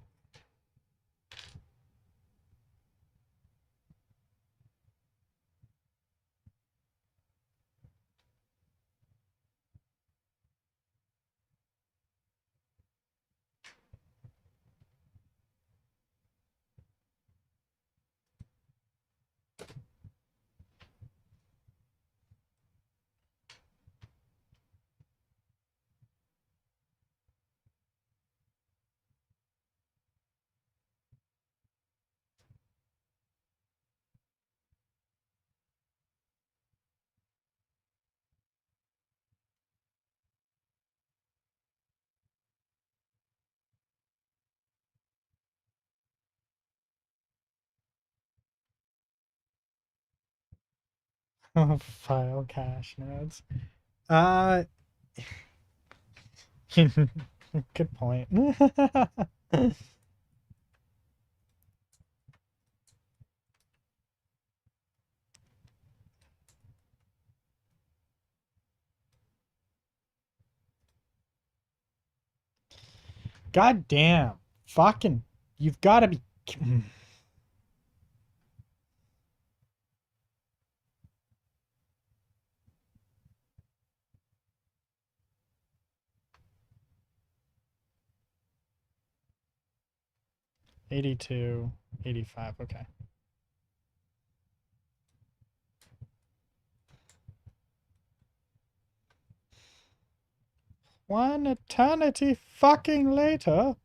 File cache nodes. Uh, good point. God damn. Fucking, you've got to be. 82, 85. Okay. One eternity fucking later.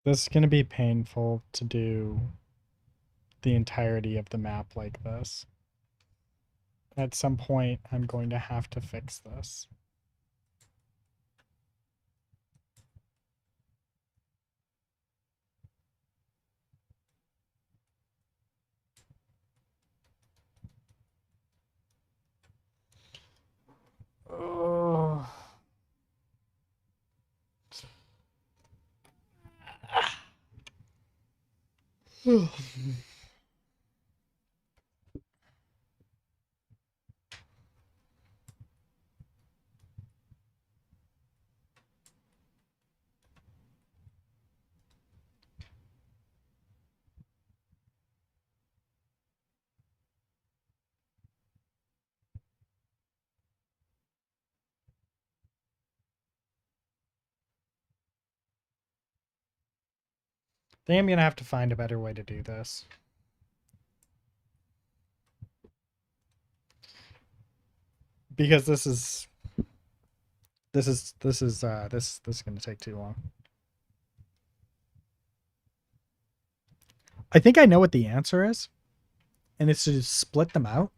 This is going to be painful to do the entirety of the map like this. At some point, I'm going to have to fix this. Oh. I think I'm going to have to find a better way to do this. Because this is going to take too long. I think I know what the answer is. And it's to split them out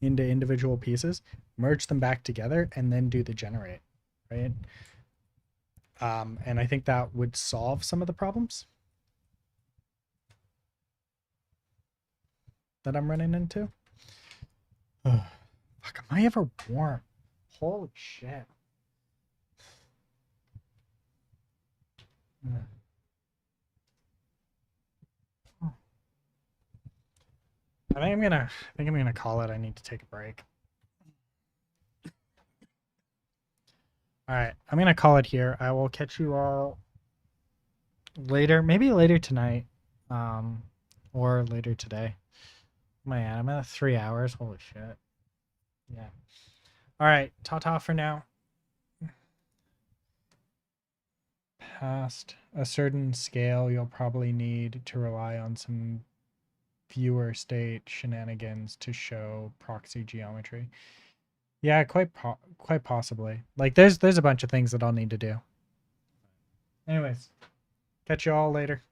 into individual pieces, merge them back together, and then do the generate, right? And I think that would solve some of the problems that I'm running into. Ugh. Fuck, am I ever warm? Holy shit. Ugh. I think I'm gonna call it. I need to take a break. All right, I'm gonna call it here. I will catch you all later, maybe later tonight, or later today. Man, I'm at 3 hours. Holy shit. Yeah. All right, ta-ta for now. Past a certain scale, you'll probably need to rely on some viewer state shenanigans to show proxy geometry. Yeah, quite possibly. Like there's a bunch of things that I'll need to do. Anyways, catch you all later.